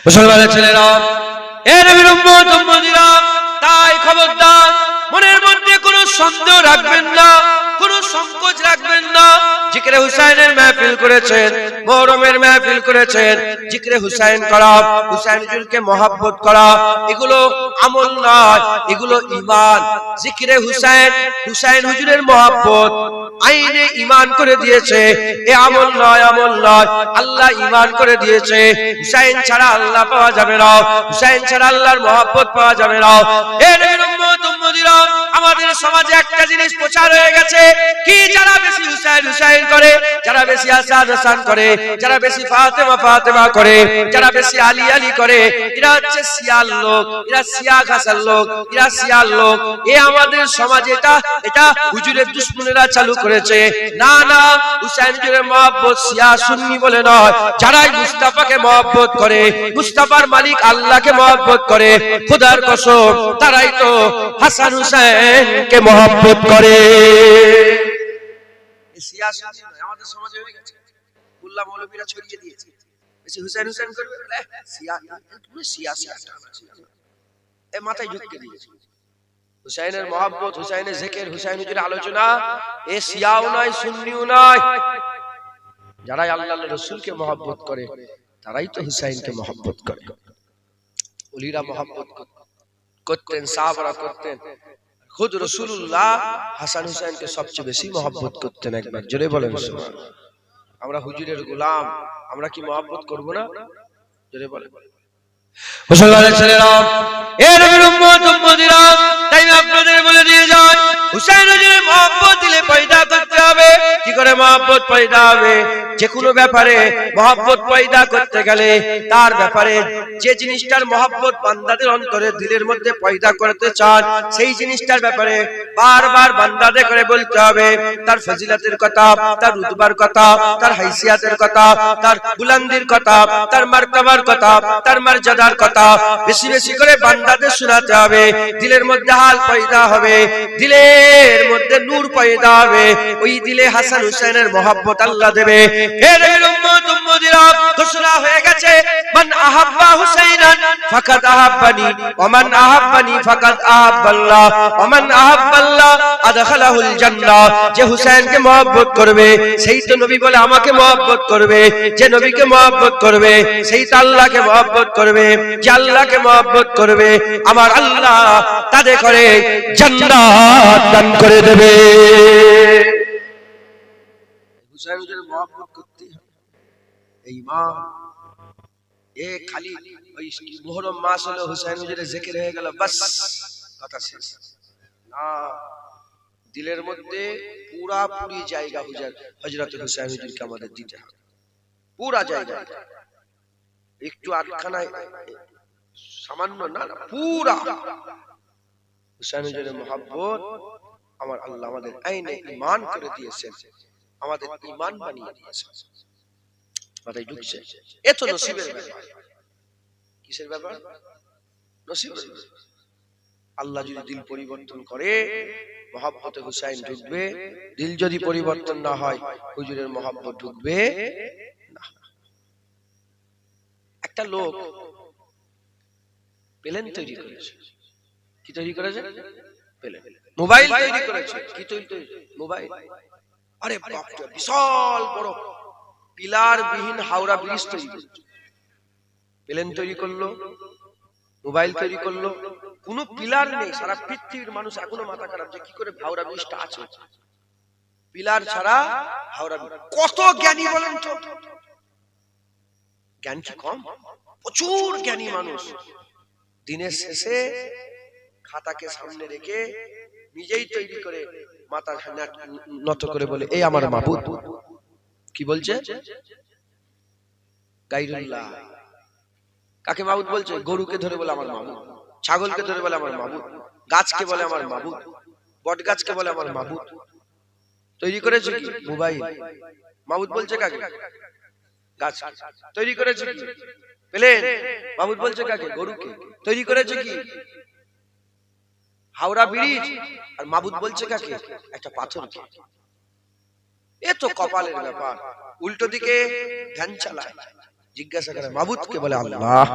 মুসলমানের ছেলেরা, এ নবীর উম্মত উম্মতিরা, তাই খবরদার মনের মধ্যে কোনো সন্দেহ রাখবেন না, কোনো সংকোচ রাখবেন না। জিকিরে হুসাইনের মাহফিল করেছেন, মুহররমের মাহফিল করেছেন, জিকিরে হুসাইন করা, হুসাইন হুজুরকে মহব্বত করা, এগুলো আমল নয়, এগুলো ঈমান। জিকিরে হুসাইন, হুসাইন হুজুরের মহব্বত আইনে ঈমান করে দিয়েছে, এ আমল নয়, আমল নয়, আল্লাহ ঈমান করে দিয়েছে। হুসাইন ছাড়া আল্লাহ পাওয়া যাবে না, হুসাইন ছাড়া আল্লাহর মহব্বত পাওয়া যাবে না। এ নবীর উম্মত উম্মতিরা, আমাদের সমাজে একটা জিনিস প্রচার হয়ে গেছে কি, যারা বেশি হুসাইন হুসাইন করে, যারা বেশি হাসান হাসান করে, যারা বেশি ফাতেমা ফাতেমা করে, যারা বেশি আলী আলী করে, এরা হচ্ছে শিয়ার লোক, এরা শিয়া ঘাসার লোক, এরা শিয়ার লোক। এ আমাদের সমাজে এটা হুজুরের দুশমনেরা চালু করেছে। না না, হুসাইন হুজুরের মহব্বত শিয়া সুন্নি বলে নয়, যারাই মুস্তাফাকে মহব্বত করে, মুস্তাফার মালিক আল্লাহকে মহব্বত করে, খোদার কসম তারাই তো হাসান হুসাইনকে মহব্বত করে। শিয়া সুন্নি নয়, আমাদের সমাজে হয়ে গেছে, মোল্লা মৌলবীরা ছড়িয়ে দিয়েছে, বেশি হুসাইন হুসাইন করবে বলে শিয়া শিয়া শিয়া এ মাথায় ঢুকে দিয়েছে। হুসাইনের মহব্বত, হুসাইনের জিকির, হুসাইন হুজুরের আলোচনা, এ শিয়াও নয়, সুন্নিও নয়, যারাই আল্লাহর রাসূলকে মহব্বত করে তারাই তো হুসাইনকে মহব্বত করে। ওলিরা মহব্বত করতেন, সাহাবারা করতেন, খুদ রাসূলুল্লাহ হাসান হুসাইনকে সবচেয়ে বেশি মহব্বত করতেন। একবার জোরে বলেন সুবহানাল্লাহ। আমরা হুজুরের গোলাম, আমরা কি মহব্বত করব না? জোরে বলেন। মুসলমানের ছেলেরা, এ নবীর উম্মত উম্মতিরা, তাই আপনাদের বলে দিয়ে যায়, হুসাইন হুজুরের মহব্বত দিলে পয়দা করতে হবে। কি করে মহব্বত পয়দা হবে? যে কোনো ব্যাপারে মহব্বত পয়দা করতে গেলে তার ব্যাপারে যে জিনিসটার মহব্বত বান্দাদের অন্তরে দিলের মধ্যে পয়দা করতে চান, সেই জিনিসটার ব্যাপারে বারবার বান্দাদের করে বলতে হবে। তার ফজিলতের কথা, তার রুতবার কথা, তার হাইসিয়াতের কথা, তার বুলন্দির কথা, তার মারতাবার কথা, তার মর্যাদার কথা বেশি বেশি করে বান্দাদের শোনাতে হবে। দিলের মধ্যে হাল পয়দা হবে, দিলের মধ্যে নূর পয়দা হবে, ওই দিলে হাসান হুসাইনের মহব্বত আল্লাহ দেবে। হে নবীর উম্মত উম্মতিরা, ঘোষণা হয়ে গেছে, মান আহাব্বা হুসাইনান ফাকাদ আহাব্বানি ওয়া মান আহাব্বানি ফাকাদ আহাব্বাল্লাহ ওয়া মান আহাব্বাল্লাহ আদখালাহুল জান্নাহ। যে হুসাইনকে মহব্বত করবে সেই তো নবী বলে আমাকে মহব্বত করবে, যে নবীকে মহব্বত করবে সেই তো আল্লাহকে মহব্বত করবে, যে আল্লাহকে মহব্বত করবে আমার আল্লাহ তাদের করে জান্নাত দান করে দেবে। হুসাইনের মহব্বত করতে হবে, এই মা এ খালি ওই মুহররম মাস হলো হুসাইন হুজুরের জিকির হয়ে গেল, বাস কথা শেষ না। দিলের মধ্যে পুরাপুরি জায়গা হযরত হুসাইন হুজুরকে আমাদের দিতে হবে, পুরা জায়গা, একটু আটখানায় সামান্য না, পুরা হুসাইন হুজুরের মহব্বত আমার আল্লাহ আমাদের আইনে ঈমান করে দিয়েছেন, আমাদের ঈমান বানিয়ে দিয়েছেন। মাথায় ঢুকছে? এ তো নসিবের ব্যাপার। কিসের ব্যাপার? নসিবের ব্যাপার। আল্লাহ যদি দিল পরিবর্তন করে মহব্বতে হুসাইন ঢুকবে, দিল যদি পরিবর্তন না হয় হুজুরের মহব্বত ঢুকবে না। একটা লোক প্লেন তৈরি করেছে। কি তৈরি করেছে? প্লেন। মোবাইল তৈরি করেছে। কি তৈরি? মোবাইল। আরে বাপ রে, বিশাল বড় পিলার বিহীন হাওড়া ব্রিজ তৈরি করছে। প্লেন তৈরি করলো, মোবাইল তৈরি করলো, কোনো পিলার নেই। সারা পৃথিবীর মানুষ এখনো মাথা খারাপ যে কি করে হাওড়া ব্রিজটা আছে, পিলার ছাড়া হাওড়া ব্রিজ। কত জ্ঞানী বলেন তো? জ্ঞান কি কম? প্রচুর জ্ঞানী মানুষ দিনের শেষে খাতাকে সামনে রেখে নিজেই তৈরি করে মাথা নত করে বলে এই আমার মাবুদ। কি বলছে? গায়রুল্লাহ। কাকে মাবুদ বলছে? গরুকে ধরে বলে আমার মাবুদ, ছাগলকে ধরে বলে আমার মাবুদ, গাছকে বলে আমার মাবুদ, বট গাছকে বলে আমার মাবুদ। তৈরি করেছে কি? মোবাইল। মাবুদ বলছে কাকে? গাছ। তৈরি করেছে কি? প্লেন। মাবুদ বলছে কাকে? গরুকে। তৈরি করেছে কি? হাওড়া ব্রিজ। আর মাবুদ বলছে কাকে? একটা পাথরকে। এ তো কপালের ব্যাপার। উল্টো দিকে ধ্যান চালায়, জিজ্ঞাসা করে মাবুদকে, বলে আল্লাহ।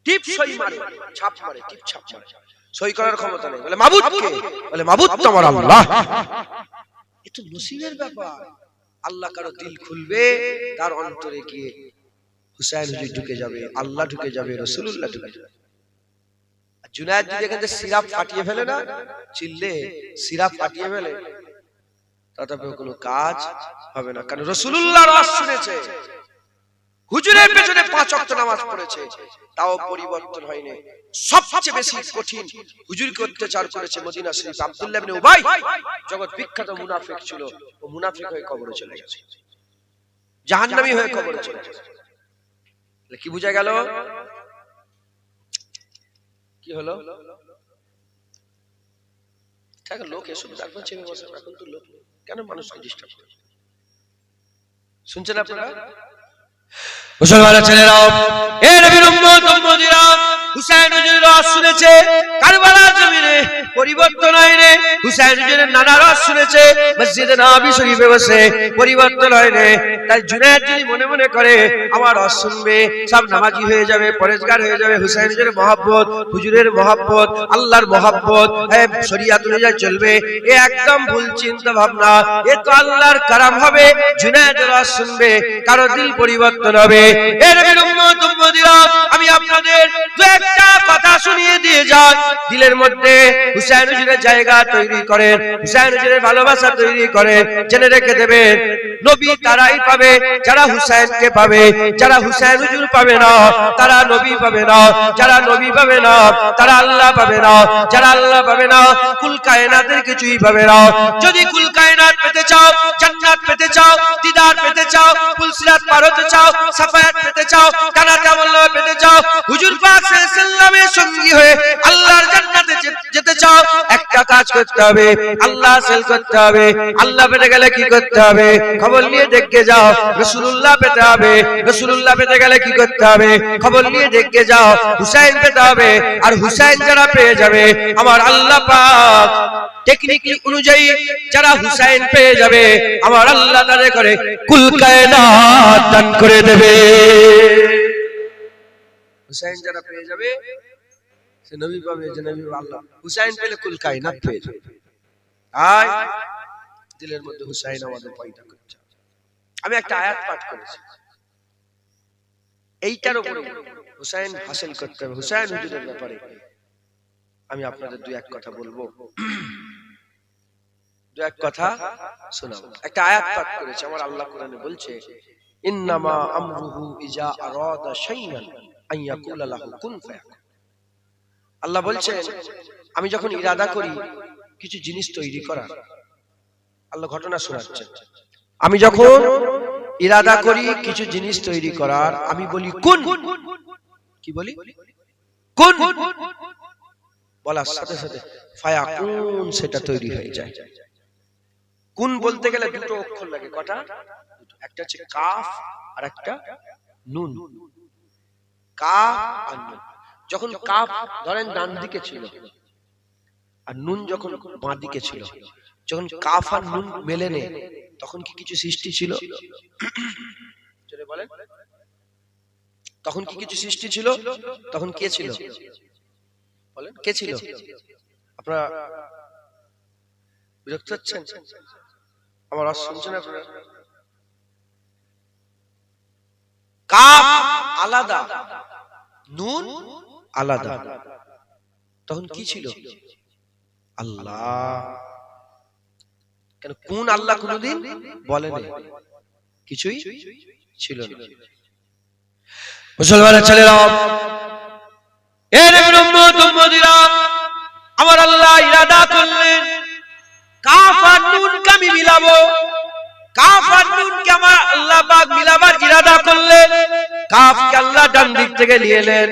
টিপ সই মারে, ছাপ মারে, টিপ ছাপ মারে, সই করার ক্ষমতা নেই। বলে মাবুদকে, বলে মাবুদ তো আমার আল্লাহ। এ তো নসিবের ব্যাপার। আল্লাহ কারো দিল খুলবে, তার অন্তরে গিয়ে হুসাইন হুজুর ঢুকে যাবে, আল্লাহ ঢুকে যাবে, রাসূলুল্লাহ ঢুকে যাবে। জুনায়েদ যদি এখানে সিরাপ ফাটিয়ে ফেলে না, চিল্লে সিরাপ ফাটিয়ে ফেলে, তাতে কোনো কাজ হবে না। কারণ রাসূলুল্লাহর ওয়াজ শুনেছে, হুজুরের পেছনে 5 ওয়াক্ত নামাজ পড়েছে, তাও পরিবর্তন হয়নি। সবচেয়ে বেশি কঠিন হুজুরকে অত্যাচার করেছে মদিনা শরীফ আব্দুল্লাহ ইবনে উবাই, জগৎ বিখ্যাত মুনাফিক ছিল। ও মুনাফিক হয়ে কবরে চলে গেছে, জাহান্নামী হয়ে কবরে চলে গেছে। কি বুঝা গেল? কি হলো? ঠিক লোক এসব দেখবেন চেপে বসে, এখন তো লোক কেন মানুষকে ডিস্টার্ব করে? শুনছেন আপনারা? মুসলমানের ছেলেরাও, এ নবীর উম্মত উম্মতিরা, হুসাইন হুজুরের ওয়াজ শুনেছে কারবালার জমিনে, পরিবর্তন হয়নি। হুসাইন হুজুরের নানার ওয়াজ শুনেছে মসজিদে নববী শরীফে বসে, পরিবর্তন হয়নি। তাই জুনায়েদ যদি মনে মনে করে আমার ওয়াজ শুনবে সব নামাজি হয়ে যাবে, পরেজগার হয়ে যাবে, হুসাইন হুজুরের মহব্বত, হুজুরের মহব্বত, আল্লাহর মহব্বত, শরীয়ত অনুযায়ী চলবে, এ একদম ভুল চিন্তা ভাবনা। এ তো আল্লাহর কারাম হবে, জুনায়েদের ওয়াজ শুনবে কারো দিল পরিবর্তন হবে। এ নবীর উম্মত উম্মতিরা, আমি আপনাদের দু একটা কথা শুনিয়ে দিয়ে যাই, দিলের মধ্যে হুসাইন হুজুরের জায়গা তৈরি করেন, হুসাইন হুজুরের ভালোবাসা তৈরি করেন। জেনে রেখে দেবেন, নবী তারাই পাবে যারা হুসাইনকে পাবে, যারা হুসাইন হুজুর পাবে না তারা নবী পাবে না, যারা নবী পাবে না তারা আল্লাহ পাবে না, যারা আল্লাহ পাবে না কুল কায়নাতের কিছুই পাবে না। যদি কুল কায়নাত পেতে চাও, জান্নাত পেতে চাও, দিদার পেতে চাও, ফুলসিরাত পার হতে চাও, সাফায়াত পেতে চাও, জান্নাতে আল্লাহ পেতে চাও, হুজুর পাক সাল্লাল্লাহু আলাইহি সাল্লামের সঙ্গী হয়ে আল্লাহর জান্নাতে যেতে চাও, একটা কাজ করতে হবে, আল্লাহ সেল করতে হবে। আল্লাহ পেতে গেলে কি করতে হবে? খবর নিয়ে দেখে যাও, রাসূলুল্লাহ পেতে হবে। রাসূলুল্লাহ পেতে গেলে কি করতে হবে? খবর নিয়ে দেখে যাও, হুসাইন পেতে হবে। আর হুসাইন যারা পেয়ে যাবে, আমার আল্লাহ পাক টেকনিক্যালি অনুযায়ী যারা হুসাইন পেয়ে যাবে, আমার আল্লাহ তাদের করে কুল কায়নাত দান করে দেবে। হুসাইন যারা পেয়ে যাবে সে নবী পাবে, যে নবী আল্লাহ। হুসাইন পেলে কুল কায়নাত পেয়ে যাবে। আয় দিলের মধ্যে হুসাইন আমাদের পয়দা করছে। আমি একটা আয়াত পাঠ করেছি, এইটার উপরে হুসাইন হাসিল করতে হবে, হুসাইন হুজুরের ব্যাপারে আমি আপনাদের দুই এক কথা বলবো, দুই এক কথা শোনাবো। একটা আয়াত পাঠ করেছি, আমার আল্লাহ কোরআনে বলছে, ইন্নামা আমরুহু ইজা আরাদা শাইআন আন ইয়াকুলা লাহু কুন ফায়াকুন। আল্লাহ বলছেন, আমি যখন ইরাদা করি কিছু জিনিস তৈরি করার, আল্লাহ ঘটনা শোনাচ্ছেন, আমি যখন ইরাদা করি কিছু জিনিস তৈরি করার, আমি বলি কুন। কি বলি? কুন। বলার সাথে সাথে ফায়াকুন, সেটা তৈরি হয়ে যায়। কুন বলতে গেলে দুটো অক্ষর লাগে। কটা? একটা হচ্ছে কাফ আর একটা নুন। কাফ আর নুন। যখন কাফ ধরেন ডান দিকে ছিল আর নুন যখন বাঁ দিকে ছিল, যখন কাফ আর নুন মেলেনে তখন কি কিছু সৃষ্টি ছিল? বলেন, তখন কি কিছু সৃষ্টি ছিল? তখন কে ছিল? বলেন, কে ছিল? আপনারা বিরক্ত হচ্ছেন? আমার আওয়াজ শুনছেন আপনারা? কাফ আলাদা, নুন আলাদা, তখন কি ছিল? আল্লাহ। কেন কোন আল্লাহ কোনদিন বলেনি, কিছুই ছিল না। মুসলমানের ছেলেরা, এ নবীর উম্মত উম্মতিরা, আমার আল্লাহ ইরাদা করলেন কাফ আর নুনকে আমি মিলাবো। কাফ আর নুনকে আমার আল্লাহ পাক মিলাবার ইরাদা করলেন। কাফকে আল্লাহ ডান দিক থেকে নিয়ে এলেন,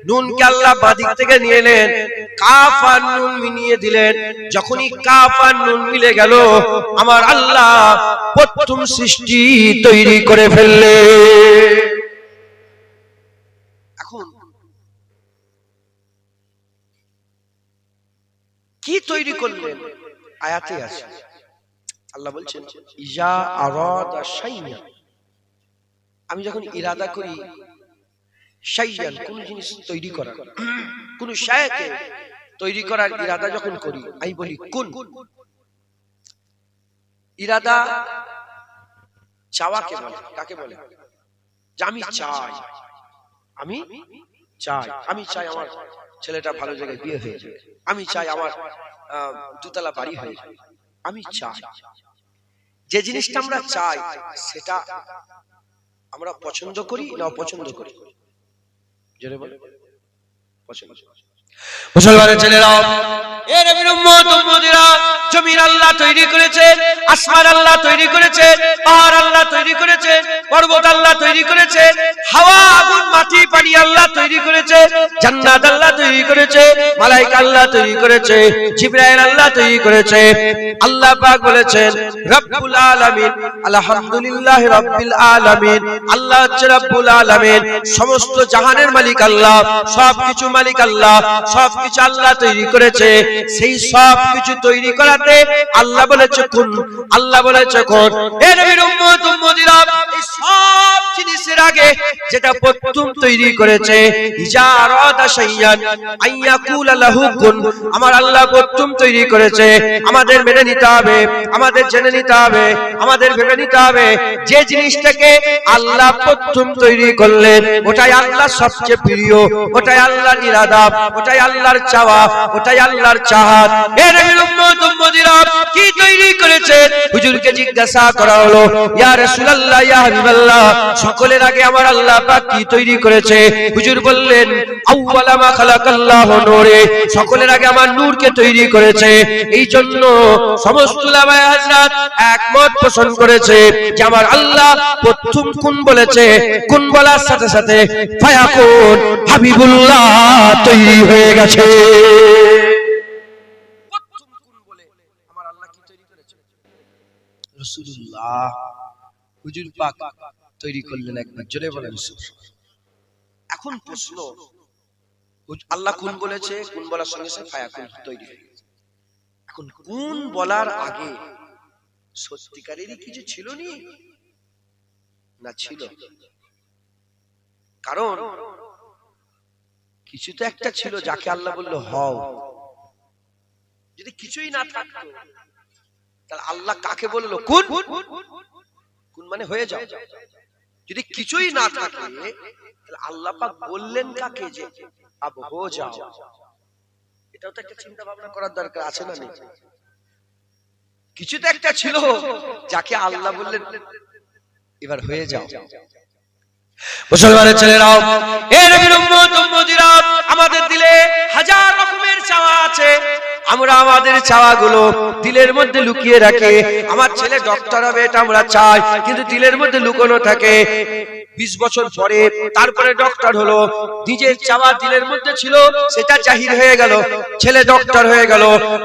নুনকে আল্লাহ বাঁ দিক থেকে নিয়ে এলেন, কাফ আর নুন মিলিয়ে দিলেন। যখনই কাফ আর নুন মিলে গেল, আমার আল্লাহ প্রথম সৃষ্টি তৈরি করে ফেললেন। এখন কি তৈরি করলেন? আয়াতে আছে, আল্লাহ বলছেন ইজা আরাদা শাইআন আমি যখন ইরাদা করি শাইয়ান কোন জিনিস তৈরি করার, কোন শায়কে তৈরি করার ইরাদা যখন করি, আমি বলি কোন। ইরাদা চাওয়াকে বলে। কাকে বলে? যে আমি চাই, আমি চাই, আমি চাই আমার ছেলেটা ভালো জায়গায় বিয়ে হয়ে যাবে, আমি চাই আমার দুতলা বাড়ি হয়ে যাবে, আমি চাই। যে জিনিসটা আমরা চাই সেটা আমরা পছন্দ করি না অপছন্দ করি? জোরে বলে। পছন্দ। মুসলমানের ছেলেরা, এর নবীর উম্মত উম্মতিরা, জমিন আল্লাহ তৈরি করেছে, আসমান আল্লাহ তৈরি করেছে, পাহাড় আল্লাহ তৈরি করেছে, পর্বত আল্লাহ তৈরি করেছে, হাওয়া আগুন মাটি পানি আল্লাহ তৈরি করেছে, জান্নাত আল্লাহ তৈরি করেছে, মালায়েকা আল্লাহ তৈরি করেছে, জিবরাইল আল্লাহ তৈরি করেছে। আল্লাহ পাক বলেছেন রব্বুল আলামিন, আলহামদুলিল্লাহি রাব্বিল আলামিন। আল্লাহ হচ্ছে রব্বুল আলামিন, সমস্ত জাহানের মালিক আল্লাহ, সবকিছু মালিক আল্লাহ, সবকিছু আল্লাহ তৈরি করেছে। সেই সবকিছু তৈরি করাতে আল্লাহ বলেছে কুন, আল্লাহ বলেছে কুন। এ নবীর উম্মত উম্মতিরা, এই সব জিনিসের আগে যেটা প্রথম তৈরি করেছে, ইজা আরাদা শাইয়ান আইয়াকুলা লাহু কুন, আমার আল্লাহ প্রথম তৈরি করেছে। আমাদের মেনে নিতে হবে, আমাদের জেনে নিতে হবে, আমাদের ভেবে নিতে হবে, যে জিনিসটাকে আল্লাহ প্রথম তৈরি করলেন ওটাই আল্লাহ সবচেয়ে প্রিয়, ওটাই আল্লাহর ইরাদা, ওটাই আল্লাহর চাওয়া, ওটাই আল্লাহর চাহাত। এর উম্মত উম্মতিরা, কি তৈরি করেছেন? হুজুরকে জিজ্ঞাসা করা হলো, ইয়া রাসূলুল্লাহ, ইয়া হাবিবাল্লাহ, সকলের আগে আমার আল্লাহ পাক কি তৈরি করেছে? হুজুর বললেন আউওয়ালা মা খালাকাল্লাহু নূরে, সকলের আগে আমার নূরকে তৈরি করেছে। এই জন্য সমস্ত উলামায়ে হযরত একমত পোষণ করেছে যে আমার আল্লাহ প্রথম কোন বলেছে, কোন বলার সাথে সাথে ফায়াকুন হাবিবুল্লাহ তৈরি হয়ে গেছে। প্রথম কোন বলে আমার আল্লাহ কি তৈরি করেছে? রাসূলুল্লাহ, হুজুর পাক তৈরি করলেন একবার। জোরে বলেন সুবহানাল্লাহ। এখন প্রশ্ন, আল্লাহ কোন বলেছে, কোন বলার সঙ্গে সঙ্গে ফায়াকুন তৈরি হয়ে গেছে। এখন কোন বলার আগে সত্যিকারেরই কিছু ছিল নি না ছিল? কারণ কিছু তো একটা ছিল যাকে আল্লাহ বলল হও। যদি কিছুই না থাকতো তাহলে আল্লাহ কাকে বলল কোন? কোন মানে হয়ে যাও। যদি কিছুই না থাকে তাহলে আল্লাহ পাক বললেন কাকে যে আব হো যাও? এটাও তো একটা চিন্তা ভাবনা করার দরকার আছে না নেই? কিছু তো একটা ছিল যাকে আল্লাহ বললেন এবার হয়ে যাও। মুসলমানের ছেলেরাও, এ নবীর উম্মত উম্মতিরা, আমাদের দিলে হাজার রকমের চাওয়া আছে। আমরা আমাদের চাওয়াগুলো দিলের মধ্যে লুকিয়ে রাখি। আমার ছেলে ডক্টর হবে এটা আমরা চাই, কিন্তু দিলের মধ্যে লুকানো থাকে। 20 বছর পরে তারপরে ডক্টর হলো, নিজের চাওয়া দিলের মধ্যে ছিল সেটা জাহির হয়ে গেল, ছেলে ডক্টর হয়ে গেল।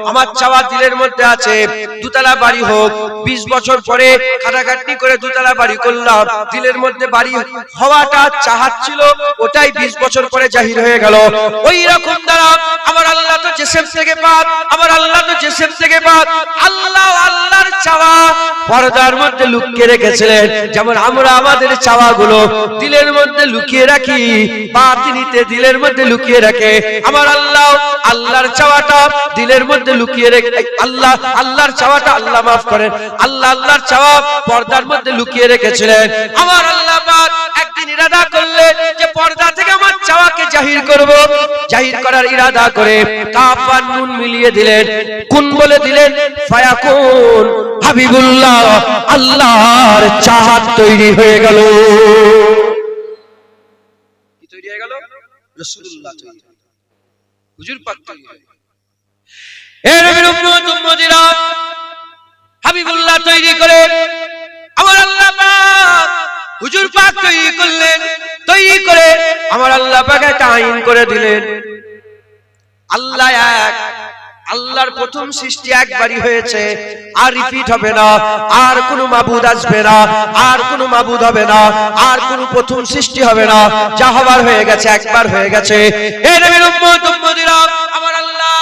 আমার চাওয়া দিলের মধ্যে আছে দুতলা বাড়ি হোক। 20 বছর পরে খাটাখাটনি করে দুতলা বাড়ি করলাম, দিলের মধ্যে বাড়ি হওয়াটা চাহাত ছিল, ওটাই 20 বছর পরে জাহির হয়ে গেল। ওই রকম দ্বারা আমার আল্লাহ তো জিসম থেকে পাক, আমার আল্লাহ তো জিসম থেকে পাক। আল্লাহ আল্লাহর চাওয়া পর্দার মধ্যে লুকিয়ে রেখেছিলেন, যেমন আমরা আমাদের চাওয়াগুলো দিলের মধ্যে লুকিয়ে রাখি, বাতিনিতে দিলের মধ্যে লুকিয়ে রাখে। আমার আল্লাহ আল্লাহর চাওয়াটা দিলের মধ্যে লুকিয়ে রেখে, আল্লাহ আল্লাহর চাওয়াটা, আল্লাহ মাফ করেন, আল্লাহ আল্লাহর চাওয়া পর্দার মধ্যে লুকিয়ে রেখেছিলেন। আমার আল্লাহ পাক একদিন ইরাদা করলেন যে পর্দা থেকে আমার চাওয়াকে জাহির করব। জাহির করার ইরাদা করে কাফ আর নুন মিলিয়ে দিলেন, কোন বলে দিলেন ফায়াকুন হাবিবুল্লাহ, আল্লাহর চাহাত তৈরি হয়ে গেল। কি তৈরি হয়ে গেল? রাসূলুল্লাহ তৈরি, হুজুর পাক তৈরি হয়ে গেল। এ নবীর উম্মত উম্মতিরা, হাবিবুল্লাহ তৈরি করে আমার আল্লাহ পাক হুজুর পাক তৈরি করলেন। তৈরি করে আমার আল্লাহ পাক একটা আইন করে দিলেন, আল্লাহ এক, আল্লাহর প্রথম সৃষ্টি একবারই হয়েছে, আর রিপিট হবে না, আর কোনো মাবুদ আসবে না, আর কোনো মাবুদ হবে না, আর কোনো প্রথম সৃষ্টি হবে না। যা হবার হয়ে গেছে, একবার হয়ে গেছে। এ নবীর উম্মত উম্মতিরা, আমার আল্লাহ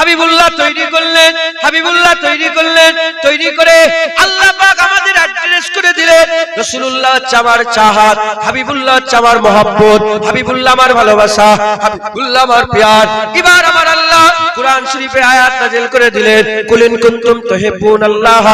হাবিবুল্লাহ তৈরি করলেন, হাবিবুল্লাহ তৈরি করলেন, তৈরি করে আল্লাহ পাক আমাদের অ্যাড্রেস করে দিলেন। রাসূলুল্লাহ হচ্ছে আমার চাহাত, হাবিবুল্লাহ হচ্ছে আমার মহব্বত, হাবিবুল্লাহ আমার ভালোবাসা, হাবিবুল্লাহ আমার প্যার। এবার আমার আল্লাহ কুরআন শরীফে আয়াত নাযিল করে দিলেন, কুল ইন কুনতুম তুহিব্বুনাল্লাহ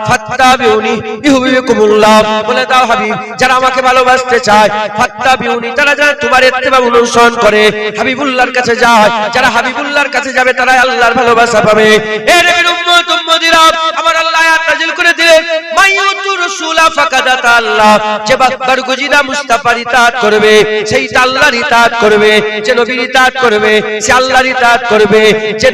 ফাত্তাবিউনি ইউহিব্বুকুমুল্লাহ। বলে দাও হাবিব, যারা আমাকে ভালোবাসতে চায়, ফাত্তাবিউনি, তারা যারা তোমার ইত্তেবা অনুসরণ করে হাবিবুল্লাহর কাছে যায়, যারা হাবিবুল্লাহর কাছে যাবে তারা আল্লাহর ভালোবাসা পাবে। এ নবীর উম্মত উম্মতিরা, আমার আল্লাহ আয়াত নাযিল করে দিলেন, মাইয়ুতু রাসূলা ফাকাদ আল্লাহ, যে বরগুজিদা মুস্তাফার ইতাআত করবে সেই আল্লাহর ইতাআত করবে, যে নবীর ইতাআত করবে সে আল্লাহর ইতাআত করবে, যে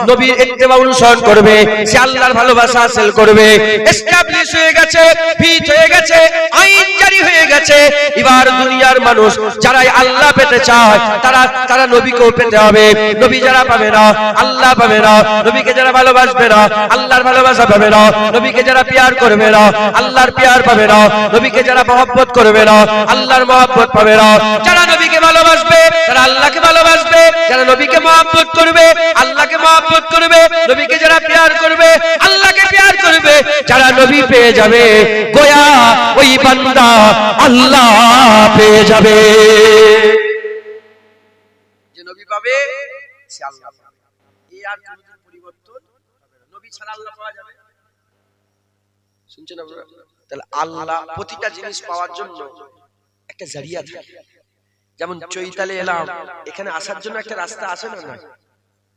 নবীর ইত্তেবা অনুসরণ করবে সে আল্লাহর ভালোবাসা হাসিল করবে। এস্টাবলিশ হয়ে গেছে, ফিট হয়ে গেছে, আইন জারি হয়ে গেছে। এবার দুনিয়ার মানুষ যারা আল্লাহ পেতে চায় তারা নবীকেও পেতে হবে। নবী যারা পাবে না আল্লাহ পাবে না, নবীকে যারা ভালোবাসবে না আল্লাহর ভালোবাসা পাবে না, নবীকে যারা প্যার করবে না আল্লাহর প্যার পাবে না, নবীকে যারা মহব্বত করবে না আল্লাহর মহব্বত পাবে না। যারা নবীকে ভালোবাসবে তারা আল্লাহকে ভালোবাসবে, যারা নবীকে মহব্বত করবে আল্লাহকে মহব্বত করবে, নবীকে যারা প্যার করবে আল্লাহকে প্যার করবে। যারা নবী পেয়ে যাবে গোয়া ওই বান্দা আল্লাহ পেয়ে যাবে। যে নবী পাবে সে আল্লাহ পাবে, এই আর কোনদিন পরিবর্তন হবে না। নবী ছাড়া আল্লাহ পাওয়া যাবে? শুনছেন আপনারা? তাহলে আল্লাহ প্রতিটা জিনিস পাওয়ার জন্য একটা জারিয়া থাকে। যেমন চৈতালে এলাম, এখানে আসার জন্য একটা রাস্তা আছে না? না,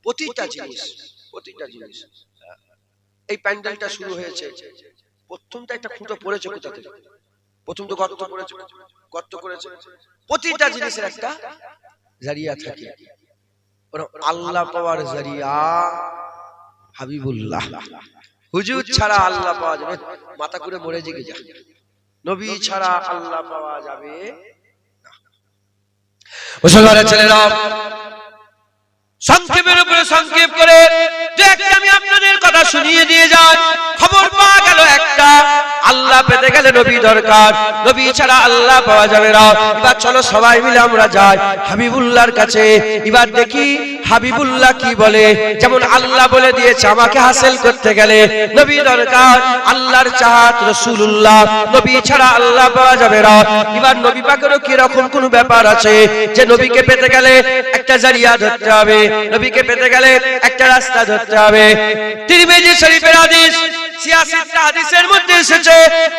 প্রতিটা জিনিস এই প্যান্ডেলটা শুরু হয়েছে, প্রথমটা একটা খুঁটো পড়েছে কোথা থেকে? প্রথম তো গর্ত করেছে। প্রতিটা জিনিসের একটা জারিয়া থাকে। আল্লাহ পাওয়ার জারিয়া হাবিবুল্লাহ। হুজুর ছাড়া আল্লাহ পাওয়া যাবে? মাথা করে মরে জেগে যা। নবী ছাড়া আল্লাহ পাওয়া যাবে না। মুসলমানের ছেলেরা, সংক্ষেপের উপরে সংক্ষেপ করে যে একটা আমি আপনাদের কথা শুনিয়ে দিয়ে যাই। খবর পাওয়া গেল একটা, আল্লাহ পেতে গেলে নবী দরকার, নবী ছাড়া আল্লাহ পাওয়া যাবে না। এবার চলো সবাই মিলে আমরা যাই হাবিবুল্লাহর কাছে। এবার দেখি হাবিবুল্লাহ কি বলে। যেমন আল্লাহ বলে দিয়েছে আমাকে হাসিল করতে গেলে নবী দরকার, আল্লাহর চাহাত রাসূলুল্লাহ, নবী ছাড়া আল্লাহ পাওয়া যাবে না। এবার নবী পাকেরও কি রকম কোন ব্যাপার আছে যে নবীকে পেতে গেলে একটা জারিয়া ধরতে হবে, নবীকে পেতে গেলে একটা রাস্তা ধরতে হবে। তিরমিজি শরীফের হাদিস, 86টা হাদিসের মধ্যে এসেছে,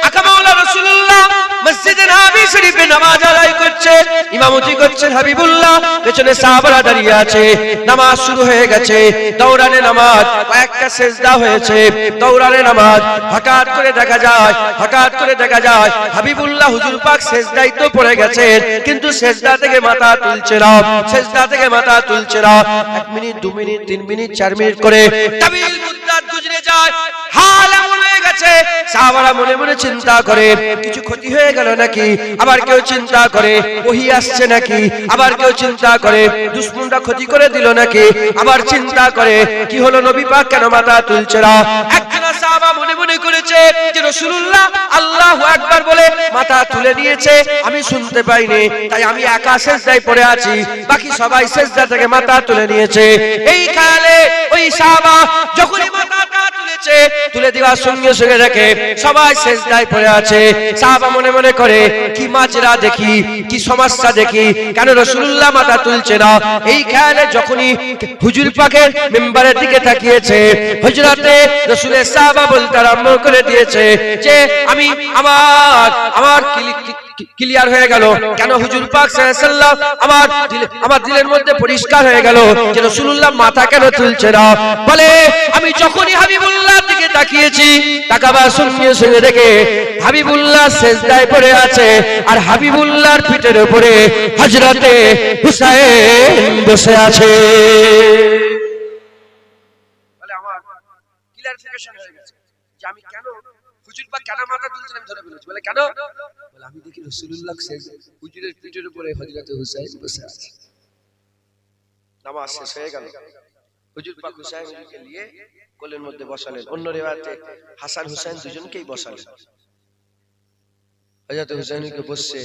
আকা মাওলা রাসূলুল্লাহ মসজিদে নববী শরীফে নামাজ আদায় করছেন, ইমামতি করছেন হাবিবুল্লাহ, পেছনে সাহাবারা দাঁড়িয়ে আছে। নামাজ শুরু হয়ে গেছে, দৌড়ানে নামাজ, কয়েকটা সেজদা হয়েছে, দৌড়ানে নামাজ। হঠাৎ করে দেখা যায় হাবিবুল্লাহ হুজুর পাক সেজদায় তো পড়ে গেছেন, কিন্তু সেজদা থেকে মাথা তুলছে না, সেজদা থেকে মাথা তুলছে না। 1 মিনিট 2 মিনিট 3 মিনিট 4 মিনিট করে তাবিল মুদ্দাত গুজরে যায়। হাল এমন হয়ে গেছে, সাহাবারা মনে মনে চিন্তা করে কিছু ক্ষতি হয়ে গেল নাকি, আবার কেউ চিন্তা করে ওহী আসছে নাকি, আবার কেউ চিন্তা করে দুশমনরা ক্ষতি করে দিল নাকি, আবার চিন্তা করে কি হলো নবী পাক কেন মাথা তুলছে না। একজন সাহাবা মনে মনে করেছে যে রাসূলুল্লাহ আল্লাহু আকবার বলে মাথা তুলে নিয়েছে, আমি শুনতে পাইনি, তাই আমি একা সেজদায় পড়ে আছি, বাকি সবাই সেজদা থেকে মাথা তুলে নিয়েছে। এই খেয়ালে ওই সাহাবা যখনই মাথাটা তুলে দেওয়ার সঙ্গে সঙ্গে দেখে সবাই সেজদায় পড়ে আছে। সাহাবা মনে মনে করে কি মাজরা দেখি, কি সমস্যা দেখি, কেন রাসূলুল্লাহ মাথা তুলছে না। এই খেয়ালে যখনই হুজুর পাকের মিম্বারের দিকে তাকিয়েছে, হুজরাতে রাসূলের সাহাবা বলতে আরম্ভ করে দিয়েছে যে আমি আমার ক্লিয়ার হয়ে গেল, কেন হুজুর পাক সাল্লাল্লাহু আলাইহি ওয়াসাল্লাম আমার দিলের মধ্যে পরিষ্কার হয়ে গেল যে রাসূলুল্লাহ মাথা কেন তুলছে না। বলে আমি যখনই হাবিবুল্লাহর দিকে তাকিয়েছি, তাকাবার সঙ্গে সঙ্গে দেখে হাবিবুল্লাহ সেজদায় পড়ে আছে, আর হাবিবুল্লাহর পিঠের উপরে হযরতে হুসাইন বসে আছে। বলে আমার ক্লিয়ারিফিকেশন হয়ে গেছে যে আমি কেন হুজুর পাক কেন মাথা তুলছেন আমি ধরে ফেলেছি। বলে কেন? বলে আমি দেখি রাসূলুল্লাহ হুজুরের পিঠের উপরে হযরতে হুসাইন বসে আছে। নামাজ শেষ হয়ে গেল, হুজুর পাক হুসাইনকে নিয়ে কোলের মধ্যে বসালেন। অন্য রিওয়ায়াতে হাসান হুসাইন দুজনকেই বসালেন। হযরত হুসাইনকে বসে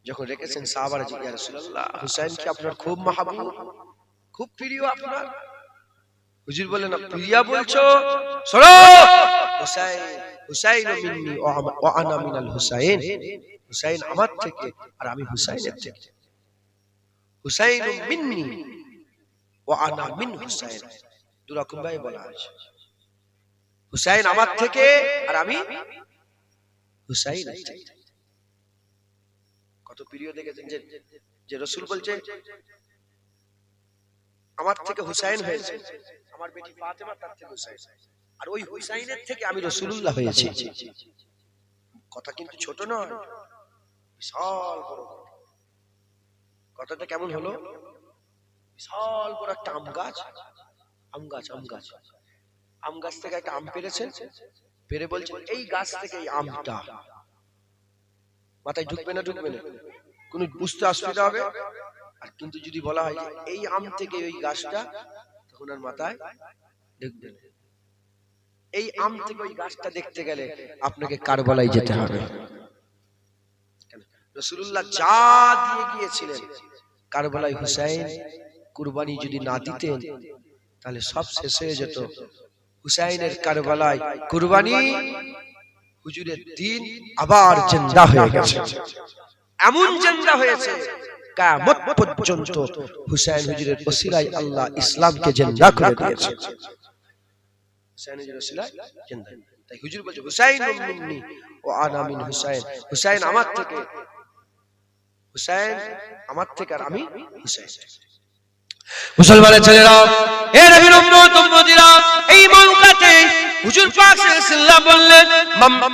যখন রেখেছেন, সাহাবারা জিজ্ঞাসা, ইয়া রাসূলুল্লাহ হুসাইন কি আপনার খুব মাহবুব, খুব প্রিয় আপনার? হুজুর বললেন প্রিয়া বলছো, শোনো, হুসাইন হুসাইন মিন্নি ওয়া আনা মিনাল হুসাইন, হুসাইন আমার থেকে আর আমি হুসাইনের থেকে। হুসাইন মিন্নি ওয়া আনা মিন হুসাইন, দুরকম ভাবে বলা আছে। হুসাইন আমার থেকে আর আমি হুসাইনের থেকে। কত প্রিয় দেখেছেন যে রাসূল বলছে আমার থেকে হুসাইন হয়েছে, আমার বেটি ফাতেমা তার থেকে হুসাইন, আর ওই হুসাইনের থেকে আমি রাসূলুল্লাহ হয়েছি। কথা কিন্তু ছোট নয়, বিশাল বড় কথাটা। কেমন হলো? বিশাল বড় একটা আম গাছ, আম গাছ থেকে একটা আম পেরেছেন, পেরে বলছেন এই গাছ থেকে এই আমটা। মাথায় ঢুকবে না কোন বুঝতে অসুবিধা হবে? আর কিন্তু যদি বলা হয় এই আম থেকে ওই গাছটা, তখন আর মাথায় ঢুকবে না। এই আম থেকে ওই গাছটা দেখতে গেলে আপনাকে কারবালায় যেতে হবে। রাসূলুল্লাহ যা দিয়ে গিয়েছিলেন কারবালায় হুসাইন কুরবানি যদি না দিতেন তাহলে সব শেষ হয়ে যেত। হুসাইনের কারবালায় কুরবানি, হুজুরের দিন আবার জিন্দা হয়ে গেছে। এমন জিন্দা হয়েছে কিয়ামত পর্যন্ত হুসাইন হুজুরের ওসিলায় আল্লাহ ইসলামকে জিন্দা করে দিয়েছে। হুসাইন হুজুরের ওসিলায় জিন্দা। তাই হুজুর বলছে হুসাইন মিন্নি ওয়া আনা মিন হুসাইন, হুসাইন আমার থেকে, হুসাইন আমার থেকে আর আমি হুসাইন। মুসলমানের ছেলেরা, এ নবীর উম্মতিরা, এই মৌকাতে হুজুর পাক সাল্লাল্লাহু বললেন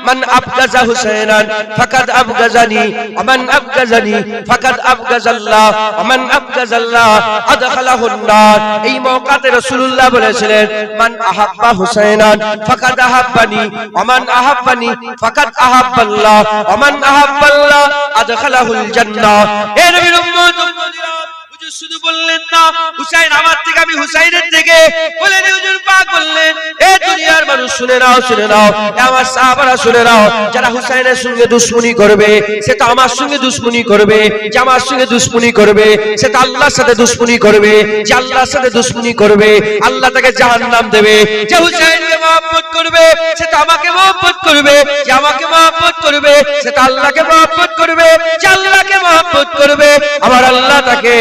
মান আবগাজা হুসাইনান ফাকাদ আবগাজানি ওয়া মান আবগাজানি ফাকাদ আবগাজাল্লাহ ওয়া মান আবগাজাল্লাহ আদখালাহুন নার। এই মৌকাতে রাসূলুল্লাহ বলেছিলেন মান আহাব্বা হুসাইনান ফাকাদ আহাব্বানি ওয়া মান আহাব্বানি ফাকাদ আহাব্বাল্লাহ ওয়া মান আহাব্বাল্লাহ আদখালাহুল জান্নাহ। এ নবীর উম্মতিরা, শুধু বললেন না হুসাইন আমার থেকে আমি হুসাইনের থেকে, বলেন হুজুর পাক বললেন এ দুনিয়ার মানুষ শুনে নাও, আমার সাহাবারা শুনে নাও, যারা হুসাইনের সঙ্গে দুশমনি করবে সে তো আমার সঙ্গে দুশমনি করবে, যে আমার সঙ্গে দুশমনি করবে সে তো আল্লাহর সাথে দুশমনি করবে, যে আল্লাহর সাথে দুশমনি করবে আল্লাহ তাকে জাহান্নাম দেবে। যে হুসাইনকে মহব্বত করবে সে তো আমাকে মহব্বত করবে, যে আমাকে মহব্বত করবে সে তো আল্লাহকে মহব্বত করবে, যে আল্লাহকে মহব্বত করবে আমার আল্লাহ তাকে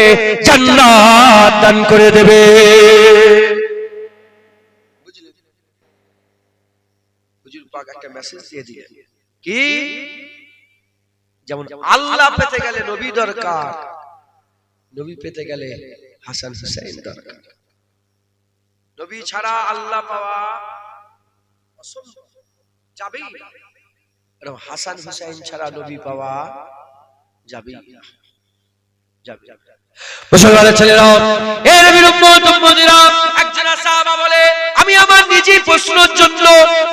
জান্নাত দান করে দেবে। বুঝলেন? হুজুর পাক একটা মেসেজ দিয়ে দিলেন কি, যেমন আল্লাহ পেতে গেলে নবী দরকার, নবী পেতে গেলে হাসান হুসাইন দরকার। নবী ছাড়া আল্লাহ পাওয়া অসম্ভব, যাবেই না। আর হাসান হুসাইন ছাড়া নবী পাওয়া যাবেই না, যাবে। মুসলমানের ছেলেরা, এ নবীর উম্মতিরা, একজন সাহাবা বলে আমি আমার নিজের প্রশ্নের জন্য,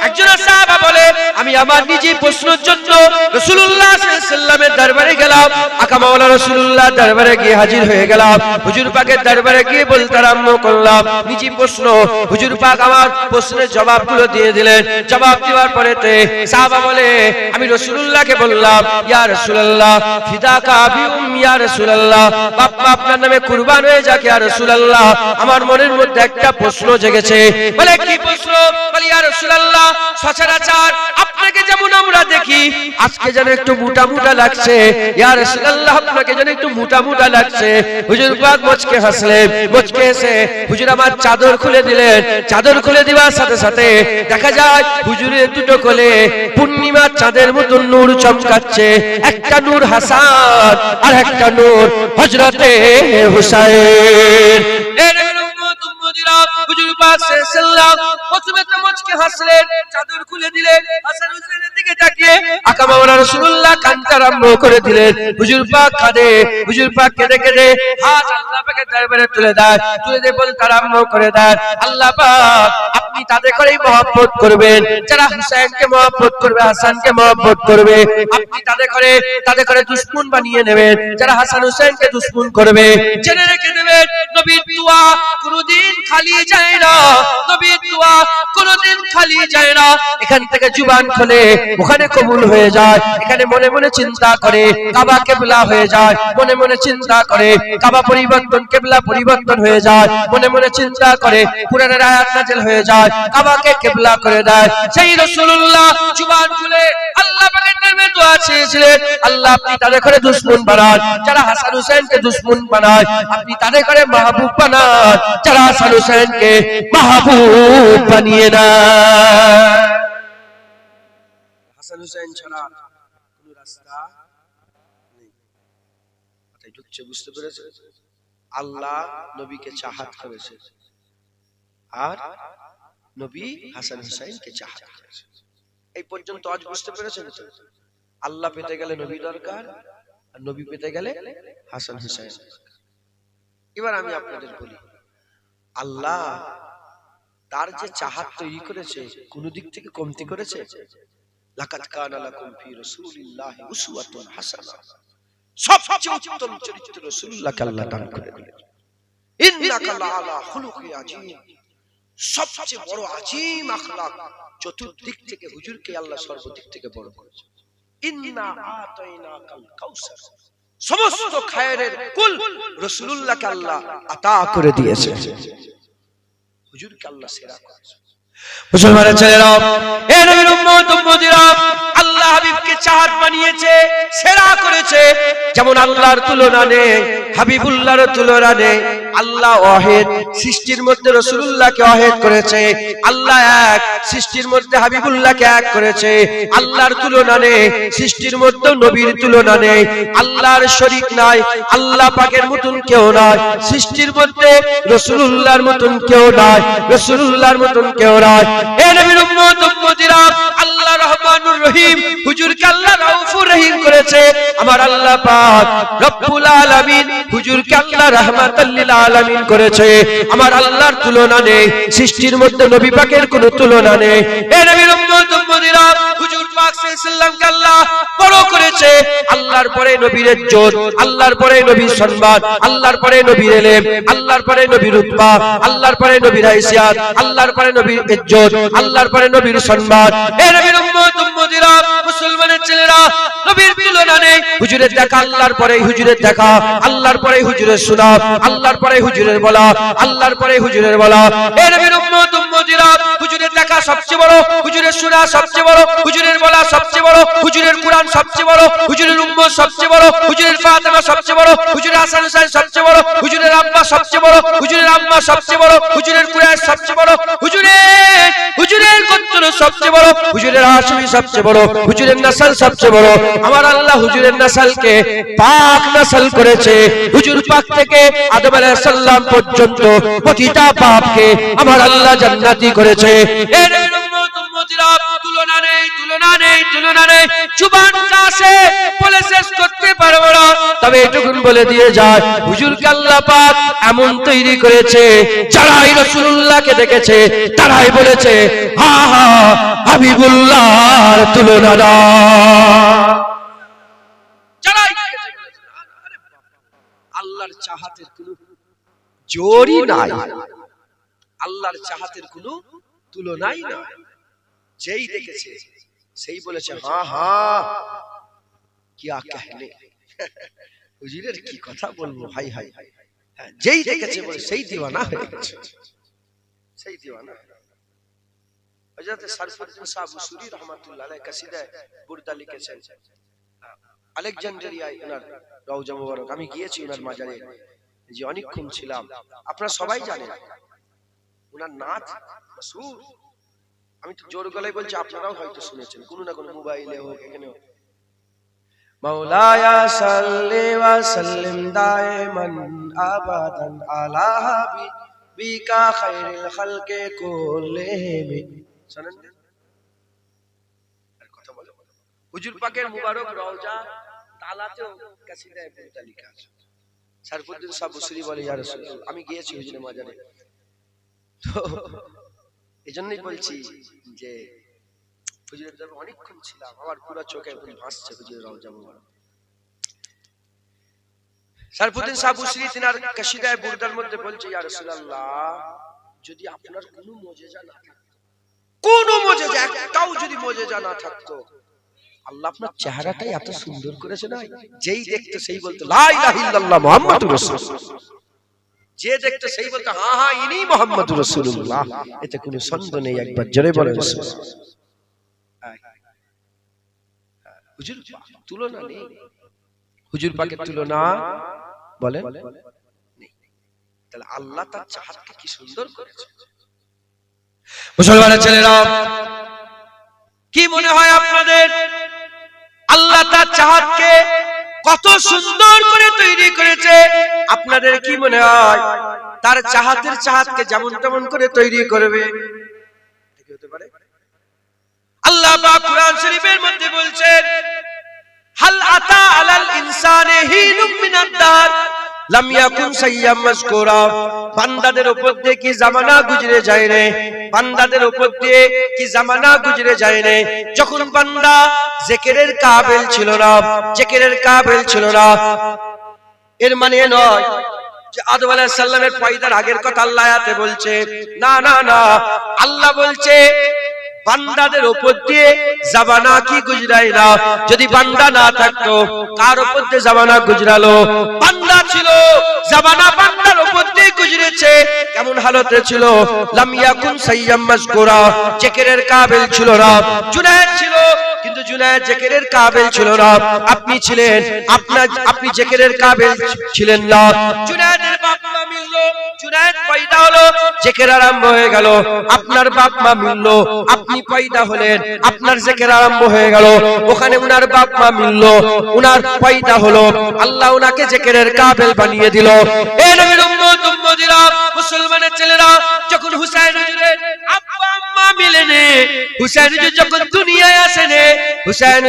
একজন সাহাবা বলে আমি আমার নিজের প্রশ্নের জন্য রাসূলুল্লাহ সাল্লাল্লাহু আলাইহি ওয়াসাল্লামের দরবারে গেলাম। আকা মাওলানা রাসূলুল্লাহ দরবারে গিয়ে হাজির হয়ে গেলাম। হুজুর পাকের দরবারে গিয়ে বলতে আরম্ভ করলাম নিজের প্রশ্ন। হুজুর পাক আমার প্রশ্নের জবাবগুলো দিয়ে দিলেন। জবাব দেওয়ার পরেতে সাহাবা বলে আমি রাসূলুল্লাহকে বললাম ইয়া রাসূলুল্লাহ ফিদাকা আবি উম্মি ইয়া রাসূলুল্লাহ, বাবা আপনার নামে কুরবান হয়ে যাক ইয়া রাসূলুল্লাহ। আমার মনের মধ্যে একটা প্রশ্ন জেগেছে। বলে কি প্রশ্ন? বলে ইয়া রাসূলুল্লাহ সচরাচর আপনাকে যেমন আমরা দেখি আজকে যেন একটু মোটা মোটা লাগছে, ইয়া রাসূলুল্লাহ আপনাকে যেন একটু মোটা মোটা লাগছে। হুজুর পাক মুচকে হাসলেন, মুচকে হেসে হুজুর আমার চাদর খুলে দিলেন। চাদর খুলে দেওয়ার সাথে সাথে দেখা যায় হুজুরের দুটো কোলে পূর্ণিমার চাঁদের মতো নূর চমকাচ্ছে। একটা নূর হাসান আর একটা নূর হযরতে হুসাইন। হুজুর পাক সাল্লাল্লাহু প্রথমে তো মুচকে হাসলেন, চাদর খুলে দিলেন, হাসান হুসাইনের দিকে তাকিয়ে আকা মাওলানা রাসূলুল্লাহ কাঁদতে আরম্ভ করে দিলেন। হুজুর পাক কাঁদে, হুজুর পাক কেঁদে কেঁদে হাত আল্লাহ পাকের দরবারে তুলে দেয়, তুলে দিয়ে বলতে আরম্ভ করে দেয় আল্লাহ পাক আপনি তাদের করেই মহব্বত করবেন। যারা হুসাইনকে মহব্বত করবে, হাসানকে মহব্বত করবে, আপনি তাদের করে দুশমন বানিয়ে নেবেন। যারা হাসান হুসাইনকে দুশমন করবে, জেনে রেখে দেবেন নবীর দোয়া কোনোদিন খালি যায় না। নবীর দোয়া কোনোদিন খালি যায় না। এখান থেকে জুবান খোলে, ওখানে কবুল হয়ে যায়। এখানে মনে মনে চিন্তা করে কাবা কিবলা হয়ে যায়, মনে মনে চিন্তা করে কাবা পরিবর্তন, কিবলা পরিবর্তন হয়ে যায়, মনে মনে চিন্তা করে কুরআনের আয়াত নাযিল হয়ে যায়, কাবাকে কিবলা করে দেয়। সেই রাসূলুল্লাহ জুবান খুলে আল্লাহ পাকের নামে দোয়া চেয়েছিলেন, আল্লাহ আপনি তাদের করে দুশমন বানান। যারা হাসান হুসাইনকে দুশমন বানায়, আপনি তাদের করে মাহবুব বানান। যারা হাসান হুসাইনকে মাহবুব বানিয়ে নেয়। হাসান হুসাইন ছাড়া কোনো রাস্তা নেই। মাথায় ঢুকছে, বুঝতে পেরেছে? আল্লাহ নবীকে চাহাত করেছে আর নবী হাসান হুসাইনকে চাহাত করেছে। এই পর্যন্ত আজ বুঝতে পেরেছেন তো? আল্লাহ পেতে গেলে নবী দরকার, আর নবী পেতে গেলে হাসান হুসাইন। এবার আমি আপনাদের বলি, আল্লাহ তার যে চাহাত তৈরি করেছে কোন দিক থেকে কমতি করেছে? লাকাদ কানা লাকুম ফি রাসূলিল্লাহি উসওয়াতুন হাসানাহ। সবচেয়ে উত্তম চরিত্র রাসূলুল্লাহকে আল্লাহ দান করে দিলেন। ইন্নাকা লাআলা খুলুকি আযীম। সবচেয়ে বড় আযীম আখলাক, চতুর্দিক থেকে হুজুরকে আল্লাহ সর্বদিক থেকে বড় করেছে। ইন্না আতাইনাকাল কাউসার। সমস্ত খায়রের কুল রাসূলুল্লাহকে আল্লাহ আতা করে দিয়েছে। হুজুরকে আল্লাহ সেরা করেছে। মুসলমানের ছেলেরা, এ নবীর উম্মত উম্মতিরা, আল্লাহ হাবিবকে চাহাত বানিয়েছে, সেরা করেছে। যেমন আল্লাহর তুলনা নেই, হাবিবুল্লাহর তুলনা নেই। আল্লাহ ওয়াহিদ, সৃষ্টির মধ্যে রাসূলুল্লাহকে ওয়াহিদ করেছে। আল্লাহ এক, সৃষ্টির মধ্যে হাবিবুল্লাহকে এক করেছে। আল্লাহর তুলনা নেই, সৃষ্টির মধ্যে নবীর তুলনা নেই। আল্লাহর শরীক নাই, আল্লাহ পাকের মতন কেউ নাই। সৃষ্টির মধ্যে রাসূলুল্লাহর মতন কেউ নাই, রাসূলুল্লাহর মতন কেউ নাই। এ নবীর উম্মত উম্মতিরা, আল্লাহ রহমানুর রহিম, হুজুরকে আল্লাহ রাউফুর রহিম করেছে। আমার আল্লাহ পাক রব্বুল আলামিন হুজুরকে আল্লাহ রাহমাতাল লিল আলামিন করেছে। আমার আল্লাহর তুলনা নেই, সৃষ্টির মধ্যে নবী পাকের কোনো তুলনা নেই। এ নবীর উম্মত উম্মতিরা, হুজুর পাক সাল্লাল্লাহু আলাইহি সাল্লামকে আল্লাহ বড় করেছে। আল্লাহর পরে নবীর ইজ্জত, আল্লাহর পরে নবীর সম্মান, আল্লাহর পরে নবীর ইলম, আল্লাহর পরে নবীর রুতবা, আল্লাহর পরে নবীর হাইসিয়াত, আল্লাহর পরে নবীর ইজ্জত, আল্লাহর পরে নবীর সম্মান। এ নবীর উম্মত উম্মতিরা, মুসলমানের ছেলেরা, নবীর তুলনা নেই। হুজুরের দেখা, আল্লাহর পরে হুজুরের দেখা, আল্লাহর পরে হুজুরের শোনা, আল্লাহর পরে হুজুরের বলা, আল্লাহর পরে হুজুরের বলা। এ নবীর উম্মত উম্মতিরা, হুজুরের দেখা সবচেয়ে বড়, হুজুরের শোনা সবচেয়ে বড়, হুজুরের বলা সবচেয়ে বড়, হুজুরের কুরআন সবচেয়ে বড়, হুজুরের উম্মত সবচেয়ে বড়, হুজুরের ফাতেমা সবচেয়ে বড়, হুজুরের হাসান হুসাইন সবচেয়ে বড়, হুজুরের আব্বা সবচেয়ে বড়, হুজুরের আম্মা সবচেয়ে বড়, হুজুরের কুরাইশ সবচেয়ে বড়, হুজুরের গোত্র সবচেয়ে বড়, হুজুরের হাশমি সবচেয়ে বড়, হুজুরের নসল সবচেয়ে বড়। আমার আল্লাহ হুজুরের নসলকে পাক নসল করেছে। হুজুর পাক থেকে আদম আলাইহিস সালাম পর্যন্ত প্রতিটা পাপকে আমার আল্লাহ জান্নাতি করেছে। এর উম্মত উম্মতিরা, তুলনা নেই, তুলনা নেই, তুলনা নেই। জুবান কাছে বলে শেষ করতে পারবো না, তবে এটুকুন বলে দিয়ে যায়, হুজুরকে আল্লাহ পাক এমন তৈরি করেছে, যারাই রাসূলুল্লাহকে দেখেছে তারাই বলেছে, হা হা হাবিবুল্লাহর তুলনা না। যারাই আল্লাহর চাহাতের কোনো জোরই নাই, আল্লাহর চাহাতের কোনো তুলনাই নাই। যেই দেখেছে সেই বলেছে, হ্যাঁ হ্যাঁ কিয়া कहने। হুজুরের কি কথা বলবো, হাই হাই। যেই দেখেছে বলে সেই দিওয়ানা হয়ে গেছে, সেই দিওয়ানা। হযরত সরফুদ্দীন শাহ বুসুরি রাহমাতুল্লাহ আলাইহি কাসিদা বুরদা লিখেছেন, আলেকজান্দ্রিয়ায় ওনার রওজা মুবারক, আমি গিয়েছি ওনার মাজারে, যে অনেকক্ষণ ছিলাম। আপনারা সবাই জানেন ওনার নাচ মাসুর। আমি তো জোর গলায় বলছি, আপনারাও হয়তো শুনেছেন কোনো না কোনো মোবাইলে হোক, এখানেও। মাওলায়া সাল্লি ওয়া সাল্লিম দাইমান আবাদান আলা হাবিবিকা খায়রিল খালকি কুল্লিহিম। শুনেন আর কথা বলে, হুজুর পাকের মুবারক রওজা তালাতেও কাসিদায়ে বুরদা লেখা আছে। সরফুদ্দীন শাহ বুসরি বলে, ইয়া রাসূলুল্লাহ, আমি গিয়েছি হুজুরের মাজারে, তো এজন্যই বলছি যে হুজুরের দরবারে অনেকক্ষণ ছিলাম, আমার পুরো চোখে এখন ভাসছে হুজুরের রওজা মুবারক। শরফুদ্দিন সাহেব বুসরি তিনার কসিদায়ে বুরদার মধ্যে বলছে, ইয়া রাসূলুল্লাহ, যদি আপনার কোনো মুজিজা না থাকতো, কোনো মুজিজা, একটাও যদি মুজিজা না থাকতো, আল্লাহ আপনার চেহারাটাই এত সুন্দর করেছে না, যেই দেখতো সেই বলতো লা ইলাহা ইল্লাল্লাহ মুহাম্মাদুর রাসূলুল্লাহ, যে দেখতো সেই বলতো হ্যাঁ হ্যাঁ ইনি মুহাম্মাদুর রাসূলুল্লাহ, এতে কোনো সন্দেহ নেই। একবার জোরে বলেন সুবহানাল্লাহ। হুজুর তুলনা নেই, হুজুর পাকের তুলনা বলেন নেই। তাহলে আল্লাহ তার চাহাতকে কি সুন্দর করেছে। মুসলমানের ছেলেরা, কি মনে হয় আপনাদের আল্লাহ তার চাহাতকে কত সুন্দর করে তৈরি করেছে? আপনাদের কি মনে হয় তার চাহাতকে যেমন তেমন করে তৈরি করবে? কি হতে পারে? আল্লাহ পাক কুরআন শরীফের মধ্যে বলছেন, হাল আতা আলাল ইনসানি হিনুম মিনাদ দার লাম ইয়াকুন সাইয়্যাম মাযকুরা। বান্দাদের উপর দিয়ে কি জামানা গুজরে যায় রে, বান্দাদের উপর দিয়ে কি জামানা গুজরে যায় রে, যখন বান্দা জিকিরের কাবিল ছিল না, জিকিরের কাবিল ছিল না। এর মানে নয় যে আদম আলাইহিস সালামের পয়দার আগের কথা আল্লাহ আয়াতে বলছে, না না না, আল্লাহ বলছে বান্দাদের উপর দিয়ে জামানা কি গুজরায় না। যদি বান্দা না থাকতো, কার উপর দিয়ে জামানা গুজরালো? বান্দা ছিল, জামানা বান্দার উপর দিয়ে গুজরেছে। কেমন হালতে ছিল? লাম ইয়াকুন সাইয়্যাম মাযকুরা, জিকিরের কাবিল ছিল না। জুনায়েদ ছিল, কিন্তু জুনায়েদ জিকিরের কাবিল ছিল না। আপনি ছিলেন, আপনি জিকিরের কাবিল ছিলেন না। জুনায়েদের বাপ মা মিলল, জুনায়েদ পয়দা হলো, জিকির আরম্ভ হয়ে গেল। আপনার বাপ মা মিলল, আপনি পয়দা হলেন, আপনার জিকির আরম্ভ হয়ে গেল। ওখানে উনার বাপ মা মিলল, উনার পয়দা হলো, আল্লাহ উনাকে জিকিরের কাবিল বানিয়ে দিল। এ নবীর উম্মত উম্মতিরা, মুসলমানের ছেলেরা, যখন হুসাইন হুজুরের আব্বা আম্মা মিলেনে, হুসাইন হুজুর যখন দুনিয়ায় আসেন, হুসাইন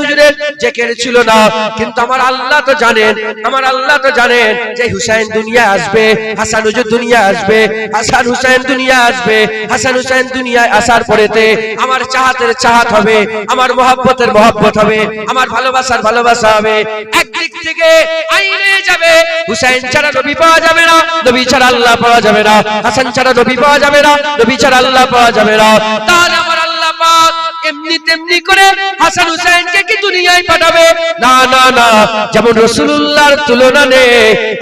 হুজুরের জিকির ছিল না। কিন্তু আমার আল্লাহ তো জানেন, আমার আল্লাহ তো জানেন যে হুসাইন দুনিয়া আসবে, হাসান হুজুর দুনিয়া আসবে, হাসান হুসাইন দুনিয়া আসবে। হাসান হুসাইন দুনিয়ায় আসার পরেতে আমার চাহাতের চাহাত হবে, আমার মহব্বতের মহব্বত হবে, আমার ভালোবাসার ভালোবাসা হবে। একদিক থেকে আইনে যাবে, হুসাইন ছাড়া নবী পাওয়া যাবে না, নবী ছাড়া আল্লাহ পাওয়া যাবে না, হাসান ছাড়া নবী পাওয়া যাবে না, নবী ছাড়া আল্লাহ পাওয়া যাবে না। তাহলে আমার আল্লাহ পাক এমনি তেমনি করে হাসান হুসাইনকে কি দুনিয়ায় পাঠাবে? না না না, যেমন রাসূলুল্লাহর তুলনা নেই,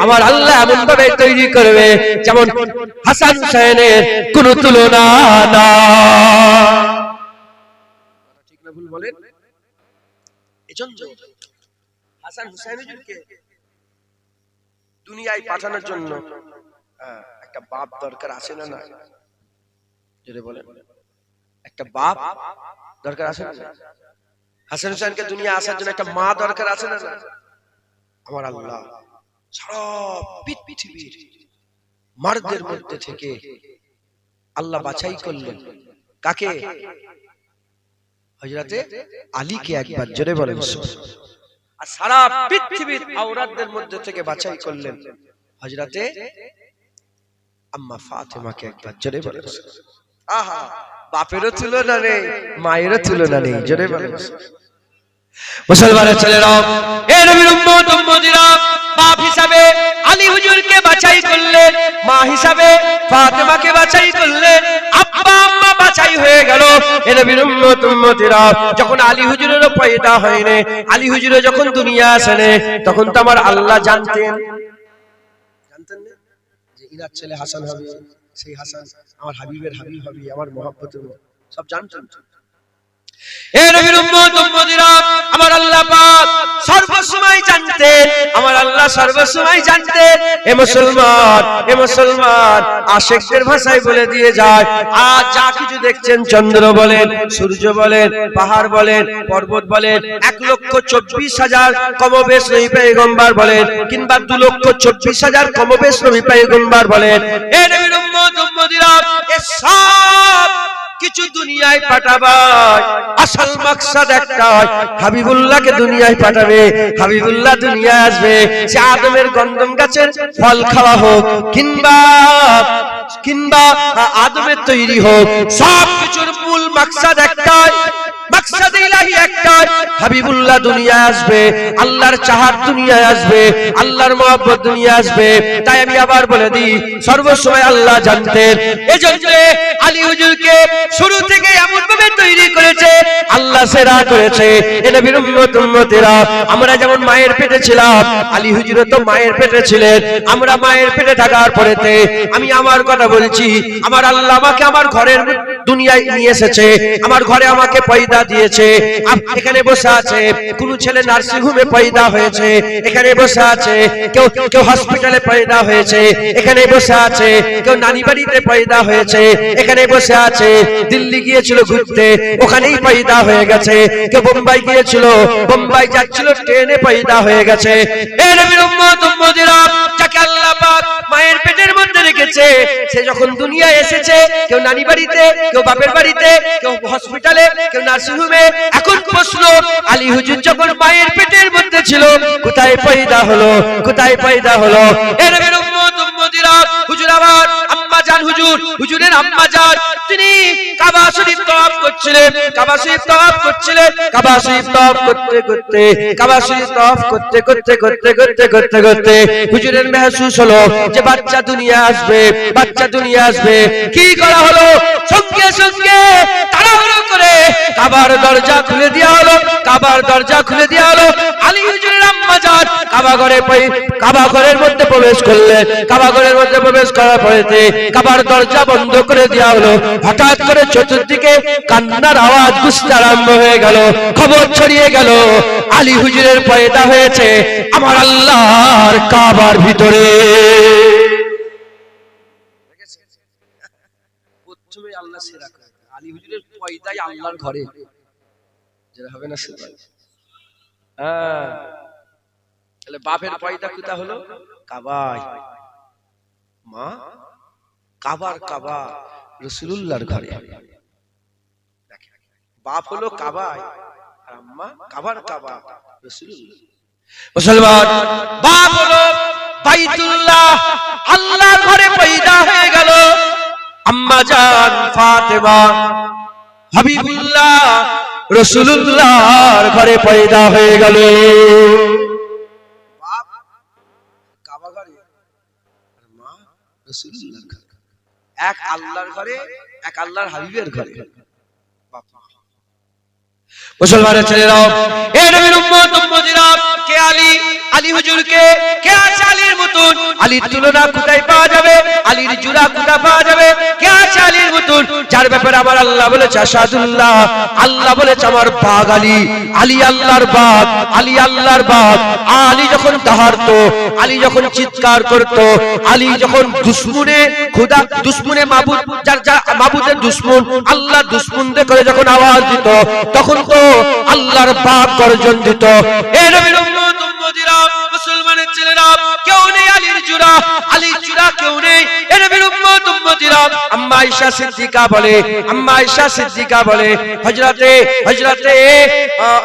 আমার আল্লাহ এমন ভাবে তৈরি করবে যেমন হাসান হুসাইনের কোনো তুলনা না। ঠিক না ভুল বলেন? এজন্য হাসান হুসাইন হুজুরকে দুনিয়ায় পাঠানোর জন্য একটা বাপ দরকার আছে না? না, যদি বলেন একটা বাপ দরকার আছে না? হাসান হুসাইনকে দুনিয়া আসার জন্য একটা মা দরকার আছে না? আমার আল্লাহ সারা পৃথিবীর মারদের মধ্যে থেকে আল্লাহ বাছাই করলেন কাকে? হযরতে আলীকে। একবার জোরে বলেন। আর সারা পৃথিবীর আওরাতদের মধ্যে থেকে বাছাই করলেন হযরতে আম্মা ফাতেমাকে। একবার জোরে বলেন। আহা, বাপেরও তুলনা নেই, মায়েরও তুলনা নেই। জোরে বলেন। মুসলমানের ছেলেরা, এ নবীর উম্মত উম্মতিরা, বাপ হিসাবে আলী হুজুরকে বাছাই করলেন, মা হিসাবে ফাতেমাকে বাছাই করলেন, আব্বা আম্মা বাছাই হয়ে গেল। এ নবীর উম্মত উম্মতিরা, যখন আলী হুজুরেরও পয়দা হয়নি, আলী হুজুরে যখন দুনিয়া আসেন, তখন তো আমার আল্লাহ জানতেন না যে ইনার ছেলে হাসান হবে, সেই হাসান আমার হাবিবের হাবিব হবে, আমার মহব্বতের সব জানতেন। এ নবীর উম্মত উম্মতিরা, আমার আল্লাহ পাক সর্বসময় জানতেন, আমার আল্লাহ সর্বসময় জানতেন। এ মুসলমান আশিকদের ভাষায় বলে দিয়ে যায়, আজ যা কিছু দেখছেন, চন্দ্র বলেন, সূর্য বলেন, পাহাড় বলেন, পর্বত বলেন, 1,24,000 কমবেশ নবী পয়গম্বর বলেন, কিংবা 2,24,000 কমবেশ নবী পয়গম্বর বলেন, এ নবীর উম্মত উম্মতিরা, এ সব কিছু দুনিয়ায় পাঠাবায় আসল মাকসাদ একটাই, হাবিবুল্লাহকে দুনিয়ায় পাঠাবে। হাবিবুল্লাহ দুনিয়ায় আসবে, সে আদমের গন্ধম গাছের ফল খাওয়া হোক, কিংবা কিংবা আদমের তৈরি হোক, সব কিছুর মূল মাকসাদ একটাই, মাকসাদ ইলাহি একটাই, হাবিবুল্লাহ দুনিয়ায় আসবে, আল্লাহর চাহাত দুনিয়ায় আসবে, আল্লাহর মহব্বত দুনিয়ায় আসবে। তাই আমি আবার বলে দিই, সর্বসময় আল্লাহ জানতেন, এজন্য আলী হুজুরকে শুরু থেকে এমন ভাবে তৈরি করেছে, আল্লাহ সেরা করেছে। এ নবীর উম্মত উম্মতেরা, আমরা যেমন মায়ের পেটে ছিলাম, আলী হুজুরও তো মায়ের পেটে ছিলেন। আমরা মায়ের পেটে থাকার পরেতে, আমি আমার কথা বলছি, আমার আল্লাহ আমাকে আমার ঘরের দুনিয়ায় নিয়ে এসেছে, আমার ঘরে আমাকে পয়দা দিয়েছে। এখানে বসে আছে কোন ছেলে নার্সিং হোমে পয়দা হয়েছে, এখানে বসে আছে কেউ কেউ হসপিটালে পয়দা হয়েছে, এখানে বসে আছে কেউ নানি বাড়িতে পয়দা হয়েছে, এখানে বসে আছে দিল্লি গিয়েছিল ঘুরতে, ওখানেই পয়দা হয়ে গেছে, কেউ বোম্বাই গিয়েছিল, বোম্বাই যাচ্ছিল ট্রেনে পয়দা হয়ে গেছে। এই নবীর উম্মত উম্মতিরা, যাকে আল্লাহ পাক মায়ের পেটের মধ্যে রেখেছে, সে যখন দুনিয়ায় এসেছে, কেউ নানি বাড়িতে, কেউ বাপের বাড়িতে, কেউ হসপিটালে, কেউ নার্সিং হোমে। এখন প্রশ্ন, আলী হুজুর যখন মায়ের পেটের মধ্যে ছিল, কোথায় পয়দা হলো, কোথায় পয়দা হলো? এ নবীর উম্মত উম্মতিরা, হুজুর আমার আম্মা জান, হুজুরের আম্মা জান, তিনি কাবা শরীফ তওয়াফ করছিলেন, কাবা শরীফ তওয়াফ করছিলেন, কাবা শরীফ তওয়াফ করতে করতে, কাবা শরীফ তওয়াফ করতে করতে করতে করতে করতে করতে হুজুরের মেহসুস হলো যে বাচ্চা দুনিয়া আসবে, বাচ্চা দুনিয়া আসবে। কি করা হলো? সঙ্গে সঙ্গে তাড়াহুড়ো করে কাবার দরজা খুলে দেওয়া হলো, কাবার দরজা খুলে দেওয়া হলো। আলী হুজুরের আম্মা জান কাবা ঘরের মধ্যে প্রবেশ করলেন, কাবা ঘরের মধ্যে প্রবেশ করার পরেতে কাবার দরজা বন্ধ করে দেওয়া হলো। হঠাৎ করে চতুর্দিকে কান্নার আওয়াজ গুছতে আরম্ভ হয়ে গেল, খবর ছড়িয়ে গেল, আলী হুজুরের পয়দা হয়েছে আমার আল্লাহর কাবার ভিতরে। প্রথমে আল্লাহ সেরা করে, আলী হুজুরের পয়দাই আল্লাহর ঘরে, যেটা হবে না সেটা। হ্যাঁ, তাহলে বাপের পয়দা কোথা হলো? কাবায়। মা কাবার কাবা রাসূলুল্লাহর ঘরে। বাপ হলো কাবায়, আর আম্মা কাবার কাবা রাসূলুল্লাহ। মুসলমান, বাপ হলো বাইতুল্লাহ, আল্লাহর ঘরে পয়দা হয়ে গেল। আম্মা জান ফাতেমা হাবিবুল্লাহ রাসূলুল্লাহর ঘরে পয়দা হয়ে গেল। বাপ কাবা ঘরে, আর মা রাসূলুল্লাহর ঘরে। এক আল্লাহর ঘরে, এক আল্লাহর হাবিবের ঘরে। মুসলমানের ছেলেরাও, এ নবীর উম্মত উম্মতিরা, কে আলী হুজুরকে, কে আছে আলীর মতন? আলীর তুলনা কোথায় পাওয়া যাবে? আলীর জোড়া কোথায় পাওয়া যাবে? কে আছে আলীর মতন, যার ব্যাপারে আমার আল্লাহ বলেছে আসাদুল্লাহ, আল্লাহ বলেছে আমার বাগ আলী, আলী আল্লাহর বাগ, আলী আল্লাহর বাগ। আলী যখন দাহারতো, আলী যখন চিৎকার করতো, আলী যখন দুশমনে খোদা, দুশমনে মাবুদ, যার মাবুদের দুশমন, আল্লাহ দুশমনদের করে যখন আওয়াজ দিত, তখন তো আল্লাহর বাগ গর্জন দিত। এ নবীর উম্মত উম্মতিরা, মুসলমানের ছেলেরা, কেউ নেই আলীর জোড়া, আলীর জোড়া কেউ নেই। এ নবীর উম্মত উম্মতিরা, আম্মা আয়েশা সিদ্দিকা বলে, আম্মা আয়েশা সিদ্দিকা বলে, হযরতে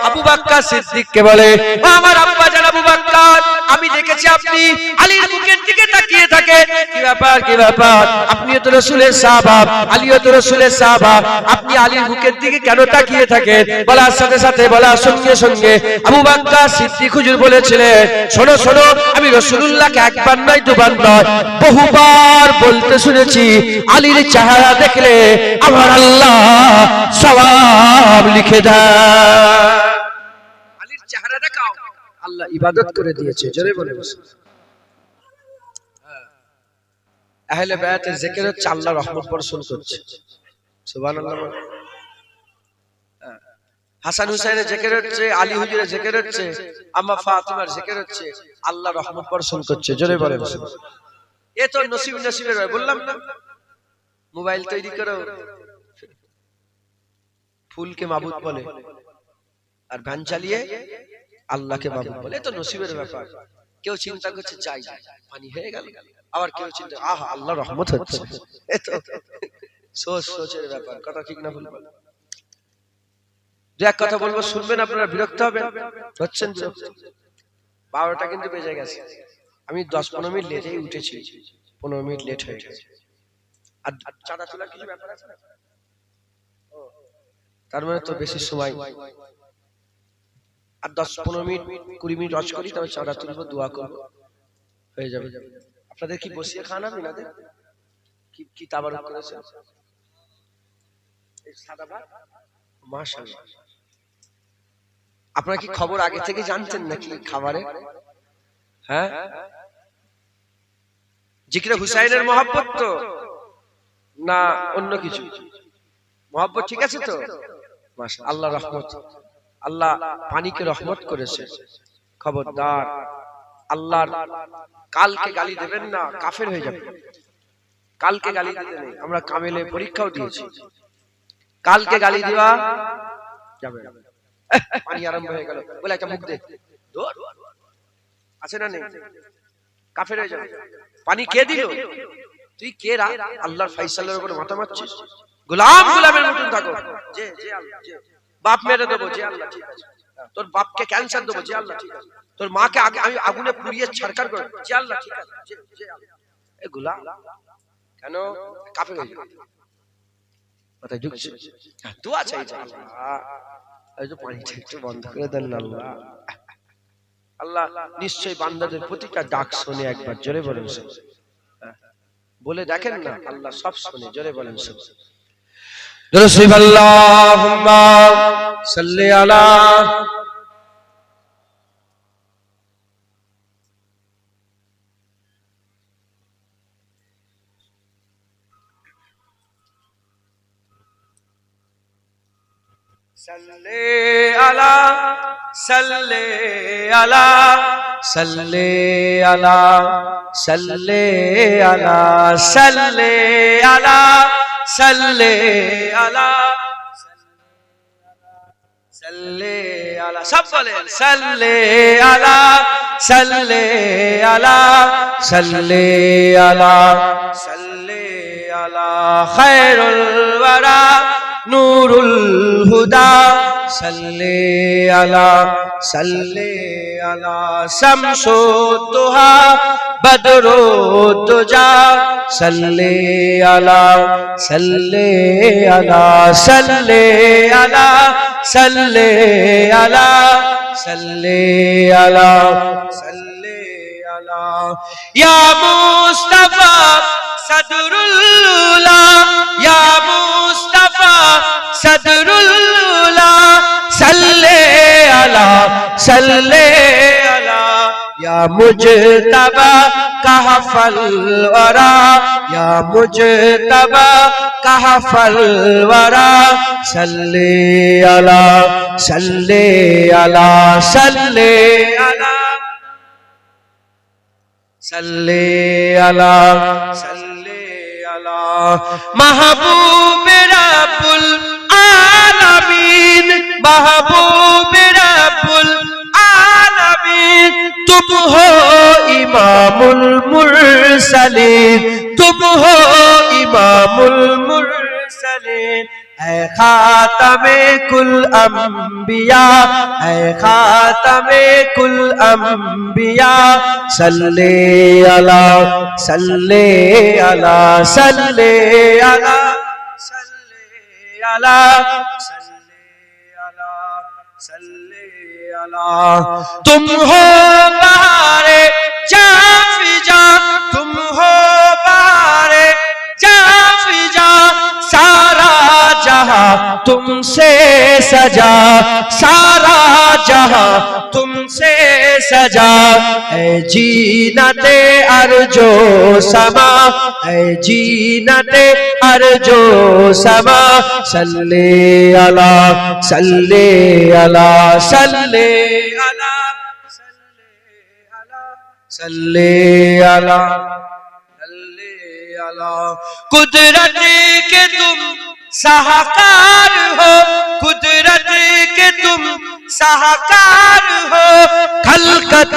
আবু বকর সিদ্দিককে বলে, আমার আব্বা জান আবু বকর, আমি দেখেছি আপনি আলীর মুখের দিকে তাকিয়ে থাকেন। কি ব্যাপার, কি ব্যাপার? আপনিও তো রাসূলের সাহাবা, আলীও তো রাসূলের সাহাবা, আপনি আলীর মুখের দিকে কেন তাকিয়ে থাকেন? বলার সাথে সাথে, বলার সঙ্গে সঙ্গে আবু বকর সিদ্দিক হুজুর বলেছিলেন, শোনো শোনো, আমি রাসূলুল্লাহকে একবার নয় দুবার নয় বহুবার বলতে শুনেছি, আলীর চেহারা দেখলে আমার আল্লাহ সওয়াব লিখে দেয়। আলীর চেহারা দেখাও, আল্লাহ ইবাদত করে দিয়েছে। জোরে বলে আহলে বায়াতের জিকির হচ্ছে আল্লাহ রহমত বর্ষণ করছে। সুবহানাল্লাহ। হাসান হুসাইনের জিকির হচ্ছে, আলী হুজুরের জিকির হচ্ছে, আম্মা ফাতিমার জিকির হচ্ছে, আল্লাহ রহমত বর্ষণ করছে। জোরে বলে এ তো নসিব নসিবের, বললাম না, মোবাইল তৈরি করো, ফুলকে মাবুদ বলে, আর ভ্যান চালিয়ে আল্লাহকে মাবুদ বলে। এ তো নসিবের ব্যাপার। কেউ চিন্তা করছে যাই পানি হয়ে গেল, আবার কেউ চিন্তা আহা আল্লাহ রহমত হচ্ছে। এ তো সোচের ব্যাপার। কথা ঠিক না ভুল? এক কথা বলবো, শুনবেন আপনারা, বিরক্ত হবেন, হচ্ছেন বিরক্ত। 12টা কিন্তু বেজে গেছে, আমি 10-15 মিনিট লেটেই উঠেছি, 15 মিনিট লেট হয়ে গেছে। আর চাঁদা তোলার কিছু ব্যাপার আছে না? তার মানে তো বেশি সময়, আর 10-15 মিনিট 20 মিনিট রজ করি, তবে চাঁদা তুলবো, দোয়া করবো, হয়ে যাবে। আপনাদের কি বসিয়ে খান আপনাদের কি তাবারুক করেছে? মাশাআল্লাহ। আপনারা কি খবর আগে থেকে জানতেন নাকি খাবারে? হ্যাঁ, জিকিরে হুসাইনের মহব্বত তো না অন্য কিছু? মহব্বত ঠিক আছে তো? মাশাআল্লাহ, আল্লাহ রহমত, আল্লাহ পানিকে রহমত করেছে। খবরদার আল্লাহর কালকে গালি দেবেন না, কাফের হয়ে যাবে। কালকে গালি দিতে নেই, আমরা কামেলে পরীক্ষাও দিয়েছি, কালকে গালি দেওয়া যাবে না। পানি আরম্ভ হয়ে গেল বলে একটা মুখ দে, আছে না নেই? কাফের হয়ে যাবে। পানি কে দিল? তুই কে রা? আল্লাহর ফাইসালের উপর মাথা মারছিস। গোলামের মতন থাকো। যে আল্লাহ, বাপ মেরে দেবো, যে আল্লাহ ঠিক আছে। তোর বাপকে ক্যান্সার দেবো, যে আল্লাহ ঠিক আছে। তোর মাকে আমি আগুনে পুড়িয়ে ছারখার করব, যে আল্লাহ ঠিক আছে। যে আল্লাহ। এ গোলাম কেন কাফের হয়ে যাবে? মাথায় ঢুকছে। দোয়া চাইছে, আল্লাহ এই যে পানিটা একটু বন্ধ করে দেন না আল্লাহ। আল্লাহ নিশ্চয়ই বান্দাদের প্রতিটা ডাক শুনে, একবার জোরে বলেন সব, বলে দেখেন না, আল্লাহ সব শুনে, জোরে বলেন সব। আল্লাহুম্মা সাল্লি আলা সাল্লি আলা সাল্লি আলা সাল্লি আলা সাল্লি আলা সাল্লি আলা সাল্লি আলা সাল্লি আলা, সব বলেন সাল্লি আলা সাল্লি আলা সাল্লি আলা সাল্লি আলা খায়রুল ওয়ারা নূরুল হুদা সাল্লি আলা সাল্লি আলা শামসুদ দুহা বদরুদ দুজা সাল্লি আলা সাল্লি আলা সাল্লি আলা সাল্লি আলা সাল্লি আলা সাল্লি আলা ইয়া মুস্তাফা সদরুল্লাহ ইয়া মুস্তাফা সদরুল্লাহ সাল্লি আলা সাল্লি আলা ইয়া মুজতবা কাহফল ওয়ারা ইয়া মুজতবা কাহফল ওয়ারা সাল্লি আলা সাল্লি আলা সাল্লি আলা সাল্লি আলা সাল্লি আলা মাহবুব রাব্বুল আলামিন মাহবুব রাব্বুল आलमीन तुम हो इमामुल मुरसलीन तुम हो इमामुल मुरसलीन ऐ खातमे कुल अंबिया ऐ खातमे कुल अंबिया सल्ले अला सल्ले अला सल्ले अला सल्ले अला तुम हो बहारे जाफिजा तुम हो बहारे जाफिजा सारा जहां तुमसे सजा सारा जहां तुमसे सजा ऐ जीनते अर्जो समा ऐ जीनते अर्जो समा सल्ले अला सल्ले अला सल्ले अला सल्ले अला सल्ले अला कुदरत के तुम साहकार हो कुदरत के तुम साहकार हो खलकत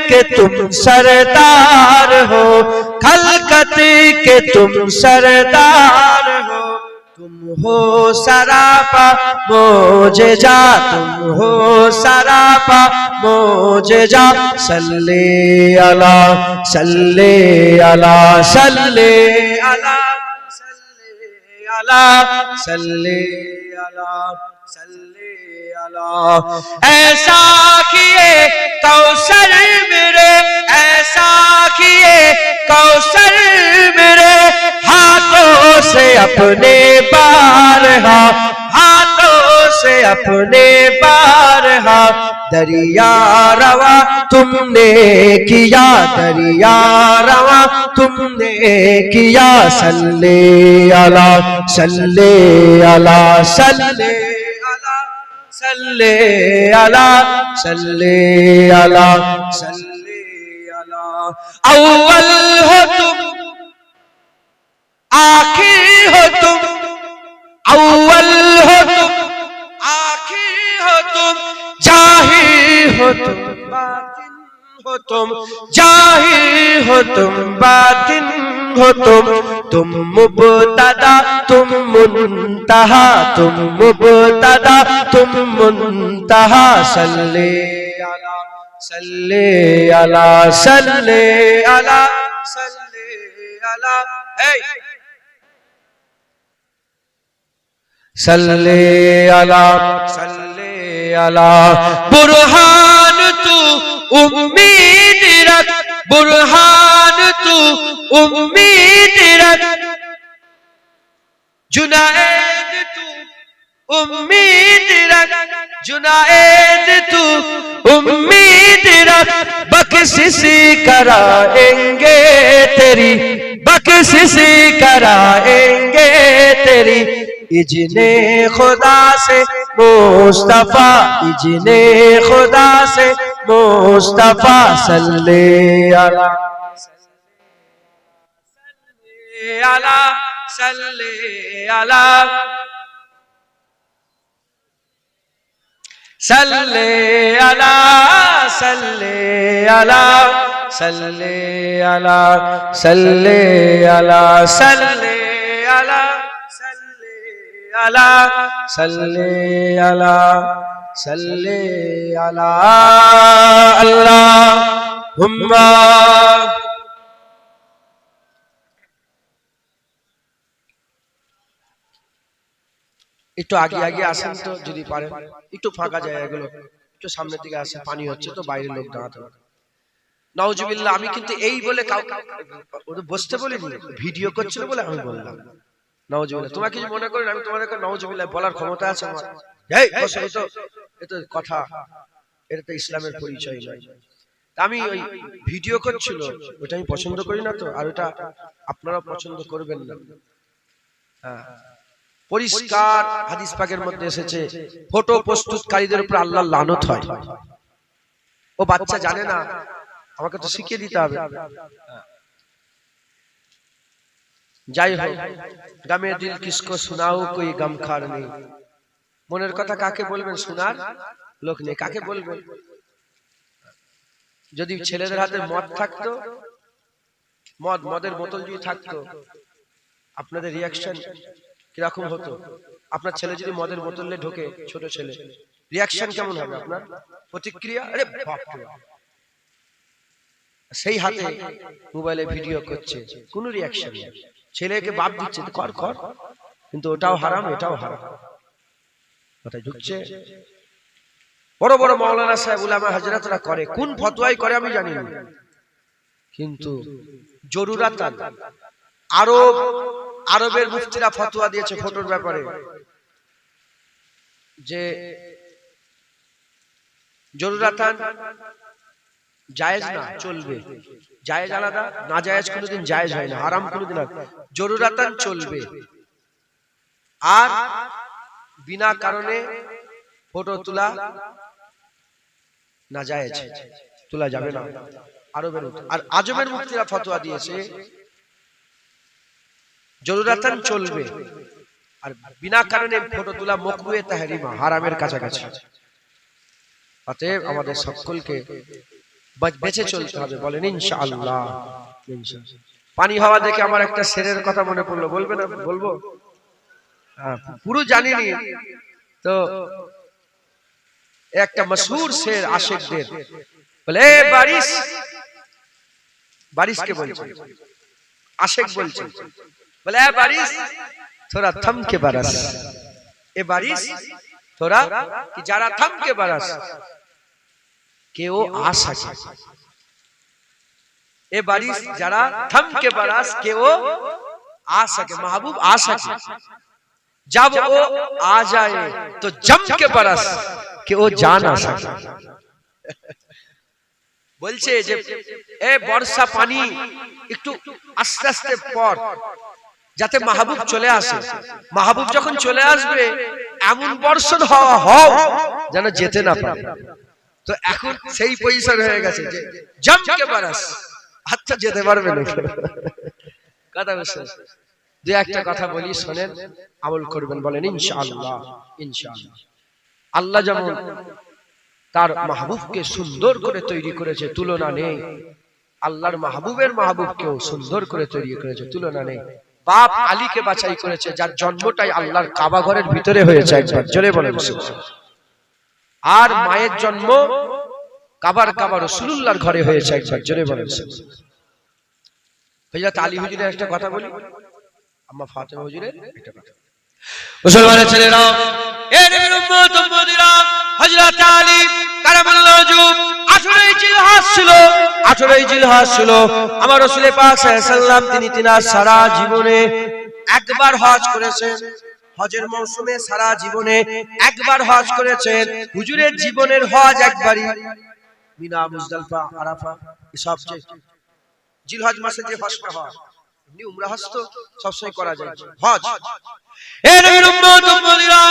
के तुम सरदार हो खलकत के तुम सरदार हो तुम हो सरापा मोजेजा तुम हो सरापा मोजेजा सल्ले अला सल्ले अला सल्ले अला আলা সাল্লি আলা সাল্লি আলা ऐसा किए कौसर मेरे ऐसा किए कौसर मेरे हाथों से अपने बारहा हाथों से अपने बारहा दरिया रवा तुमने किया दरिया रवा तुमने किया सल्ले अला सल्ले अला सल्ले अला सल्ले अला सल्ले अला सल्ले अला अव्वल हो तुम आखिर हो तुम अव्वल हो तुम आखिर हो तुम जाहिर हो तुम बातिन हो तुम जाहिर हो तुम बातिन हो तुम मुबतदा तुम मुंतहा तुम मुबतदा तुम मुंतहा सल्ले अला सल्ले अला सल्ले अला सल्ले अला सल्ले अला सल्ले अला बुरहान तू उम्मीद रख बुरहान तू उम्मीद रख जुनाएद तू उम्मीद रख जुनाएद तू उम्मीद रख बख्शिशी कराएंगे तेरी बख्शिशी कराएंगे तेरी इजने खुदा से मुस्तफा इजने खुदा से मुस्तफा सल्ले अला सल्ले अला सल्ले अला सल्ले अला सल्ले अला सल्ले अला सल्ले अला सल्ले अला अला सल्ले अला सल्ले अला अल्लाहुम्मा একটু আগে আগে আসেন তো যদি পারেন একটু ফাঁকা যায় এগুলো একটু সামনের দিকে আসে পানি হচ্ছে তো বাইরে লোক দাঁড়াতে পারে নাউজুবিল্লাহ আমি কিন্তু এই বলে ওদের বসতে বলিনি ভিডিও করছিল বলে আমি বললাম নাউজুবিল্লাহ তোমাকে কি মনে করেন আমি তোমাদেরকে নাউজুবিল্লাহ বলার ক্ষমতা আছে আমার এই বসে এটা কথা এটা তো ইসলামের পরিচয় নয় আমি ওই ভিডিও করছিল ওটা আমি পছন্দ করি না তো আর ওটা আপনারা পছন্দ করবেন না হ্যাঁ পরিষ্কার হাদিস পাকের মধ্যে এসেছে ফটো প্রস্তুতকারীদের উপর আল্লাহর লানত হয় ও বাচ্চা জানে না আমাকে তো শিখিয়ে দিতে হবে যাই হোক গামে দিল কিসকো সুনাও কোই গমখার নেই মনের কথা কাকে বলবেন শোনার লোক নেই কাকে বলবেন যদি ছেলেদের হাতে মদ থাকতো মদের বোতল যদি থাকতো আপনাদের রিঅ্যাকশন কিরকম হতো আপনার ছেলে যদি মদের বোতলে ঢোকে ছোট ছেলে রিঅ্যাকশন কেমন হবে আপনার প্রতিক্রিয়া আরে বাপ রে সেই হাতে মোবাইলে ভিডিও করছে কোনো রিঅ্যাকশন নেই ছেলেকে বাপ দিচ্ছে কর কর কিন্তু ওটাও হারাম এটাও হারাম কথায় ঢুকছে বড় বড় মাওলানা সাহেব উলামা হযরতরা করে কোন ফতোয়াই করে আমি জানি না কিন্তু জরুরাতান আরবের মুফতিরা ফতোয়া দিয়েছে ফটোর ব্যাপারে যে জরুরাতান জায়েজ না চলবে জায়েজ আলাদা না জায়েজ কোনোদিন জায়েজ হয় না হারাম কোনোদিন জরুরাতান চলবে আর বিনা কারণে ফটো তোলা না জায়েজ তোলা যাবে না আরবের আর আজমের মুফতিরা ফতোয়া দিয়েছে জরুরাতান চলবে আর বিনা কারণে ফটো তোলা মাকরুহে তাহরিমা হারামের কাছাকাছি অতএব আমাদের সকলকে বেঁচে চলতে হবে বলেন ইনশাআল্লাহ পানি হাওয়া দেখে আমার একটা শেরের কথা মনে পড়লো বলবে না বলবো পুরো জানিনি তো একটা মশহুর শের আশিকদের বলে বারিশ বারিশকে বলছে আশিক বলছে বলে বারিশ थोड़ा थम के बरस। ए बारिश थोड़ा कि जरा थम के बरस के वो आ सके। ए बारिश जरा थम के बरस के वो आ सके, महबूब आ सके। जब वो आ जाए तो जम के बरस के वो जा ना सके। বলছে যে এ বর্ষা পানি একটু আস্তে আস্তে পড় যাতে মাহবুব চলে আসে। মাহবুব যখন চলে আসবে এমন বর্ষণ হওয়া হোক যেন যেতে না পারে। তো এখন সেই পজিশন হয়ে গেছে যে জমকে বারাস, আচ্ছা যেতে পারবে না। কথা বুঝছেন? দুই একটা কথা বলি, শোনেন, আমল করবেন, বলেন ইনশাআল্লাহ। ইনশাআল্লাহ। আল্লাহ যেমন তার মাহবুবকে সুন্দর করে তৈরি করেছে, তুলনা নেই। আল্লাহর মাহবুবের মাহবুবকেও সুন্দর করে তৈরি করেছে, তুলনা নেই। বাপ আলীকে বাছাই করেছে, যার জন্মটাই আল্লাহর কাবা ঘরের ভিতরে হয়েছে, একবার জোরে বলেন। আর মায়ের জন্ম কাবার রাসূলুল্লাহর ঘরে হয়েছে, একবার জোরে বলেন। হযরত আলী হুজুরের একটা কথা বলি, আম্মা ফাতেমা হুজুরের একটা কথা। মুসলমানের ছেলেরা, এ নবীর উম্মত উম্মতিরা, হযরত আলী কারামাল্লাহু ওয়াজহু 18ই জিলহজ ছিল। 18ই জিলহজ ছিল আমার রাসূল পাক সাল্লাল্লাহু আলাইহি সাল্লাম, তিনি তিনার সারা জীবনে একবার হজ করেছেন। হজের মৌসুমে সারা জীবনে একবার হজ করেছেন। হুজুরের জীবনের হজ একবারই। মিনা, মুজদালিফা, আরাফা, এসব যে জিলহজ মাসে যে হজটা হয়, এমনি উমরা হজ তো সবসময় করা যায়। হজ, এ নবীর উম্মত উম্মতিরা,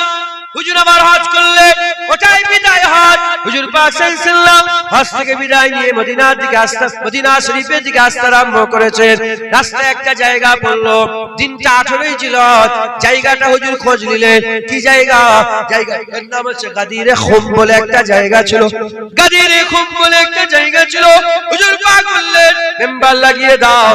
হুজুর আবার হজ করলে ওটাই বিদায় হজ। হুজুর পাক সাল্লাল্লাহু আলাইহি সাল্লাম হজ থেকে বিদায় নিয়ে মদিনার দিকে আসতে, মদিনা শরীফের দিকে আসতে আরম্ভ করেছেন। রাস্তায় একটা জায়গা পড়লো, দিনটা 18ই জিলহজ। জায়গাটা হুজুর খোঁজ নিলেন, কি জায়গা? জায়গাটার নাম হচ্ছে গাদিরে খুম বলে একটা জায়গা ছিল। গাদিরে খুম বলে একটা জায়গা ছিল। হুজুর পাক বললেন, মেম্বার লাগিয়ে দাও।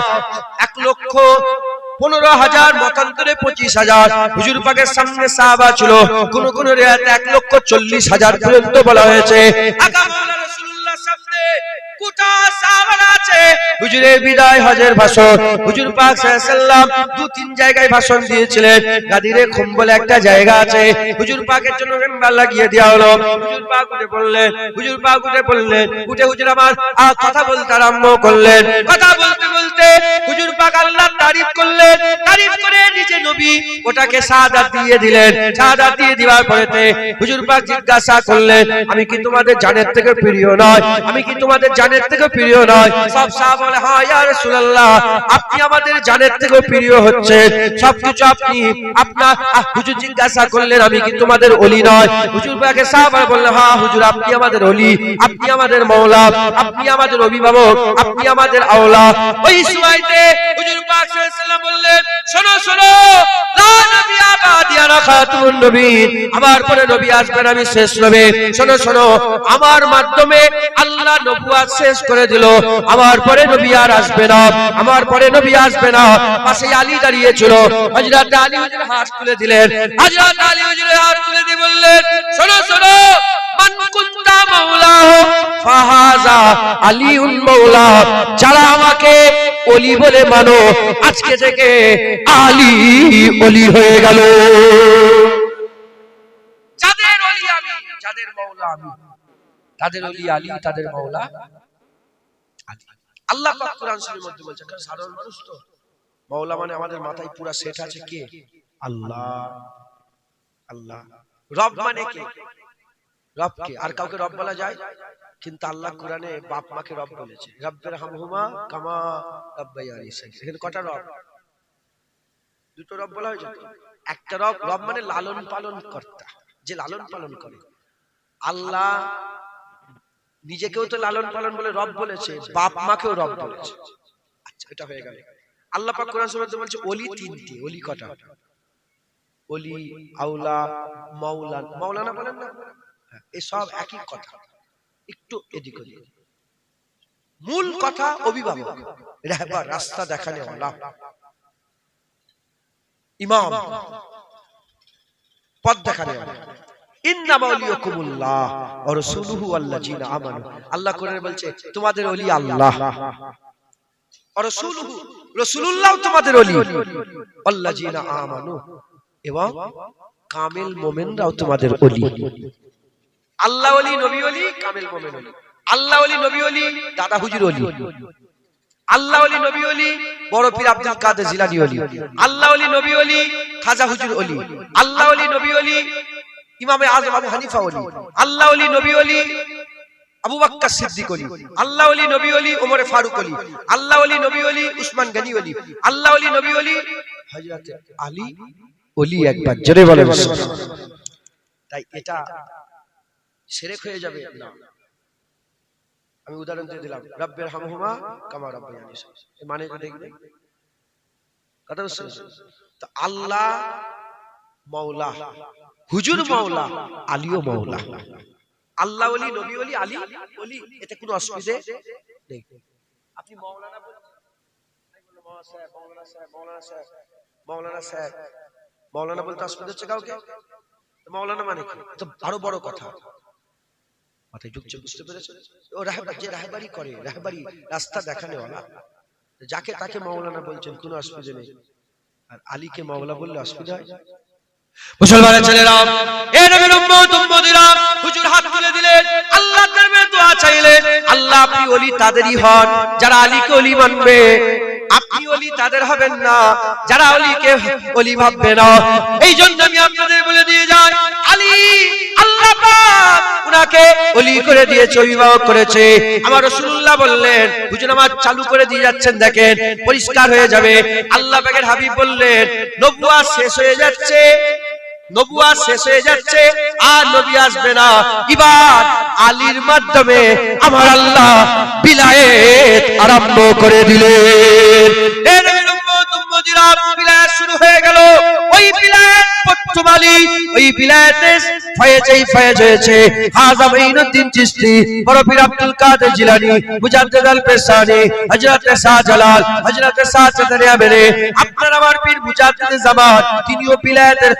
1,15,000 মতান্তরে 25,000। হুজুর পাকের সামনে সাহাবা ছিল, কোন কোন রিওয়ায়াতে 1,40,000 পর্যন্ত বলা হয়েছে। আকা মাওলানা রাসূলুল্লাহ সামনে কোটা সাহাবারা আছে। হুজুরের বিদায় হজের ভাষণ হুজুর পাক সাল্লাল্লাহু আলাইহি সাল্লাম 2-3 জায়গায় ভাষণ দিয়েছিলেন। গাদিরে খুম বলে একটা জায়গা আছে, হুজুর পাকের জন্য মেম্বার লাগিয়ে দেওয়া হলো। হুজুর পাক উঠে পড়লেন, হুজুর পাক উঠে পড়লেন। উঠে হুজুর আমার কথা বলতে আরম্ভ করলেন। কথা বলতে বলতে হুজুর পাক আল্লাহর তারিফ করলেন। তারিফ করে নিজে নবী ওটাকে শাহাদাত দিয়ে দিলেন। শাহাদাত দিয়ে দেওয়ার পরেতে হুজুর পাক জিজ্ঞাসা করলেন, আমি কি তোমাদের জানের থেকে প্রিয় নয়? আমি কি তোমাদের জানের থেকে প্রিয় নয়? সব সাহাবা বলে, হ্যাঁ ইয়া রাসূলুল্লাহ, আপনি আমাদের জানের থেকে প্রিয় হচ্ছেন। সবকিছু আপনি আপনার। হুজুর জিজ্ঞাসা করলেন, আমি কি তোমাদের ওলি নয়? হুজুর পাকে সাহাবা বললেন, হ্যাঁ হুজুর, আপনি আমাদের ওলি, আপনি আমাদের মাওলা, আপনি আমাদের অভিভাবক, আপনি আমাদের আওলা। ওই সময়তে হুজুর পাক সাল্লাল্লাহু আলাইহি সাল্লাম বললেন, শোনো শোনো, লা নবিয়্যা বাদি আনা খাতুমুন নবীয়্যিন, আমার পরে নবী আসবেন, আমি শেষ নবী। শোনো শোনো, আমার মাধ্যমে আল্লাহ নবুয়ত শেষ করে দিল, আমার পরে নবী আর আসবে না, আমার পরে নবী আসবে না। পাশে আলী দাঁড়িয়ে ছিল। হযরত আলী হুজুর হাত তুলে দিলেন। হযরত আলী হুজুর হাত তুলে দিয়ে বললেন, শোনো শোনো, মান কুনতা মাওলাহু ফাহাযা আলীউল মাওলা, যারা আমাকে ওলি বলে মানো, আজকে থেকে আলী ওলি হয়ে গেল। যাদের ওলি আমি, যাদের মাওলা আমি, তাদের ওলি আলী, তাদের মাওলা আলী। আল্লাহ পাক কোরআন শরীফের মধ্যে বলছেন, কারণ সাধারণ মানুষ তো, মাওলা মানে আমাদের মাথায় পুরা সেট আছে কে? আল্লাহ। আল্লাহ। রব মানে কে? রব কে? আর কাউকে রব বলা যায়? কিন্তু আল্লাহ কোরআনে বাপ মাকে রব বলেছে, রব্বির হামহুমা কামা রাব্বায়ানি সগীরা। এখানে কটা রব? দুটো রব বলা হয়েছে। একটা রব, রব মানে লালন পালন কর্তা, যে লালন পালন করে। আল্লাহ নিজেকেও তো লালন পালন বলে রব বলেছে, বাপ মাকেও রব বলেছে। আচ্ছা, এটা হয়ে গেল। আল্লাহ পাক কোরআন শরীফে বলছে ওলি তিনটি। ওলি কটা? ওলি, আওলা, মাওলানা। মাওলানা বলেন না, এই সব একই কথা, একটু এদিক ওদিক। মূল কথা অভিভাবক, রাহবার, রাস্তা দেখানে ওয়ালা, ইমাম, পথ দেখানে ওয়ালা। ইন্নামা ওয়ালিয়াকুমুল্লাহ ওয়া রাসূলুহু ওয়াল্লাযিনা আমানু। আল্লাহ কোরআনে বলছে তোমাদের ওলি আল্লাহ, ওয়া রাসূলুহু, রাসূলুল্লাহ তোমাদের ওলি, ওয়াল্লাযিনা আমানু, এবং কামেল মোমেনরাও তোমাদের ওলি। আল্লাহ ওলি, নবী ওলি, কামেল মোমেন ওলি। আল্লাহ ওলি, নবী ওলি, দাদা হুজুর ওলি। আল্লাহ ওলি, নবী ওলি, বড় পীর আব্দুল কাদের জিলানী ওলি। আল্লাহ ওলি, নবী ওলি, খাজা হুজুর ওলি। আল্লাহ ওলি, নবী ওলি, ইমামে আযম আবু হানিফা ওলি। আল্লাহ ওলি, নবী ওলি, আবু বকর সিদ্দিক ওলি। আল্লাহ ওলি, নবী ওলি, ওমর ফারুক ওলি। আল্লাহ ওলি, নবী ওলি, উসমান গনি ওলি। আল্লাহ ওলি, নবী ওলি, হযরত আলী ওলি। একবার জোরে বলেন সুবহানাল্লাহ। তাই এটা শিরক হয়ে যাবে না। আমি উদাহরণ দিয়ে দিলাম, রব্বির হামহুমা কামা রাব্বায়ানি সগীরা। এই মানে দেখবে কথা বুঝছেন? তো আল্লাহ মাওলা, হুজুর মাওলা, আলীও মাওলা। আল্লাহ ওলি, নবী ওলি, আলী ওলি, এতে কোনো অসুবিধা নেই। আপনি মাওলানা বলছেন, মাওলানা সাহেব, মাওলানা সাহেব, মাওলানা সাহেব, মাওলানা সাহেব, মাওলানা বলতে অসুবিধা হচ্ছে কাউকে? তো মাওলানা মানে কি? তো আরো বড় কথা মাথায় ঢুকছে, বুঝতে পেরেছেন? ও রাহবার, যে রাহবারি করে, রাহবারি রাস্তা দেখানেওয়ালা, যাকে তাকে মাওলানা বলছেন, কোনো অসুবিধা নেই। আর আলীকে মাওলা বললে অসুবিধা হয়? মুসলমানের ছেলেরা, এ নবীর উম্মত উম্মতিরা, হুজুর হাত তুলে দিলেন, আল্লাহর দরবারে দোয়া চাইলেন। আল্লাহ, আপনি ওলি তাদেরই হন যারা আলীকে ওলি মানবে। আপনি ওলি তাদের হবেন না যারা আলীকে ওলি ভাববে না। এই জন্য আমি আপনাদের বলে দিয়ে যাই, আলী আল্লাহ পাক উনাকে ওলি করে দিয়েছে, অভিভাবক করেছে। আমার রাসূলুল্লাহ বললেন, হুজুর নামাজ চালু করে দিয়ে যাচ্ছেন, দেখেন পরিষ্কার হয়ে যাবে। আল্লাহ পাকের হাবিব বললেন, নবুয়ত শেষ হয়ে যাচ্ছে, নবুয়ত শেষ হয়ে যাচ্ছে, আর নবী আসবে না। এবার আলীর মাধ্যমে আমার আল্লাহ বিলায়েত আরম্ভ করে দিলেন। এ নবীর উম্মত উম্মতিরা, বিলায়েত শুরু হয়ে গেল। ওই বিলায়েত প্রথম আলী, ওই বিলায়েতে ফয়েজেই ফয়েজ হয়েছে। খাজা মঈনুদ্দিন চিশতি, বড় পীর আব্দুল কাদের জিলানী, মুজাদ্দিদ আল পেশানি, হযরত শাহজালাল, হযরত শাহজাদা মেরে, আপনার আমার পীর মুজাদ্দিদ জামান, তিনিও বিলায়েতের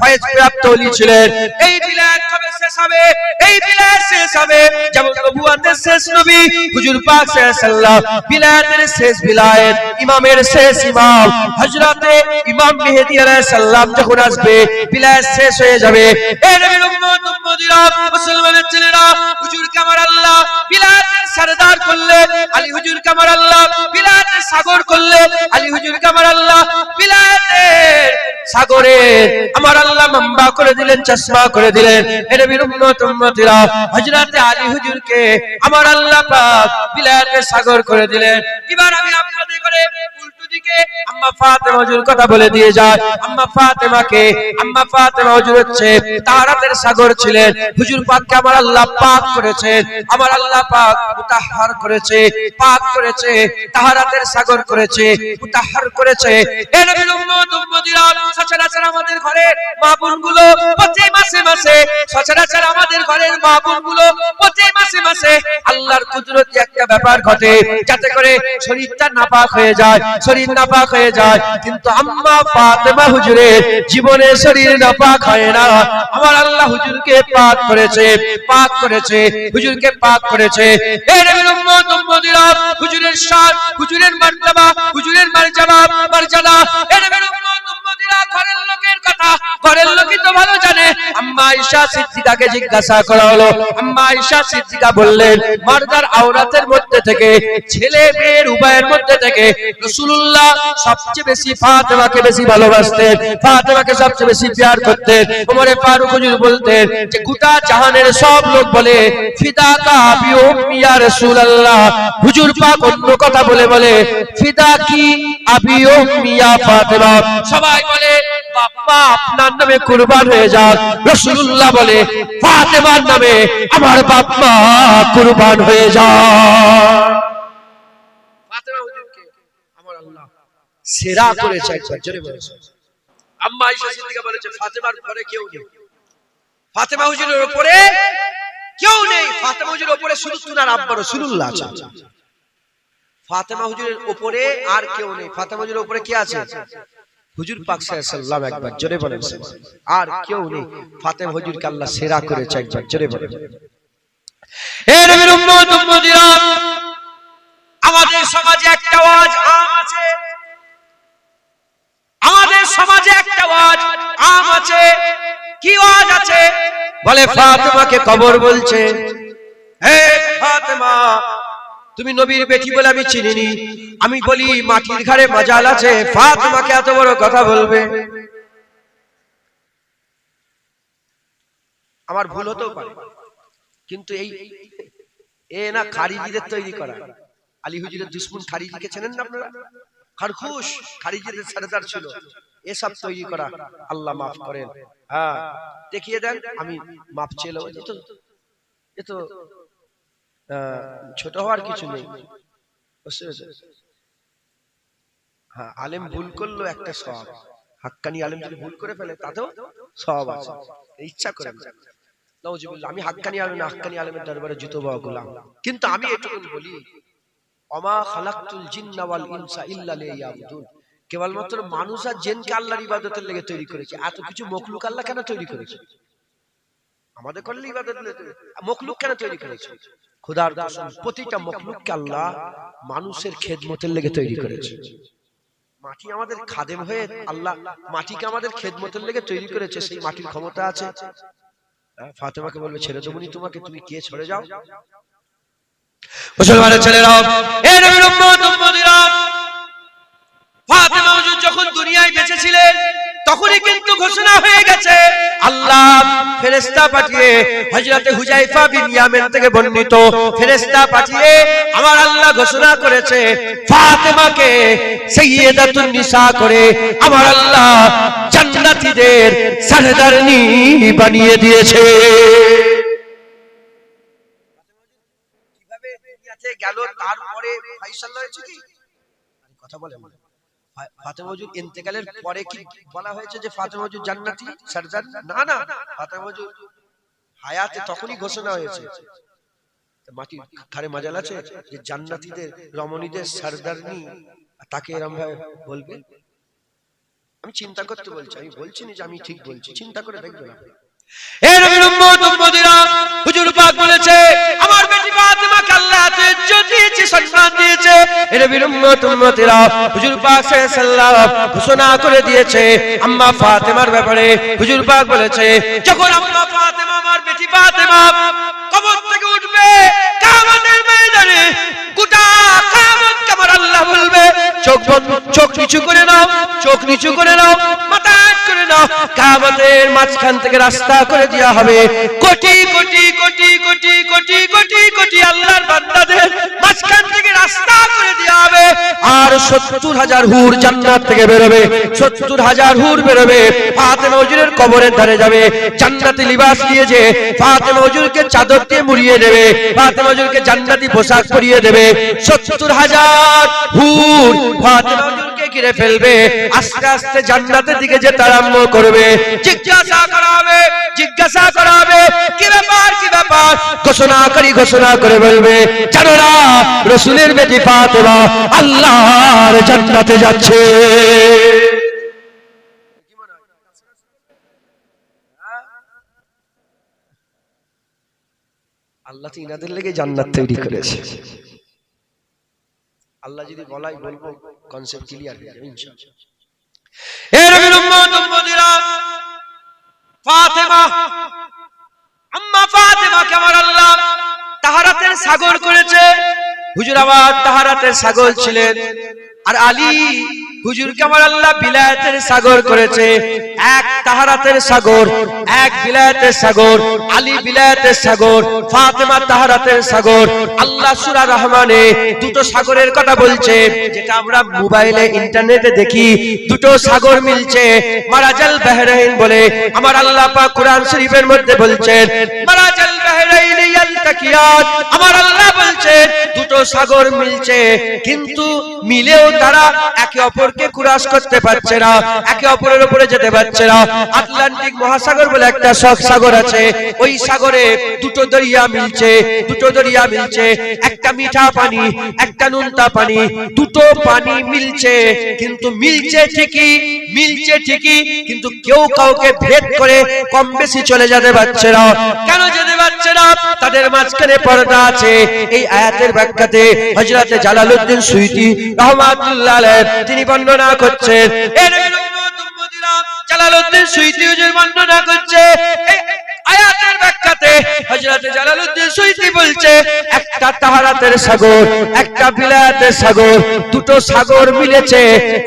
ফয়েজ প্রাপ্ত ওলি ছিলেন। এই বিলায়েত কবে শেষ হবে? এই বিলায়েত শেষ হবে যেমন নবুয়তের শেষ নবী হুজুর পাক সাল্লাল্লাহু আলাইহি ওয়াসাল্লাম, বিলায়েতের শেষ বিলায়েত, ইমামের শেষ ইমাম হযরতে ইমাম মেহেদী আলাইহিস সালাম যখন আসবে, বিলায়েত শেষ হয়ে যাবে। এই নবীর উম্মত উম্মতিরা, মুসলমানের ছেলেরা, হুজুর কামার আল্লাহ বিলায়েতের সরদার করলেন, আলী হুজুর কামার আল্লাহ বিলায়েতের সাগর করলেন, আলী হুজুর কামার আল্লাহ বিলায়েতের সাগরে আমার আল্লাহ মাম্বা করে দিলেন, চশমা করে দিলেন। এ নবীর উম্মত উম্মতিরা, হযরতে আলী হুজুরকে আমার আল্লাহ পাক বিলায়েতের সাগর করে দিলেন। এবার আমি আপনাদের করে উল্টো দিকে আম্মা ফাতেমা হুজুর কথা বলে দিয়ে যায়। আম্মা ফাতেমা হুজুর হচ্ছে তাহারাতের সাগর ছিলেন। হুজুর পাককে আমার আল্লাহ পাক করেছেন, আমার আল্লাহ পাক মুতাহহার করেছে, পাক করেছে, তাহারাতের সাগর করেছে, মুতাহহার করেছে। এ নবীর উম্মত উম্মতিরা, সচরাচর আমাদের ঘরে মা বোনগুলো প্রতি মাসে মাসে, সচরাচর আমাদের ঘরের মা বোনগুলো প্রতি মাসে মাসে আল্লাহর কুদরতি একটা ব্যাপার ঘটে, যাতে করে শরীরটা নাপাক হয়ে যায়, শরীর নাপাক হয়ে যায়। কিন্তু আম্মা ফাতেমা হুজুরের জীবনে শরীর নাপাক হয় না। আমার আল্লাহ হুজুরকে পাক করেছে, পাক করেছে, হুজুরকে পাক করেছে। এই নবীর উম্মত উম্মতিরা, হুজুরের শান, হুজুরের মারতাবা, হুজুরের মর্যাদা, এই নবীর উম্মত উম্মতিরা, ঘরের লোকের কথা ঘরের লোকই তো ভালো জানে। আম্মা আয়েশা সিদ্দিকাকে জিজ্ঞাসা করা হলো, আম্মা আয়েশা সিদ্দিকা বললেন, মর্দার আওরাতের মধ্যে থেকে, ছেলে মেয়ের উভয়ের মধ্যে থেকে রাসূলুল্লাহ সবচেয়ে বেশি ফাতেমাকে বেশি ভালোবাসতেন, ফাতেমাকে সবচেয়ে বেশি প্যার করতেন। ওমরে ফারুক হুজুর বলতেন যে গোটা জাহানের সব লোক বলে ফিদাকা আবি উম্মি ইয়া রাসূলুল্লাহ, হুজুর পাক অন্য কথা বলে বলে ফিদাকি আবি উম্মি ইয়া ফাতেমা। সবাই বলে বাবা আপনার নামে কুরবান হয়ে যাক, রাসূলুল্লাহ বলে ফাতেমার নামে আমার বাবা কুরবান হয়ে যাক। ফাতেমা হুজুরকে আমার আল্লাহ সেরা করেছে, একবার জোরে বলেছে। আম্মা আয়েশা সিদ্দিকা বলেছে ফাতেমার পরে কেউ নেই, ফাতেমা হুজুরের উপরে কেউ নেই। ফাতেমা হুজুরের উপরে শুধু তুনার আব্বা রাসূলুল্লাহ আছে, ফাতেমা হুজুরের উপরে আর কেউ নেই। ফাতেমা হুজুরের উপরে কে আছে? হুজুর পাক সাল্লাল্লাহু আলাইহি ওয়াসাল্লাম, একবার জোরে বলেন আর কেউ নেই। ফাতেমা হুজুরকে আল্লাহ সেরা করেছে, একবার জোরে বলেন। এ নবীর উম্মত উম্মতিরা, আমাদের সমাজে একটা ওয়াজ আম আছে, আমাদের আমাদের সমাজে একটা ওয়াজ আম আছে, কি ওয়াজ আছে? বলে ফাতেমাকে কবর বলছে, হে ফাতেমা তুমি নবীর বেটি বলে আমি চিনিনি, আমি বলি মাটির ঘাড়ে মাজাল আছে, ফাতেমাকে এত বড় কথা বলবে? আমার ভুল হতেও পারে, কিন্তু এই না খারিজিদের তৈরি করা, আলী হুজুরের দুশমন খারিজিকে চেনেন না আপনারা? খারখুশ খারিজিদের সরদার ছিল, এসব তৈরি করা। আল্লাহ মাফ করেন, হ্যাঁ দেখিয়ে দেন, আমি মাফ চেয়ে নেব। এ তো ছোট হওয়ার কিছু নেই। হ্যাঁ আলেম ভুল করলো একটা সওয়াব, হাক্কানি আলেম যদি ভুল করে ফেলে তাতেও সওয়াব আছে, ইচ্ছা করে। নাউজুবিল্লাহ, আমি হাক্কানি আলেম না, হাক্কানি আলেমের দরবারে জুতো বাওয়া গোলাম। কিন্তু আমি এটুকু বলি, ওমা খালাকতুল জিন্না ওয়াল ইনসা ইল্লা লিয়াবুদুন, কেবলমাত্র মানুষ আর জিনকে আল্লাহর ইবাদতের লেগে তৈরি করেছে। এত কিছু মখলুক আল্লাহ কেন তৈরি করেছে? আমাদের করলে ইবাদতের লেগে মখলুক কেন তৈরি করেছে? খোদার কসম, প্রতিটা মখলুককে আল্লাহ মানুষের খেদমতের লেগে তৈরি করেছে। মাটি আমাদের খাদেম হয়ে আল্লাহ মাটিকে আমাদের খেদমতের লেগে তৈরি করেছে, সেই মাটির ক্ষমতা আছে। ফাতেমাকে বলবে ছেড়ে দেবনি তোমাকে, তুমি কে ছেড়ে যাও? মুসলমানের ছেলেরা, এ নবীর উম্মত উম্মতিরা, ফাতেমা হুজুর যখন দুনিয়ায় বেঁচে ছিলেন তখনই কিন্তু ঘোষণা হয়ে গেছে, আল্লাহ ফেরেশতা পাঠিয়ে, হযরতে হুযায়ফা বিন ইয়ামান থেকে বর্ণিত, ফেরেশতা পাঠিয়ে আমার আল্লাহ ঘোষণা করেছে ফাতেমাকে সাইয়্যিদাতুন নিসা করে আমার আল্লাহ জান্নাতীদের সরদারনি বানিয়ে দিয়েছে। কিভাবে দুনিয়াতে গেল তারপরে ফয়সালা হয়েছে কি কথা বলে? ফাতেমা হুজুর ইন্তেকালের পরে কি বলা হয়েছে যে ফাতেমা হুজুর জান্নাতি সরদার? না না, ফাতেমা হুজুর হায়াতে তখনই ঘোষণা হয়েছে। মাটি ঘাড়ে মাজাল আছে যে জান্নাতীদের রমণীদের সরদারনি, তাকে এরকম ভাবে বলবে? আমি চিন্তা করতে বলছি, আমি বলছি না যে আমি ঠিক বলছি, চিন্তা করে দেখবেন। এ নবীর উম্মত উম্মতিরা, হুজুর পাক বলেছে আমার বেটি ফাতেমাকে আল্লাহ এত ইজ্জত দিয়েছে, সম্মান দিয়েছে। এ নবীর উম্মত উম্মতিরা, হুজুর পাক সাল্লাল্লাহু আলাইহি ওয়াসাল্লাম ঘোষণা করে দিয়েছে আম্মা ফাতেমার ব্যাপারে। হুজুর পাক বলেছে যখন আম্মা ফাতেমা, আমার বেটি ফাতেমা কবর থেকে উঠবে কিয়ামতের ময়দানে, গোটা কিয়ামত আমার আল্লাহ বলবে চোখ নিচু করে নাও, চোখ নিচু করে নাও, মাথা করে নাও। কিয়ামতের মাঝখান থেকে রাস্তা করে দেওয়া হবে, কোটি কোটি কোটি কোটি কোটি কোটি কোটি আল্লাহর বান্দাদের মাঝখান থেকে রাস্তা করে দেওয়া হবে। আর ৭০,০০০ হুর জান্নাত থেকে বেরোবে, ৭০,০০০ হুর বেরোবে, ফাতেমা হুজুরের কবরের ধারে যাবে, জান্নাতি লিবাস দিয়ে যে ফাতেমা হুজুরকে চাদর দিয়ে মুড়িয়ে দেবে, ফাতেমা হুজুরকে জান্নাতি পোশাক পরিয়ে দেবে। ৭০,০০০ হুর ফাতেমা হুজুরকে ঘিরে ফেলবে, আস্তে আস্তে জান্নাতের দিকে যেতে আরম্ভ করবে। জিজ্ঞাসা করা হবে, জিজ্ঞাসা করা হবে কি ব্যাপার, কি ব্যাপার? ঘোষণা করে বলবে জানো না রাসূলের বেটি ফাতেমা আল্লাহর জান্নাতে যাচ্ছে। আল্লাহ তো ইনাদের লেগে জান্নাত তৈরি করেছে। আল্লাহ যদি বলাই বলবো, কনসেপ্ট ক্লিয়ার হয়ে যাবে ইনশাআল্লাহ। এ নবীর উম্মত উম্মতিরা, ফাতেমা, আম্মা ফাতেমাকে আমার আল্লাহ তাহারাতের সাগর করেছে। হুজুর আবার তাহারাতের সাগর ছিলেন, আর আলী হুজুরকে আমার আল্লাহ বিলায়াতের সাগর করেছে। এক তাহারাতের সাগর, এক বিলায়াতের সাগর। আলী বিলায়াতের সাগর, ফাতেমা তাহারাতের সাগর। আল্লাহ সূরা রহমানে দুটো সাগরের কথা বলছে, যেটা আমরা মোবাইলে ইন্টারনেটে দেখি, দুটো সাগর মিলছে, মারাজাল বাহরাইন বলে। আমার আল্লাহ পাক কোরআন শরীফের মধ্যে বলছেন মারাজাল বাহরাইন ইয়ালতাকিয়ান। আমার আল্লাহ বলছেন দুটো সাগর মিলছে, কিন্তু মিলেও তারা একে অপরকে ক্রস করতে পারছে না, একে অপরের উপরে যেতে পারছে না। আটলান্টিক মহাসাগর বলে একটা সাগর আছে, ওই সাগরে দুটো দরিয়া মিলছে, দুটো দরিয়া মিলছে, একটা মিঠা পানি, একটা নোনতা পানি, দুটো পানি মিলছে, কিন্তু মিলছে ঠিকই, কিন্তু কেউ কাউকে ভেদ করে কম বেশি চলে যেতে পারছে না। কেন যেতে পারছে না? তাদের মাঝখানে পর্দা আছে। এই আয়াতের ব্যাখ্যাতে হযরত জালালউদ্দিন সুয়ুতী রাহমাতুল্লাহ আলাইহি তিনি বর্ণনা করছেন, জালালউদ্দিন সুয়ুতী হুজুর বর্ণনা করছে এই আয়াতের ব্যাখ্যাতে হযরত জালালউদ্দিন সুয়ুতী বলছে একটা তাহারাতের সাগর একটা বিলায়াতের সাগর দুটো সাগর মিলেছে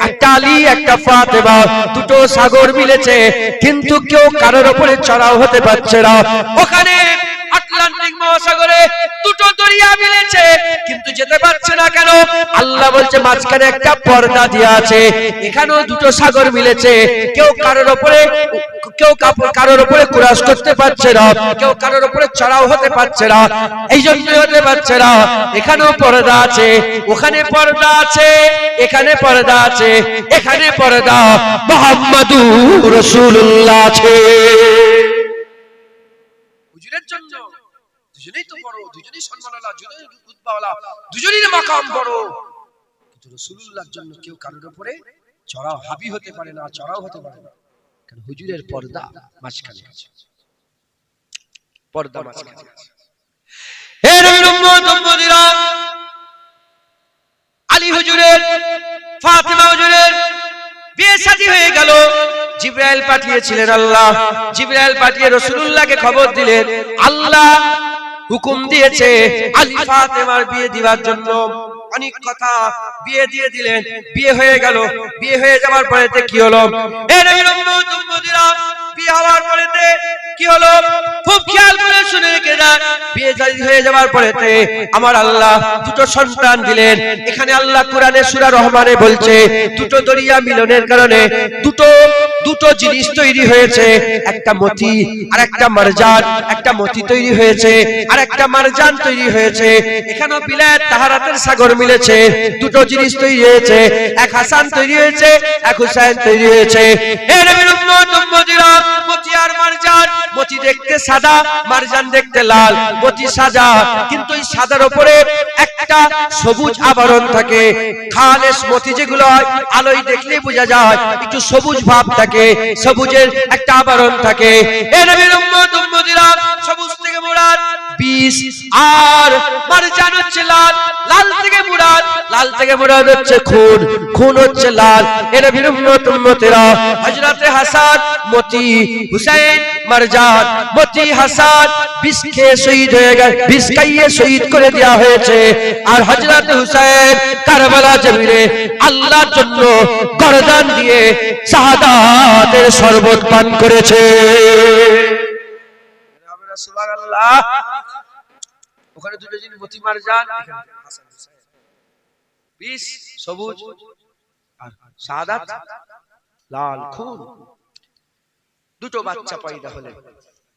একটা আলী একটা ফাতেমা দুটো সাগর মিলেছে কিন্তু কেউ কারোর উপরে চড়াও হতে পারছে না ওখানে আটলান্টিক মহাসাগরে দুটো দরিয়া মিলেছে কিন্তু যেতে পারছে না কেন আল্লাহ বলছে মাঝখানে একটা পর্দা দেয়া আছে এখানেও দুটো সাগর মিলেছে কেউ কারোর উপরে ক্রস করতে পারছে না কেউ কারোর উপরে চড়াও হতে পারছে না এই জন্য হতে পারছে না এখানেও পর্দা আছে ওখানে পর্দা আছে এখানে পর্দা আছে এখানে পর্দা মুহাম্মাদুর রাসূলুল্লাহ আছে হুজুরের জন্য দুজনেই তো বড় দুজনেই সম্মানওয়ালা দুজনেই রুতবাওয়ালা দুজনেরই মাকাম বড় কিন্তু রাসূলুল্লাহর জন্য কেউ কারোর উপরে চড়াও হাবি হতে পারে না চড়াও হতে পারে না কারণ হুজুরের পর্দা মাঝখানে আছে পর্দা মাঝখানে আছে হে নবীর উম্মত উম্মতিরা আলী হুজুরের ফাতেমা হুজুরের বিয়ে শাদী হয়ে গেল জিবরাইল পাঠিয়েছিলেন আল্লাহ জিবরাইল পাঠিয়ে রাসূলুল্লাহকে খবর দিলেন আল্লাহ হুকুম দিয়েছে আলী ফাতেমার বিয়ে দিবার জন্য অনেক কথা বিয়ে দিয়ে দিলেন বিয়ে হয়ে গেল বিয়ে হয়ে যাওয়ার পরেতে কি হলো এ নবীর উম্মত উম্মতিরা বিয়ে হওয়ার পরেতে কি হলো খুব খেয়াল করে শুনে রেখে যান বিয়ে হয়ে যাওয়ার পরেতে আমার আল্লাহ দুটো সন্তান দিলেন এখানে আল্লাহ কোরআনে সূরা রহমানে বলছে দুটো দরিয়া মিলনের কারণে দুটো জিনিস তৈরি হয়েছে একটা মতি আর একটা মারজান একটা মতি তৈরি হয়েছে আর একটা মারজান তৈরি হয়েছে এখানেও বিলায়াত তাহারাতের সাগর মিলেছে দুটো জিনিস তৈরি হয়েছে এক হাসান তৈরি হয়েছে এক হুসাইন তৈরি হয়েছে হে নবীর উম্মত উম্মতিরা মতি আর মারজান মতি দেখতে সাদা মারজান দেখতে লাল মতি সাদা কিন্তু এই সাদার উপরে একটা সবুজ আবরণ থাকে খালেস মতি যেগুলো হয় আলোয় দেখলেই বোঝা যায় একটু সবুজ ভাব থাকে সবুজের একটা আবরণ থাকে এ নবীর উম্মত উম্মতিরা সবুজ থেকে মুরাদ বিষ আর মারজান হচ্ছে লাল লাল থেকে মুরাদ হচ্ছে খুন খুন হচ্ছে লাল এ নবীর উম্মত উম্মতিরা হযরতে হাসান মতি হুসাইন মারজান মতি হাসান বিষ খেয়ে শহীদ হয়ে গেল বিষ খাইয়ে শহীদ করে দেওয়া হয়েছে আর হযরতে হুসাইন কারবালা জমিনে আল্লাহর জন্য গর্দান দিয়ে শাহাদাতের শরবত পান করেছে সুবহানাল্লাহ ওখানে দুটো জিনিস মতি মারজান এখানে হাসান হুসাইন বিষ সবুজ আর শাহাদাত লাল খুন দুটো বাচ্চা পয়দা হলে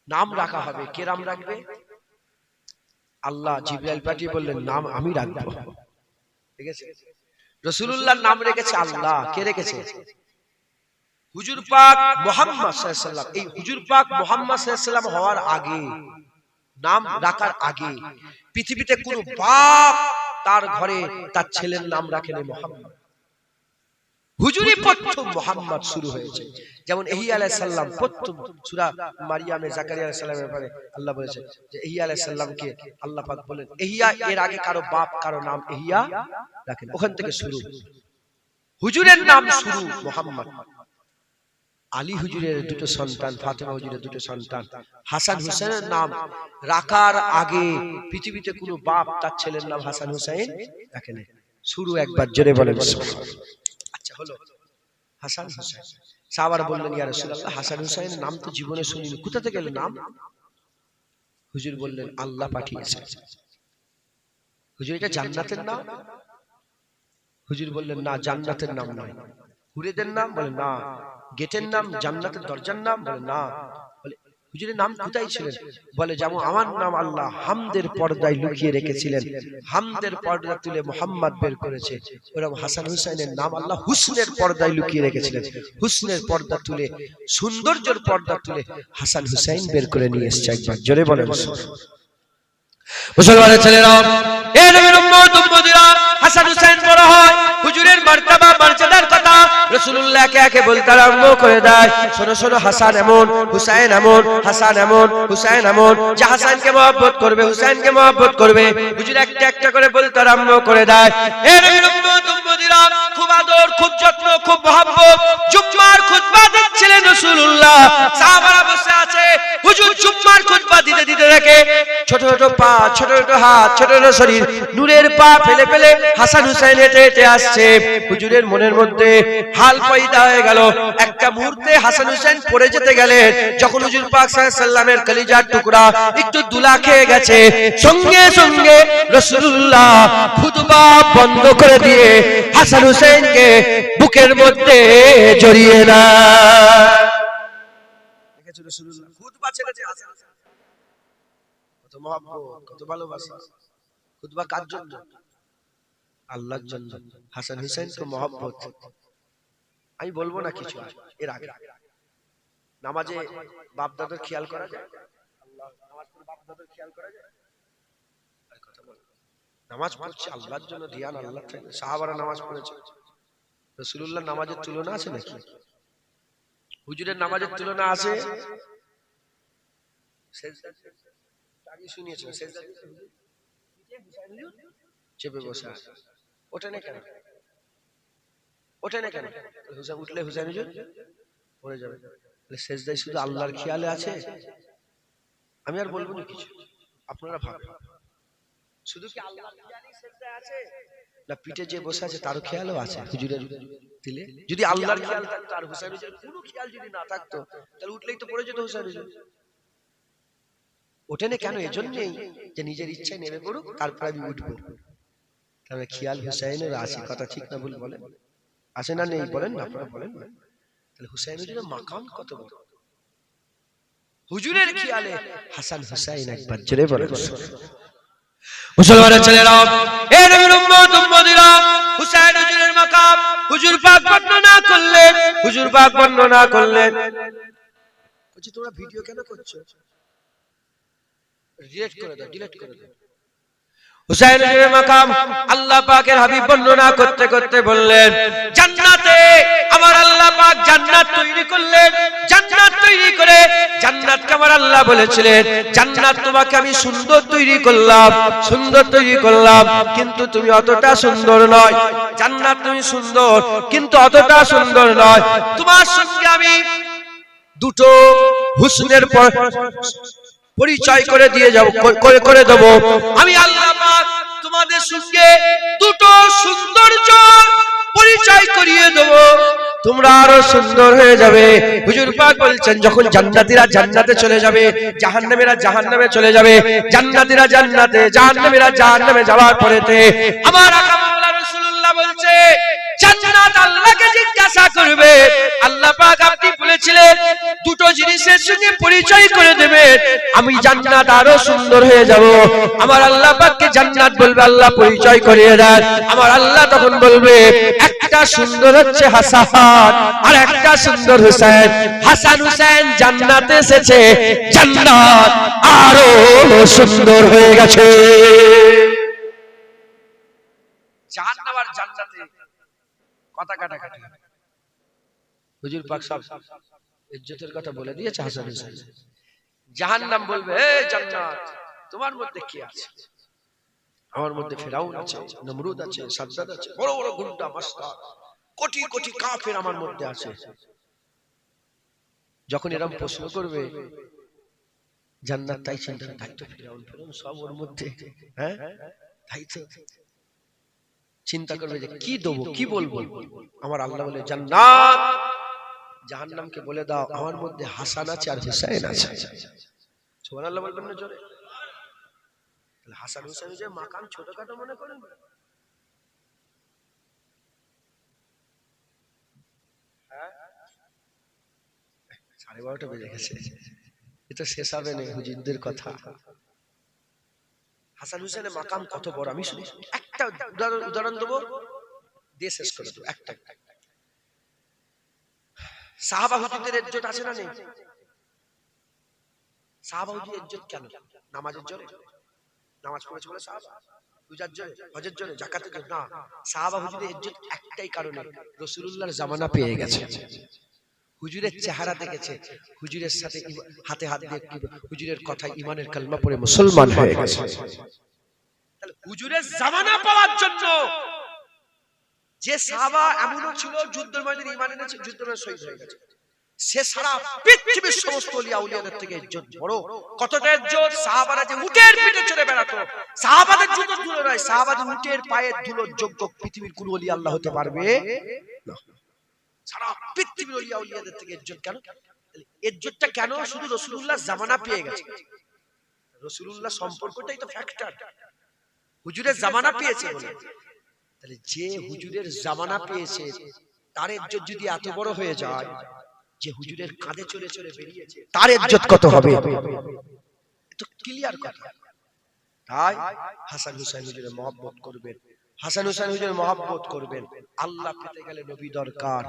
নাম রাখা হবে কে নাম রাখবে আল্লাহ জিবরাইল পাঠিয়ে বললেন নাম আমি রাখবো ঠিক আছে রাসূলুল্লাহর নাম রেখেছে আল্লাহ কে রেখেছে হুজুর পাক মুহাম্মদ সাল্লাল্লাহু আলাইহি ওয়াসাল্লাম এই হুজুর পাক মুহাম্মদ সাল্লাল্লাহু আলাইহি ওয়াসাল্লাম হওয়ার আগে নাম রাখার আগে পৃথিবীতে কোনো বাপ তার ঘরে তার ছেলের নাম রাখেনি মুহাম্মদ হুজুরি প্রথম মুহাম্মদ শুরু হয়েছে যেমন ইহিয়া আলাইহিস সালাম প্রথম সূরা মারিয়ামে জাকারিয়া আলাইহিস সালামের ব্যাপারে আল্লাহ বলেছে যে ইহিয়া আলাইহিস সালামকে আল্লাহ পাক বলেন ইহিয়া এর আগে কারো বাপ কারো নাম ইহিয়া রাখেন ওখান থেকে শুরু হুজুরের নাম শুরু মুহাম্মদ আলী হুজুরের দুটো সন্তান ফাতেমা হুজুরের দুটো সন্তান হাসান হুসাইনের নাম রাখার আগে পৃথিবীতে কোনো বাপ তার ছেলের নাম হাসান হুসাইন রাখে না শুরু একবার জোরে বলেন আচ্ছা হলো হাসান হুসাইন সাহাবারা বললেন ইয়া রাসূলুল্লাহ হাসান হুসাইনের নাম তো জীবনে শুনিনি কোথা থেকে এলো নাম হুজুর বললেন আল্লাহ পাঠিয়েছে হুজুর এটা জান্নাতের নাম হুজুর বললেন না জান্নাতের নাম নয় হুরেদের নাম বলে না গেটের নাম জান্নাতের দরজার নাম বলে না বলে হুজুরের নাম কোথায় ছিলেন বলে যেমন আমার নাম আল্লাহ হামদের পর্দায় লুকিয়ে রেখেছিলেন হামদের পর্দা তুলে মুহাম্মদ বের করেছে ওরকম হাসান হুসাইনের নাম আল্লাহ হুসনের পর্দায় লুকিয়ে রেখেছিলেন হুসনের পর্দা তুলে সৌন্দর্যের পর্দা তুলে হাসান হুসাইন বের করে নিয়ে এসেছে একবার জোরে বলেন মুসলমানের ছেলেরা এ নবীর উম্মত উম্মতিরা হাসান হুসাইন বড় হয় হুজুরের মার্তবা মর্যাদার কথা রাসূলুল্লাহকে একে বলতে আরম্ভ করে দেয় শোনো শোনো হাসান এমন হুসাইন এমন হাসান এমন হুসাইন এমন যে হাসানকে মহব্বত করবে হুসাইনকে মহব্বত করবে হুজুর একটা একটা করে বলতে আরম্ভ করে দেয় এ নবীর উম্মত উম্মতিরা খুব আদর খুব যত্ন খুব মহব্বত জুম্মার খুতবা দিচ্ছিলেন রাসূল রেখে ছোট ছোট পা, ছোট ছোট হাত, ছোট ছোট শরীর, নূরের পা ফেলে ফেলে হাসান হুসাইন হেঁটে হেঁটে আসছে। হুজুরের মনের মধ্যে হাল পয়দা হয়ে গেল। একটা মুহূর্তে হাসান হুসাইন পড়ে যেতে গেলেন। যখন হুজুর পাক সাল্লাল্লাহু আলাইহি সাল্লামের কলিজার টুকরা একটু দুলা খেয়ে গেছে, সঙ্গে সঙ্গে রাসূলুল্লাহ খুতবা বন্ধ করে দিয়ে হাসান হুসাইনকে বুকের মধ্যে জড়িয়ে না দেখেছো রাসূলুল্লাহ খুতবা ছেড়েছে। হাসান কত মহব্বত, কত ভালোবাসা। খুতবা কার জন্য? আল্লাহর জন্য। হাসান হুসাইন তো মহব্বত। আমি বলবো না কিছু এর আগে। নামাজে বাপ দাদার খেয়াল করা যায়? আল্লাহ নামাজ পড়ে বাপ দাদার খেয়াল করা যায়? আর কথা বল। নামাজ পড়ছে আল্লাহর জন্য, ধ্যান আল্লাহ থেকে। সাহাবারা নামাজ পড়েছে। রাসূলুল্লাহ নামাজের তুলনা আছে নাকি? হুজুরের নামাজের তুলনা আছে? সেজদা আগে শুনিয়েছেন সেজদা চেপে বসে আছে। ওঠে না কেন? ওঠে না কেন? হুসাইন উঠলে হুসাইন হুজুর পড়ে যাবে। সেজদায় শুধু আল্লাহর খেয়ালে আছে? আমি আর বলবো না কিছু, আপনারা ভাবেন। শুধু কি আল্লাহর খেয়ালই সেজদায় আছে, না পিঠে যে বসে আছে তারও খেয়ালও আছে হুজুরের দিলে? যদি আল্লাহর খেয়াল থাকতো আর হুসাইন হুজুরের কোনো খেয়াল যদি না থাকতো, তাহলে উঠলেই তো পড়ে যেত হুসাইন হুজুর। ওঠে না কেন? এজন্যই যে নিজের ইচ্ছায় নেমে পড়ুক, তারপর আমি উঠবো। তাহলে খেয়াল হুসাইনের আছে, কথা ঠিক না ভুল বলেন? আছে না নেই বলেন না, আপনারা বলেন না। তাহলে হুসাইন হুজুরের মাকাম কত বড়। হুজুরের খেয়ালে হাসান হুসাইন একবার জোরে বলেন। মুসলমানের ছেলেরা, এ নবীর উম্মত উম্মতিরা, হুসাইন হুজুরের মাকাম হুজুর পাক বর্ণনা করলেন। হুজুর পাক বর্ণনা করলেন। বলছি তোমরা ভিডিও কেন করছো? ডিলিট করে দাও, ডিলিট করে দাও। হুসাইন হুজুরের মাকাম আল্লাহ পাকের হাবিব বর্ণনা করতে করতে বললেন, জান্নাতে আমার আল্লাহ পাক জান্নাত তৈরি করলেন। জান্নাত তৈরি করে জান্নাতকে আমার আল্লাহ বলেছিলেন, জান্নাত তোমাকে আমি সুন্দর তৈরি করলাম, সুন্দর তৈরি করলাম, কিন্তু তুমি অতটা সুন্দর নয়। জান্নাত তুমি সুন্দর, কিন্তু অতটা সুন্দর নয়। তোমার সঙ্গে আমি দুটো হুসনের পরিচয় করে দিয়ে যাব, করে দেব। আমি আল্লাহ পাক তোমাদের সঙ্গে দুটো সৌন্দর্য পরিচয় করিয়ে দেব, তোমরা আরো সুন্দর হয়ে যাবে। হুজুর পাক বলছেন, যখন জান্নাতীরা জান্নাতে চলে যাবে, জাহান্নামীরা জাহান্নামে চলে যাবে, জান্নাতীরা জান্নাতে, জাহান্নামীরা জাহান্নামে যাওয়ার পরেতে আমার আকা মাওলা রাসূলুল্লাহ বলছে, জান্নাত আল্লাহকে জিজ্ঞাসা করবে, আল্লাহ পাক আপনি বলেছিলেন দুটো জিনিসের সঙ্গে পরিচয় করে দেবেন, আমি জান্নাত আরো সুন্দর হয়ে যাব। আমার আল্লাহ পাককে জান্নাত বলবে, আল্লাহ পরিচয় করিয়ে দেন। আমার আল্লাহ তখন বলবে, একটা সুন্দর হচ্ছে হাসান, আর একটা সুন্দর হুসাইন। হাসান হুসাইন জান্নাতে এসেছে, জান্নাত আরো সুন্দর হয়ে গেছে। জাহান্নাম আর জান্নাতে কথা কাটাকাটি। হুজুর পাক সব ইজ্জতের কথা বলে দিয়েছে হাসান হুসাইন। জাহান্নাম বলবে, এ জান্নাত তোমার মধ্যে কি আছে? আমার মধ্যে ফিরাউন আছে, নমরুদ আছে, সাদ্দাত আছে, বড় বড় গুন্ডা মাস্টার, কোটি কোটি কাফের আমার মধ্যে আছে। যখন এরকম প্রশ্ন করবে, জান্নাত তাই চিন্তা, তাই তো ফিরাউন ফিরাউন সব ওর মধ্যে, হ্যাঁ তাই তো চিন্তা করবে যে কি দেবো, কি বলবো। আমার আল্লাহ বলে, জান্নাত জাহান্নামকে বলে দাও, আমার মধ্যে হাসান আছে আর হুসাইন আছে। সুবহানাল্লাহ বলবেন না জোরে? হাসান হুসাইন যে মাকাম ছোটখাটো মনে করেন? 12:30 বেজে গেছে, এটা শেষ হবে না হুজুরদের কথা। হাসান হুসাইনের মাকাম কত বড়, আমি শুনি একটা উদাহরণ দেবো, দিয়ে শেষ করে দেবো। একটা সাহাবা হুজুরদের ইজ্জত আছে না নেই? সাহাবা হুজুরের ইজ্জত কেন? নামাজের জন্য? নামাজ পড়েছে বলে সাহাবা? রোজার জন্য, হজের জন্য, যাকাতের জন্য? না, সাহাবা হুজুরের ইজ্জত একটাই কারণে, রাসূলুল্লাহর জামানা পেয়ে গেছে। হুজুরের চেহারা দেখেছে, হুজুরের সাথে হাতে হাত দিয়ে হুজুরের কথায় ঈমানের কালমা পড়ে মুসলমান হয়ে গেছে। তাহলে হুজুরের জামানা পাওয়ার জন্য যে সাহাবা এমনও ছিল যুদ্ধের ময়দানে ঈমান এনেছে, যুদ্ধের ময়দানে শহীদ হয়ে গেছে। সে সারা পৃথিবীর সমস্ত ওলিয়া উলিয়াদের থেকে ইজ্জত বড়। কতটা ইজ্জত, সাহাবারা যে উটের পিঠে চড়ে বেড়াতো, সাহাবাদের জুতোর ধুলো নয়, সাহাবাদের উটের পায়ের ধুলোর যোগ্য পৃথিবীর কোন ওলি আল্লাহ হতে পারবে না। সারা পৃথিবীর ওলিয়া উলিয়াদের থেকে ইজ্জত কেন? ইজ্জতটা কেন? শুধু রাসূলুল্লাহ জামানা পেয়ে গেছে, রাসূলুল্লাহ সম্পর্কটাই তো ফ্যাক্টর। হুজুরের জামানা পেয়েছে বলে, তাহলে যে হুজুরের জামানা পেয়েছে তার ইজ্জত যদি এত বড় হয়ে যায়, যে হুজুরের কাঁধে চলে চলে বেরিয়েছে তার ইজ্জত কত হবে? তো ক্লিয়ার কথা। তাই হাসান হুসাইন হুজুরের মহব্বত করবেন, হাসান হুসাইন হুজুরের মহব্বত করবেন। আল্লাহ পেতে গেলে নবী দরকার,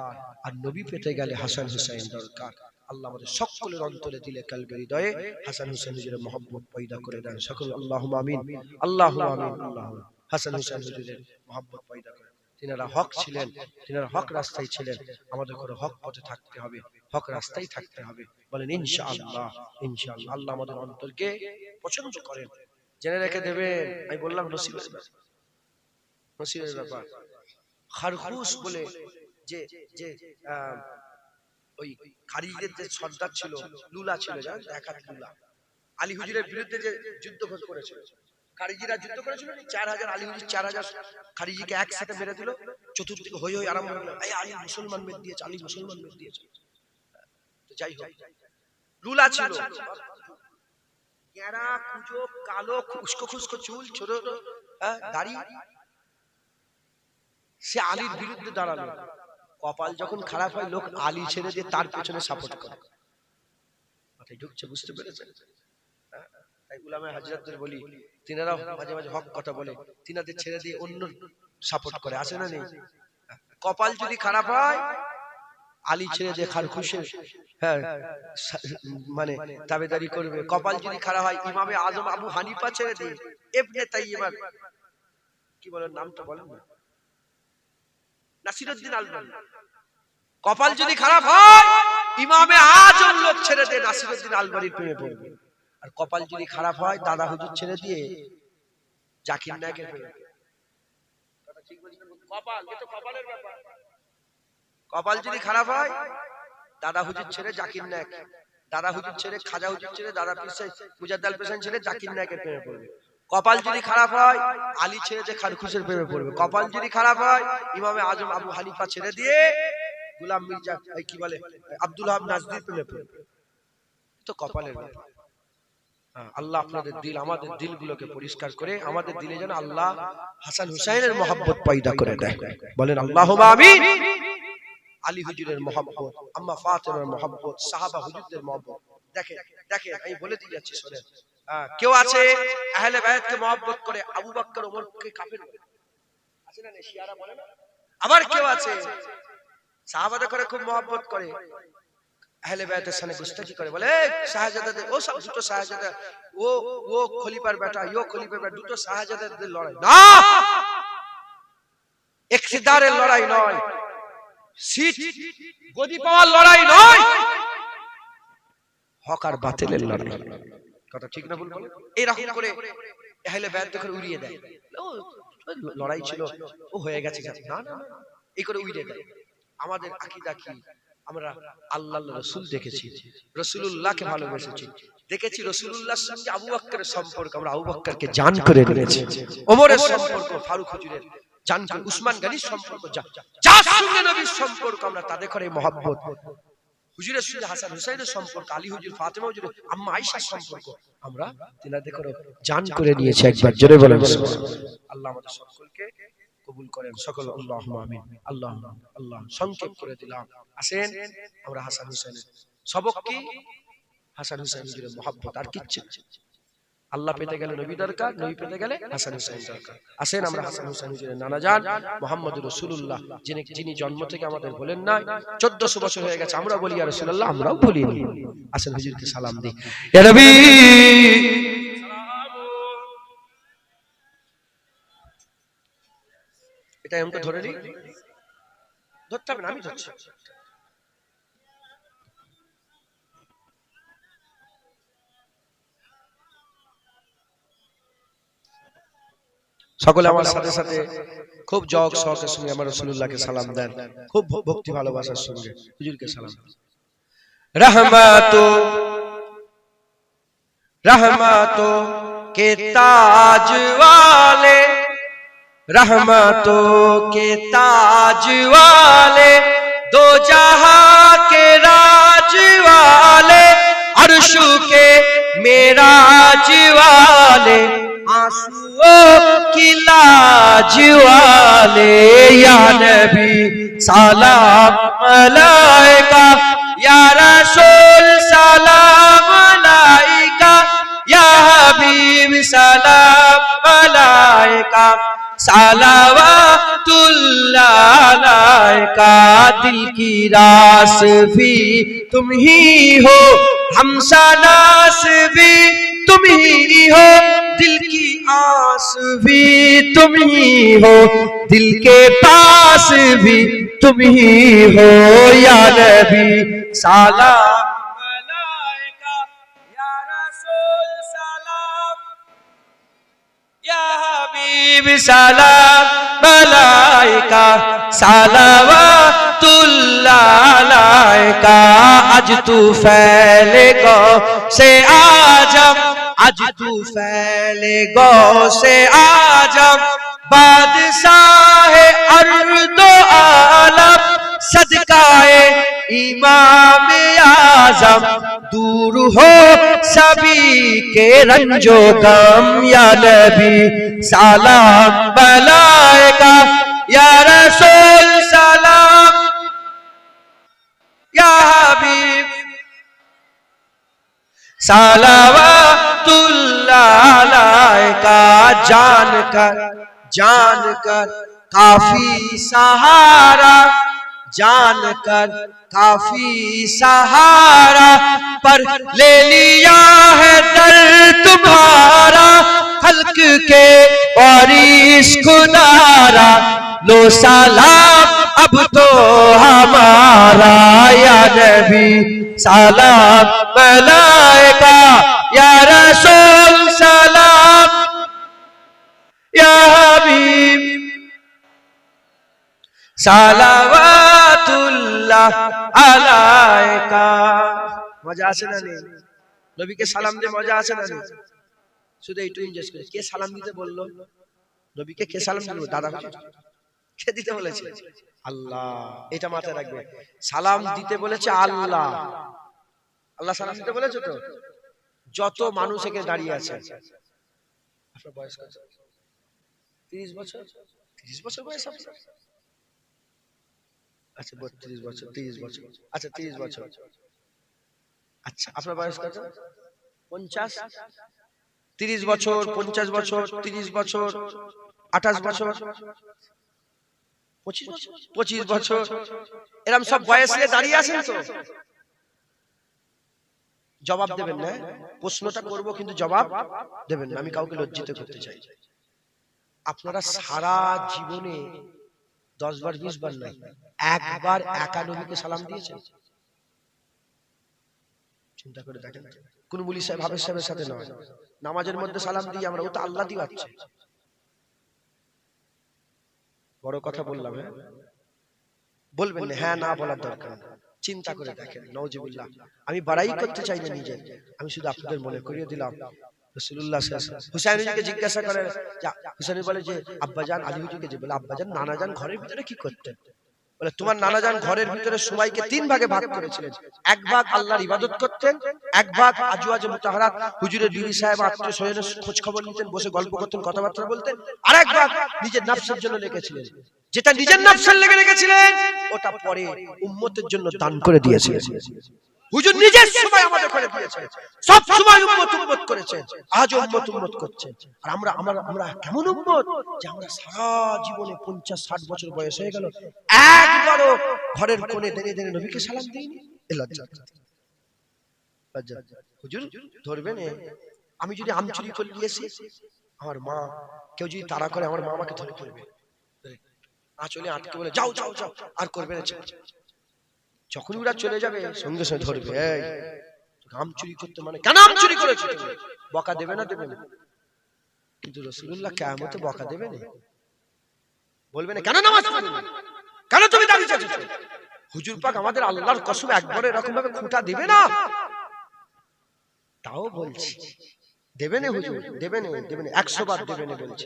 আর নবী পেতে গেলে হাসান হুসাইন দরকার। আল্লাহ আমাদের সকলের অন্তরে দিলে কালবে হৃদয়ে হাসান হুসাইন হুজুরের মহব্বত পয়দা করে দেন সকল। আল্লাহুম্মা আমিন, আল্লাহুম্মা আমিন। আল্লাহ হাসান হুসাইন হুজুরের মহব্বত পয়দা করে। তিনারা হক ছিলেন, তিনারা হক রাস্তায় ছিলেন। আমাদের করে হক পথে থাকতে হবে, হক রাস্তায় থাকতে হবে। বলেন ইনশাআল্লাহ, ইনশাআল্লাহ। আল্লাহ আমাদের অন্তরকে পছন্দ করেন, জেনে রেখে দেবেন। আমি বললাম নসিবের ব্যাপার, নসিবের ব্যাপার। খারখুশ বলে যে যে ওই খারিজদের যে সর্দার ছিল, লুলা ছিল, জানেন, একাত লুলা, আলী হুজুরের বিরুদ্ধে যে যুদ্ধ করেছিল, খারিজিরা যুদ্ধ করেছিল, 4000 আলী হুজুর 4000 খারিজিকে একসাথে মেরে দিল। চতুর্দিকে হই হই আরম্ভ হলো, এই আলী মুসলমান মেরে দিয়েছে, আলী মুসলমান মেরে দিয়েছে। তো যাই হোক, লুলা ছিল, গেরা কুজো, কালো খুস্কো খুস্কো চুল, ছোট দাড়ি। সে আলীর বিরুদ্ধে দাঁড়ালো। কপাল যখন খারাপ হয়, লোক আলী ছেড়ে দিয়ে তার পেছনে সাপোর্ট করে। মাথায় ঢুকছে, বুঝতে পেরেছেন? তাই উলামায়ে হাজরাতদের বলি, তিনারাও মাঝে মাঝে হক কথা বলে, তিনাদের ছেড়ে দিয়ে অন্য সাপোর্ট করে, আসে না নেই? কপাল যদি খারাপ হয়, আলী ছেড়ে দিয়ে খারখুশের মানে তাবেদারি করবে। কপাল যদি খারাপ হয়, ইমামে আজম আবু হানিফা ছেড়ে দিয়ে ইবনে তাইয়্যিবা, কি বলেন নামটা বলেন না, নাসিরউদ্দিন আলবানী। কপাল যদি খারাপ হয়, ইমামে আজম লোক ছেড়ে দিয়ে নাসিরউদ্দিন আলবানীর প্রেমে পড়বে। আর কপাল যদি খারাপ হয়, দাদা হুজুর ছেড়ে দিয়ে জাকির নায়কের প্রেমে। কথা ঠিক বলছেন? কপাল, এটা কপালের ব্যাপার। কপাল যদি খারাপ হয়, দাদা হুজুর ছেড়ে জাকির নায়ক, দাদা হুজুর ছেড়ে খাজা হুজুর ছেড়ে দাদা পিসাই মুজাদ্দাল পেশান ছেড়ে জাকির নায়কের প্রেমে পড়বে। কপাল যদি খারাপ হয়, আলী ছেড়ে দিয়ে খারখুশের প্রেমে পড়বে। কপাল যদি খারাপ হয়, ইমামে আজম আবু হানিফা ছেড়ে দিয়ে গোলাম মির্জা, কি বলে, আব্দুল ওয়াহাব নাজদির প্রেমে পড়বে। তো কপালের ব্যাপার। আল্লাহ আপনাদের দিল, আমাদের দিলগুলোকে পরিষ্কার করে আমাদের দিলে যেন আল্লাহ হাসান হুসাইনের মহব্বত পয়দা করে দেয়। বলেন আল্লাহুম্মা আমিন। আলী হুজুরের মহব্বত, আম্মা ফাতেমার মহব্বত, সাহাবা হুজুরদের মহব্বত। দেখেন দেখেন, আমি বলে দিয়ে যাচ্ছি, শুনেন। কেউ আছে আহলে বায়াতকে মহব্বত করে, আবু বকর ওমরকে কাফের বলে, আছে না? শিয়ারা বলে না। আবার কেউ আছে সাহাবাদের করে খুব মহব্বত করে, আহলে বায়াতের সামনে গুস্তাখি করে, বলে শাহজাদাদের, ও সব দুটো শাহজাদা, ও খলিফার বেটা, ইও খলিফার বেটা, দুটো শাহজাদাদের লড়াই না, ইকতিদারের লড়াই নয়, সিট গদি পাওয়ার লড়াই নয়, হক আর বাতিলের লড়াই। কথা ঠিক না ভুল বলেন? এইরকম করে আহলে বায়াত করে উড়িয়ে দেয়, ও লড়াই ছিল, ও হয়ে গেছে, না না, এই করে উড়িয়ে দেয়। আমাদের আকীদা কি? আমরা আল্লাহর রাসূল দেখেছি, রাসূলুল্লাহকে ভালোবেসেছি, দেখেছি রাসূলুল্লাহর সঙ্গে আবু বকরের সম্পর্ক, আমরা আবু বকরকে জান করে নিয়েছি, ওমরের সম্পর্ক ফারুক হুজুরের জান করে, উসমান গনির সম্পর্ক, যার সঙ্গে নবীর সম্পর্ক, আমরা তাদের করে মহব্বত। হুজুরের সঙ্গে হাসান হুসাইনের সম্পর্ক, আলী হুজুর, ফাতেমা হুজুর, আম্মা আয়েশার সম্পর্ক, আমরা তিনাদের করে জান করে নিয়েছি। একবার জোরে বলেন আল্লাহ আমাদের সকলকে কবুল করেন সকল। আল্লাহুম্মা আমিন। আল্লাহ আল্লাহ। সংক্ষেপ করে দিলাম, আসেন আমরা হাসান হুসাইনের সবক কি? হাসান হুসাইন হুজুরের মহব্বত, আর কিচ্ছু। আল্লাহ পেতে গেলে নবী দরকার, নবী পেতে গেলে হাসান হুসাইন দরকার। আসেন আমরা হাসান হুসাইন হুজুরের নানাজান মুহাম্মদুর রাসূলুল্লাহ, যিনি জন্ম থেকে আমাদের বলেন না 1400 বছর হয়ে গেছে, আমরা বলি ইয়া রাসূলুল্লাহ, আমরাও বলিনি। আসেন হুজুরকে সালাম দিই, ইয়া নবী এটা আমাকে ধরে নি, ধরতে হবে না, আমি ধরছি। সকলে আমার সাথে সাথে খুব জগ শখের সঙ্গে আমার রাসূলুল্লাহকে সালাম দেন, খুব ভক্তি ভালোবাসার সঙ্গে হুজুরকে সালাম দেন। रहमतों रहमतों के ताज वाले, रहमतों के ताज वाले, दो जहां के राज वाले, अर्शु के मेराज वाले, आंसुओं की लाज वाले, या नबी सलाम अलैका, या रसूल सलाम अलैका, या हबीब सलाम अलैका, सलावतुल्लाह अलैका। दिल की रास भी तुम ही हो, हमसनास भी तुम ही हो, दिल की आस भी तुम ही हो, दिल के पास भी तुम ही हो, या नबी सलाम अलैका, या रसूल सलाम, या हबीब सलाम अलैका, सलावतुल्लाह अलैका। आज तू फैले गौ से आजम, आज तू फैले गौ से आजम, बादशाह अर्दो आलम, सदकाए इमाम आजम, दूर हो सभी के रंजो गम, या नबी सलाम अलैका, या रसूल सलाम, या हबीब सलावतुल्लाह अलैका। जानकर काफी सहारा, जानकर काफी सहारा, पर ले लिया है दर तुम्हारा, खल्क के वारिस खुदारा, लो सलाम अब तो हमारा, या नबी सलाम अलैका, या रसूल सलाम, या हबीब सलावतुल्लाह अलैका। মজা আছে না নেই? নবীকে সালাম দিয়ে মজা আছে না নেই? শুধু এইটুকু ইনজয় করে, কে সালাম দিতে বললো? নবীকে কে সালাম দিল? দাদা কে দিতে বলেছে? আল্লাহ। এটা মাথায় রাখবে, সালাম দিতে বলেছে আল্লাহ। আল্লাহ সালাম দিতে বলেছে তো? যত মানুষ এখানে দাঁড়িয়ে আছে, আপনার বয়স কত? 30 বছর? 30 বছর বয়স আপনার? আচ্ছা 32 বছর, 30 বছর, আচ্ছা 30 বছর। আচ্ছা আপনার বয়স কত? 50? 30 বছর, 50 বছর, 30 বছর, 28 বছর, 25 বছর, এরকম সব বয়স নিয়ে দাঁড়িয়ে আছেন তো? জবাব দেবেন না? প্রশ্নটা করব কিন্তু জবাব দেবেন না, আমি কাউকে লজ্জিত করতে চাই। আপনারা সারা জীবনে 10 বার 20 বার নাই, একবার একা নবীকে সালাম দিয়েছেন? চিন্তা করে দেখেন। কোন মুলি সাহেব হাফেজ সাহেবের সাথে নয়, নামাজের মধ্যে সালাম দিই আমরা, ও তো আল্লাহ দিওয়াচ্ছে। বড় কথা বললাম, হ্যাঁ বলবেন না? হ্যাঁ না বলার দরকার। চিন্তা করে দেখেন, নাউজুবিল্লাহ। আমি বাড়াই করতে চাই না নিজে, আমি শুধু আপনাদের মনে করিয়ে দিলাম। রাসূলুল্লাহ সাল্লাল্লাহু আলাইহি ওয়াসাল্লাম হুসাইনকে জিজ্ঞাসা করে, হুসাইন বলে যে আব্বাজান, আলী হুজুরকে যে বলে আব্বাজান নানাজান ঘরের ভিতরে কি করতেন? বলে তোমার নানাজান ঘরের ভিতরে সময়কে 3 ভাগে ভাগ করেছিলেন। এক ভাগ আল্লাহর ইবাদত করতেন, এক ভাগ আজওয়াজে মুতাহারাত হুজুরের বিবি সাহেব আত্মীয় স্বজনের খোঁজ খবর নিতেন, বসে গল্প করতেন, কথাবার্তা বলতেন, আর এক ভাগ নিজের নফসের জন্য রেখেছিলেন। যেটা নিজের নফসের লেগে রেখেছিলেন ওটা পরে উম্মতের জন্য দান করে দিয়েছিলেন। হুজুর নিজের সময় আমাদের করে দিয়েছেন, সব সময় উম্মত উম্মত করেছেন, আজ উম্মত উম্মত করছেন। আর আমরা কেমন উম্মত যে আমরা সারা জীবনে 50-60 বছর বয়স হয়ে গেল, একবারও ঘরের কোণে দাঁড়িয়ে দাঁড়িয়ে নবীকে সালাম দিইনি। এ লজ্জা, লজ্জা। হুজুর ধরবেন, আমি যদি আম চুরি করে নিয়েছি, আমার মা, কেউ যদি তাড়া করে, আমার মা আমাকে ধরে ফেলবে, আঁচলে আটকে বলে যাও যাও যাও, আর করবে না। যখন ওরা চলে যাবে সঙ্গে সঙ্গে ধরবে, এই আম চুরি করতে মানে কেন আম চুরি করেছো? বকা দেবে না? দেবে না? কিন্তু রাসূলুল্লাহ কিয়ামতে বকা দেবে না, বলবে না কেন নামাজ পড়বে না, কেন তুমি দাঁড়িয়ে আছো? হুজুর পাক আমাদের আল্লাহর কসম একবার এরকম ভাবে খুঁটা দিবে না, তাও বলছি দেবে না হুজুর, দেবে না 100 বার দেবে না বলছি,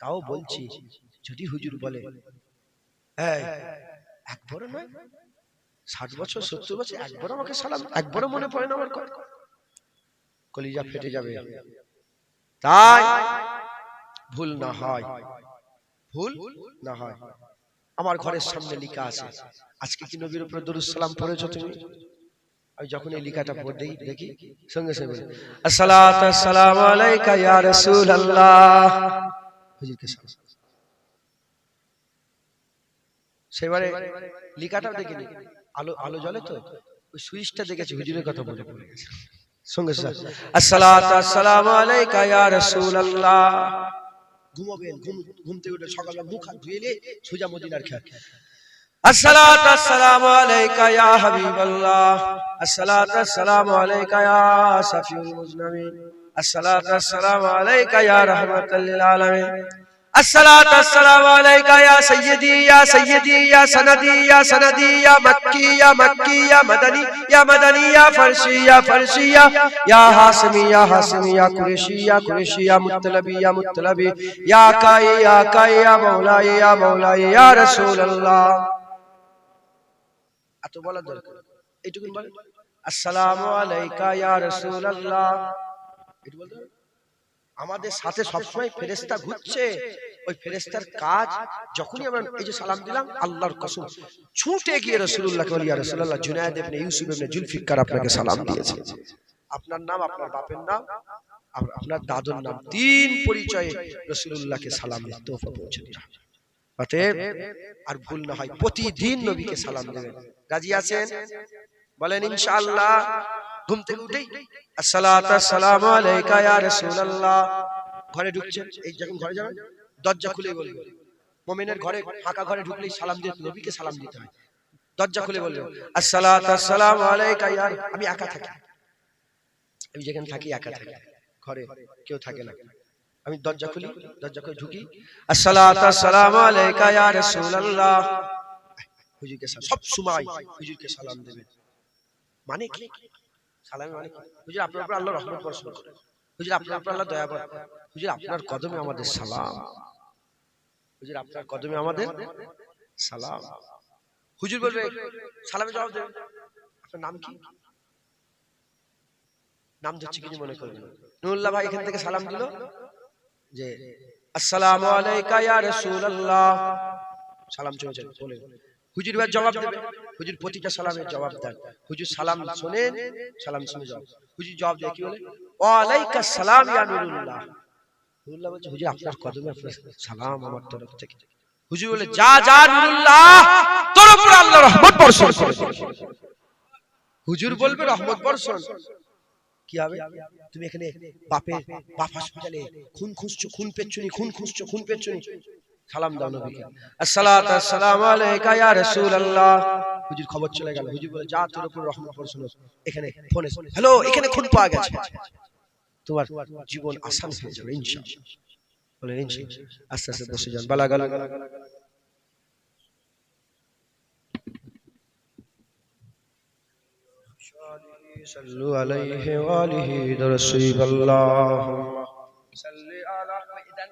তাও বলছি যদি হুজুর বলে এই একবারও নয় 60 বছর 70 বছর একবারও আমাকে সালাম, একবারও মনে পড়ে না আমার কথা, কলিজা ফেটে যাবে। তাই ভুল না হয়, ভুল না হয়। আমার ঘরের সামনে লেখা আছে, আজকে কি নবীর উপর দরুদ সালাম পড়েছো তুমি? আমি যখন এই লেখাটা পড়ে দেখি সঙ্গে সঙ্গে আসসালাতু আসসালামু আলাইকা ইয়া রাসূলুল্লাহ, হুজুরকে সালাম। সেবারে লেখাটা দেখিনি, আলো আলো জ্বলে তো ওই সুইচটা দেখেছি, হুজুরের কথা মনে পড়ে গেছে সঙ্গে সঙ্গে আসসালাতু আসসালামু আলাইকা ইয়া রাসূলুল্লাহ। ঘুমাবেন, ঘুম থেকে উঠে সকালবেলা মুখ হাত ধুয়ে সোজা মদিনার খেয়াল আসসালাতু আসসালামু আলাইকা ইয়া হাবিবাল্লাহ, আসসালাতু আসসালামু আলাইকা ইয়া শাফিউল মুজনাবিন, আসসালাতু আসসালামু আলাইকা ইয়া রাহমাতাল লিল আলামিন, আসসালাতু আসসালামু আলাইকা ইয়া সাইয়্যিদি ইয়া সাইয়্যিদি ইয়া সানাদি ইয়া সানাদি ইয়া মাক্কি ইয়া মাক্কি ইয়া মাদানি ইয়া মাদানি ইয়া ফারসি ইয়া ফারসি ইয়া হাসমি ইয়া হাসমি ইয়া কুরেশি ইয়া কুরেশি ইয়া মুত্তালাবি ইয়া মুত্তালাবি ইয়া কাই ইয়া মাওলাই ইয়া মাওলাই ইয়া রাসূলুল্লাহ। এত বলা দরকার, এইটুকুন বলে আসসালামু আলাইকা ইয়া রাসূলুল্লাহ, এটা বলতে আমাদের সাথে সবসময় ফেরেশতা ঘুরছে, ওই ফেরেশতার কাজ যখনই আমরা এই যে সালাম দিলাম আল্লাহর কসম ছুটে গিয়ে রাসূলুল্লাহকে বলি ইয়া রাসূলুল্লাহ জুনায়েদ ইবনে ইউসুফ ইবনে জুলফিকার আপনাকে সালাম দিয়েছে, আপনার নাম, আপনার বাপের নাম, আপনার দাদুর নাম, তিন পরিচয়ে রাসূলুল্লাহকে সালাম দিয়ে তোফা পৌঁছে দিন। অতএব আর ভুল না হয় প্রতিদিন নবীকে সালাম দেবেন। রাজি আছেন? বলেন ইনশাআল্লাহ। ঘুম থেকে উঠেই আসসালাতু আসসালামু আলাইকা ইয়া রাসূলুল্লাহ, ঘরে ঢুকছেন, এই যখন ঘরে যাবেন দরজা খুলে বলবেন, মুমিনের ঘরে ফাঁকা ঘরে ঢুকলেই সালাম দিতে, নবীকে সালাম দিতে হয়। দরজা খুলে বলবেন আসসালাতু আসসালামু আলাইকা ইয়া, আমি একা থাকি, আমি যেখানে থাকি একা থাকি, ঘরে কেউ থাকে না, আমি দরজা খুলি, দরজা খুলে ঢুকি, আসসালাতু আসসালামু আলাইকা ইয়া রাসূলুল্লাহ, হুজুরকে সব সময় হুজুরকে সালাম দেবেন। মানে কি সালামের মানে কি? হুজুর আপনার উপর আল্লাহর রহমত বর্ষণ করেন, হুজুর আপনার উপর আল্লাহ দয়া করেন, হুজুর আপনার কদমে আমাদের সালাম, হুজুর আপনার কদমে আমাদের সালাম। হুজুর বলবে সালামে জবাব দেবেন, আপনার নাম কি? নাম ধরছি কিছু মনে করবেন। নুরুল্লাহ ভাই এখান থেকে সালাম দিল যে আসসালামু আলাইকা ইয়া রাসূলুল্লাহ, সালাম চলে বলে হুজুর ভাই জবাব দেবে, হুজুর প্রতিটা সালামের জবাব দেন, হুজুর সালাম শুনেন, সালাম শুনে জবাব, হুজুর জবাব দেয় কি বলে ওয়া আলাইকাস সালাম ইয়া নুরুল্লাহ, নুরুল্লাহ বলছে হুজুর আপনার কদমে আপনার সালাম আমার তরফ থেকে, হুজুর বলে যা যা নুরুল্লাহ তোর উপর আল্লাহ রহমত বর্ষণ করে, হুজুর বলবে রহমত বর্ষণ কি হবে? তুমি এখানে বাপ হাসপাতালে খুন খুঁজছো, খুন পেচ্ছুনি, খুন খুঁজছো, খুন পেচ্ছুনি, সালাম দাও নবীকে আসসালাতু আসসালামু আলাইকা ইয়া রাসূলুল্লাহ, হুজুর খবর চলে গেল, হুজুর বলে যা তোর উপর রহমত বর্ষণ, এখানে ফোনে হ্যালো এখানে খুন পাওয়া গেছে, তোমার জীবন আসান হয়ে যাবে ইনশাআল্লাহ, বলে ইনশাআল্লাহ। আস্তে আস্তে বসে যান, বালা গালা সাল্লু আলাইহি ওয়া আলিহি রাসূলুল্লাহ সাল্লি আলা ইদান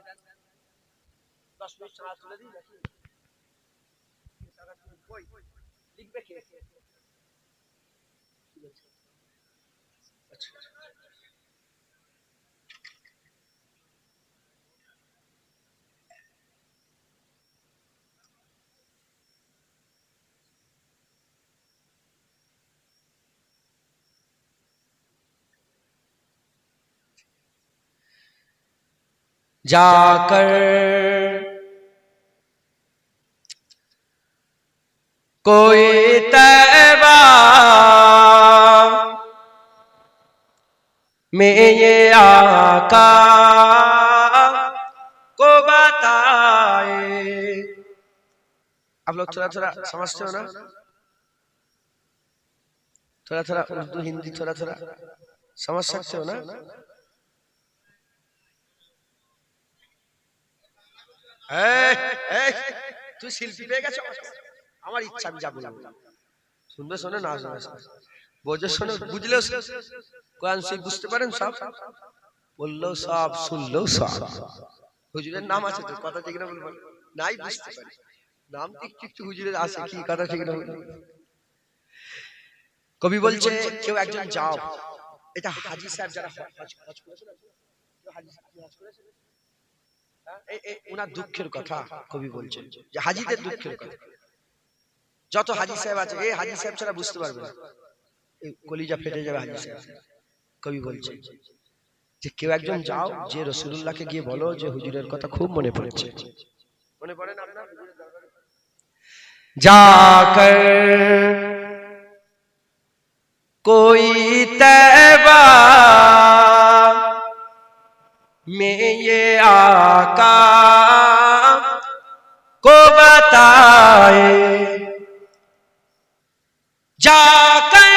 10 মিনিট ছাড়া তুলে দিই নাকি কই লিখবে কে? আচ্ছা जाकर कोई तैबा में ये आका को बताए। आप लोग थोड़ा थोड़ा समझते हो ना, थोड़ा थोड़ा उर्दू हिंदी थोड़ा थोड़ा समझ सकते हो ना? তুই শিল্পী পেয়ে গেছো, আমার ইচ্ছা আমি যাবো, শুনবে শোনে না বোঝে শোনে, বুঝলেও কোরআন শরীফ বুঝতে পারেন সব, বললেও সব, শুনলেও সব। হুজুরের নাম আছে তো, কথা ঠিক না বলবেন, নাই বুঝতে পারি নাম একটু একটু হুজুরের আছে, কি কথা ঠিক না বলবেন। কবি বলছে কেউ একজন যাও, এটা হাজী সাহেব যারা হজ করেছেন, ওনার দুঃখের কথা কবি বলছেন, যে হাজীদের দুঃখের কথা। যত হাজী সাহেব আছে, এই হাজী সাহেব ছাড়া বুঝতে পারবে না, কলিজা ফেটে যাবে হাজী সাহেব। কবি বলছে যে কেউ একজন যাও, যে রাসূলুল্লাহকে গিয়ে বলো যে হুজুরের কথা খুব মনে পড়েছে। মনে পড়ে না আপনার? जाकर कोई तैबा में ये आका को बताए, जाकर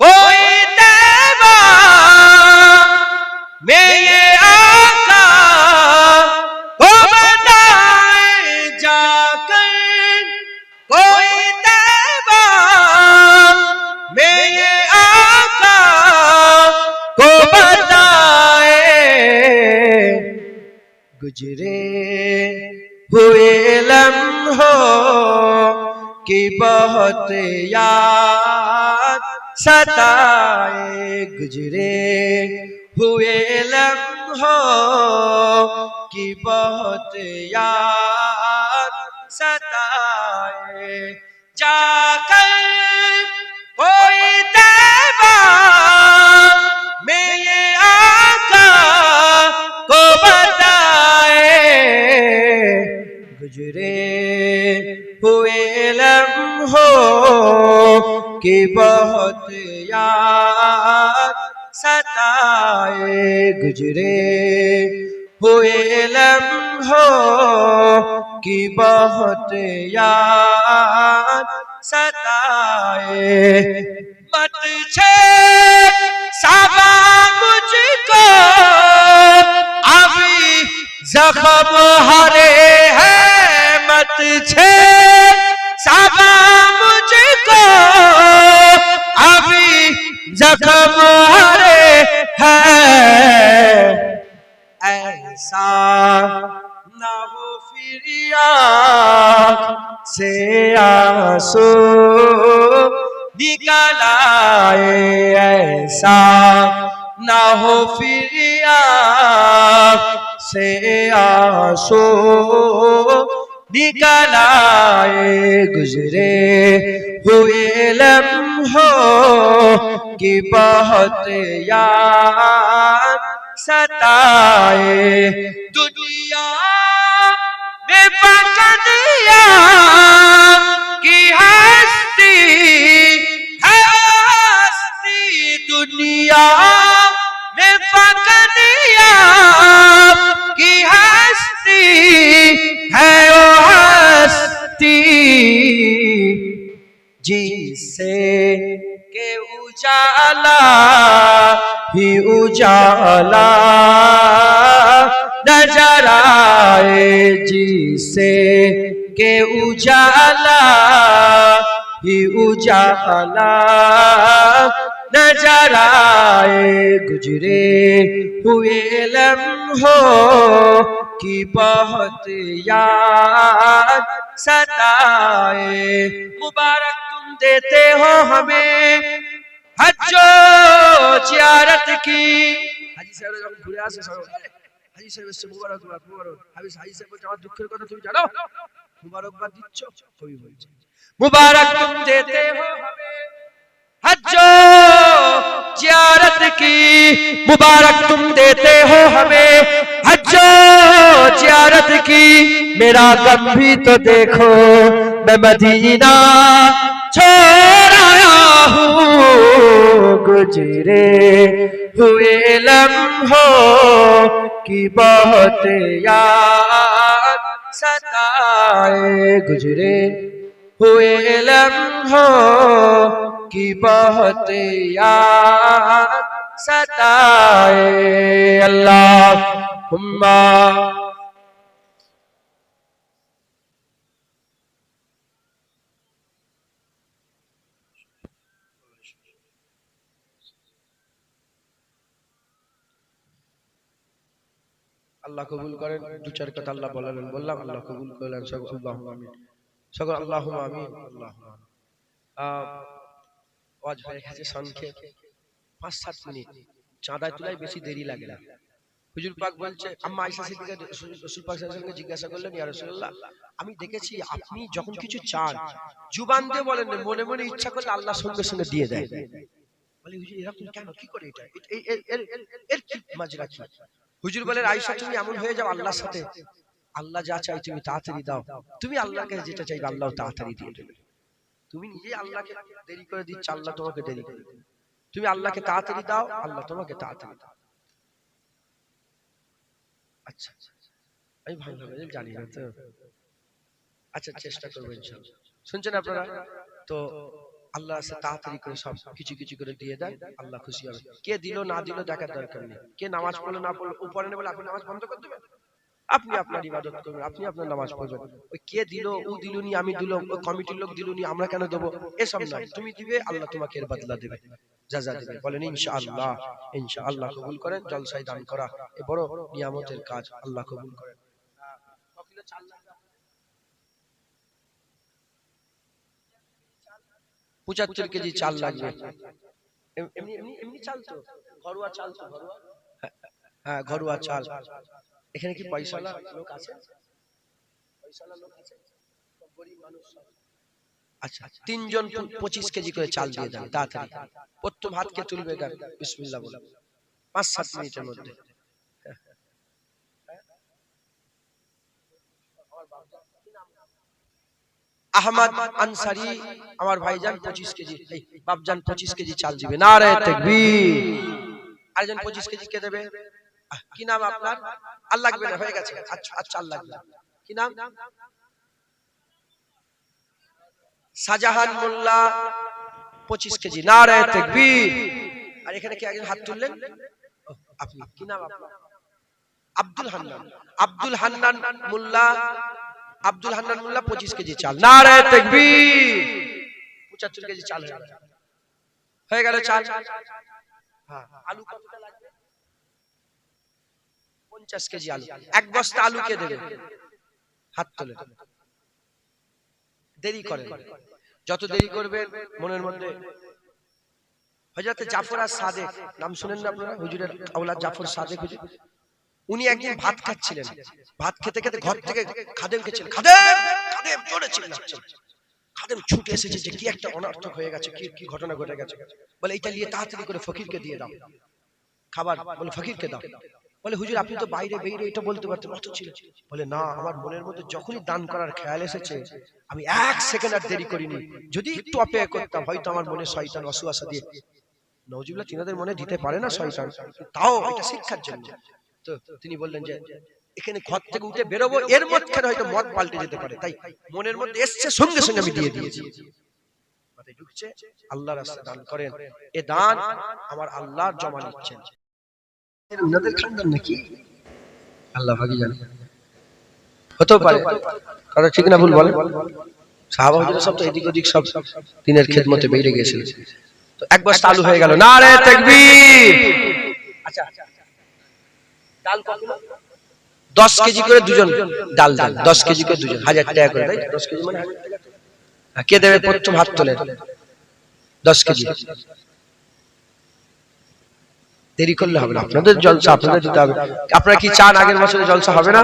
कोई तैबा में ये आका को बताए, जाकर कोई तैबा में ये आका को बताए, गुजरे हुए लम्हों की बहुत याद सताए, गुजरे हुए लम्हों की बहुत याद सताए, जाकर कोई तैबा में ये आका को बताए, गुजरे हुए लम्हों की बहुत याद सताए, गुजरे हुए लम्हों की बहुत याद सताए, मत छेड़ साबा मुझको, अभी जख्म हरे हैं, मत छेड़ साबा मुझको, अभी जख्म हरे हैं, ऐसा ना हो फिर आँख से आंसू निकल आए, ऐसा ना हो फिर आँख से आंसू निकल आए, गुजरे हुए लम्हों की बहुत याद सताए, दुनिया में बकदिया की हस्ती है हस्ती, दुनिया में बकदिया की हस्ती है वो हस्ती, जिसे के उजाला ही उजाला नजर आए, जिसे के उजाला ही उजाला नजर आए, गुजरे हुए लम्हों की बहुत याद सताए, मुबारक तुम देते हो हमें हज्जो जियारत की। हाजी साहब যখন ঘুরে আসে হাজি সাহেব এসে মুবারকবাদ মুবারক, হাজি সাহেব বলছে আমার দুঃখের কথা তুমি জানো, মুবারকবাদ দিচ্ছ, কবি বলছে मुबारक तुम देते हो हमें हज्जो जियारत की, मुबारक तुम देते हो हमें हज्जो जियारत की, मेरा गम भी तो देखो मैं मदीना छोड़ आया हूँ, गुजरे हुए लम्हों की बहुत याद सताए, गुजरे हुए लम्हों की बहुत याद सताए, अल्लाहुम्मा আল্লাহ কবুল করেন। দু চার কথা আল্লাহ বলালেন, বললাম, আল্লাহ কবুল করলেন। সকল আল্লাহুম্মা আমিন, সকল আল্লাহুম্মা আমিন। আল্লাহুম্মা ওয়াজ হয়ে গেছে সংক্ষেপ, 5-7 মিনিট। চাঁদায় তোলায় বেশি দেরি লাগে না। হুজুর পাক বলছে, আম্মা আয়েশা সিদ্দিকা রাসূল পাক সাল্লাল্লাহু আলাইহি ওয়াসাল্লামকে জিজ্ঞাসা করলেন, ইয়া রাসূলুল্লাহ, আমি দেখেছি আপনি যখন কিছু চান জুবান দিয়ে বলেন না, মনে মনে ইচ্ছা করলে আল্লাহ সঙ্গে সঙ্গে দিয়ে দেয়। বলে হুজুর এরকম কেন, কি করে এটা, এর কি মাজরা কি? হুজুর বলেন, আয়েশা তুমি এমন হয়ে যাও আল্লাহর সাথে, আল্লাহ যা চাই তুমি তাড়াতাড়ি দাও, তুমি আল্লাহকে যেটা চাইবে আল্লাহ তাড়াতাড়ি দিয়ে দেবে। তুমি নিজে আল্লাহকে দেরি করে দিচ্ছ, আল্লাহ তোমাকে দেরি করে দেবে। তুমি আল্লাহকে তাড়াতাড়ি দাও, আল্লাহ তোমাকে তাড়াতাড়ি দাও। আচ্ছা, আমি ভালোভাবে জানি না তো, আচ্ছা চেষ্টা করবো ইনশাআল্লাহ। শুনছেন আপনারা তো? আল্লাহ তাড়াতাড়ি করে সব কিছু কিছু করে দিয়ে দেন, আল্লাহ খুশি হবে। কে দিল না দিল দেখার দরকার নেই, কে নামাজ পড়লো না পড়লো উপরে নেই বলে আপনি নামাজ বন্ধ করে দেবেন। আপনি আপনার ইবাদত করবেন, আপনি আপনার নামাজ পড়বেন। ওই কে দিল, ও দিলুনি, আমি দিলাম, ওই কমিটির লোক দিলুনি, আমরা কেন দেবো, এসব নয়। তুমি দিবে, আল্লাহ তোমাকে এর বদলা দেবে, জাযা দেবে। বলেন ইনশাআল্লাহ। ইনশাআল্লাহ কবুল করেন। জলসায় দান করা এ বড় নিয়ামতের কাজ, আল্লাহ কবুল করেন। 75 কেজি চাল লাগবে। এমনি এমনি এমনি চাল তো, ঘরোয়া চাল তো, ঘরোয়া, হ্যাঁ ঘরোয়া চাল। এখানে কি পয়সাওয়ালা লোক আছে? পয়সাওয়ালা লোক আছে? সব গরিব মানুষ সব। আচ্ছা, 3 জন 25 কেজি করে চাল দিয়ে দেন তাড়াতাড়ি। প্রত্যেক হাতকে তুলবে দেন, বিসমিল্লাহ বলে 5-7 মিনিটের মধ্যে। আহমদ আনসারী আমার ভাইজান 25 কেজি, এই বাপজান 25 কেজি চাল দিবে। নারে তাকবীর। আরেকজন 25 কেজি কে দেবে? কি নাম আপনার? আর লাগবে না, হয়ে গেছে। আচ্ছা আর লাগবে। কি নাম? শাহজাহান মোল্লা 25 কেজি। নারে তাকবীর। আর এখানে কি একজন হাত তুললেন? আপনি, কি নাম আপনার? আব্দুল হান্নান। আব্দুল হান্নান মোল্লা, আব্দুল হান্নান মোল্লা 25 কেজি চাল। নারে তাকবীর। 75 কেজি চাল হয়ে গেল চাল। হ্যাঁ, আলু কতটা লাগবে? 50 কেজি আলু। এক বস্তা আলু কে দেবে? হাত তোলে। দেরি করেন, যত দেরি করবেন মনের মধ্যে। হযরত জাফর আস-সাদিক নাম শুনেন না আপনারা? হুজুরের আওলাদ জাফর সাদিক হুজুর। উনি একদিন ভাত খাচ্ছিলেন, ভাত খেতে খেতে ঘর থেকে খাদেমকে ছিলেন, খাদেম খাদেম জোরে চিল্লাচ্ছেন। খাদেম ছুটে এসেছে যে কি একটা অনর্থক হয়ে গেছে, কি ঘটনা ঘটে গেছে। বলে এটা নিয়ে তাড়াতাড়ি করে ফকিরকে দিয়ে দাও খাবার। বলে ফকিরকে দাও। বলে হুজুর আপনি তো বাইরে বেরিয়ে এটা বলতে পারতেন, অত ছিল। বলে না, আমার মনের মধ্যে যখনই দান করার খেয়াল এসেছে আমি 1 সেকেন্ড আর দেরি করিনি। যদি একটু অপেক্ষা করতাম হয়তো আমার মনে শয়তান ওয়াসওয়াসা দিয়ে, নওজুবিল্লাহ, তিনাদের মনে দিতে পারে না শয়তান, তাও এটা শিক্ষার জন্য। তো তিনি বললেন যে এখানে ঘর থেকে উঠে বেরোবো, এর মধ্যে হয়তো মত পাল্টে যেতে পারে, তাই মনের মধ্যে এসছে সঙ্গে সঙ্গে আমি দিয়ে দিয়েছি। মাথায় ঢুকছে, আল্লাহর রাস্তায় দান করেন, এ দান আমার আল্লাহর জমা নিচ্ছেন। উনাদের খানদান নাকি আল্লাহ পাকই জানে, হতেও পারে, কথা ঠিক না ভুল বলেন। সাহাবা হুজুর সব তো এদিক ওদিক সব দিনের খেদমতে বেরিয়ে গিয়েছিলেন। তো এক বস্তা আলু হয়ে গেল। নারে তাকবীর। আচ্ছা, ডাল কতগুলো? 10 কেজি করে দুজন ডাল দেন। 10 কেজি করে দুজন 1000 টাকা করে, তাই 10 কেজি মানে 1000 টাকা। কে দেবে? প্রথম হাত তোলেন। 10 কেজি। দেরি করলে হবে না, আপনাদের জলসা আপনাদের দিতে হবে। আপনারা কি চান আগের বছরে জলসা হবে না?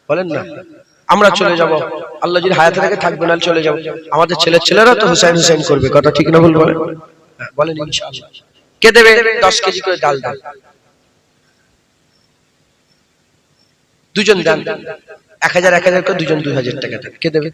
বলেন না। আমরা চলে যাব, আল্লাহ যদি হায়াতে রেখে থাকবে না চলে যাব। আমাদের ছেলেরা তো হুসাইন হুসাইন করবে, কথা ঠিক না ভুল বলেন? বলেন ইনশাআল্লাহ। কে দেবে? 10 কেজি করে ডাল দেন। দুজন দেন, 1000 1000 করে দুজন 2000 টাকা দেন। কে দেবে?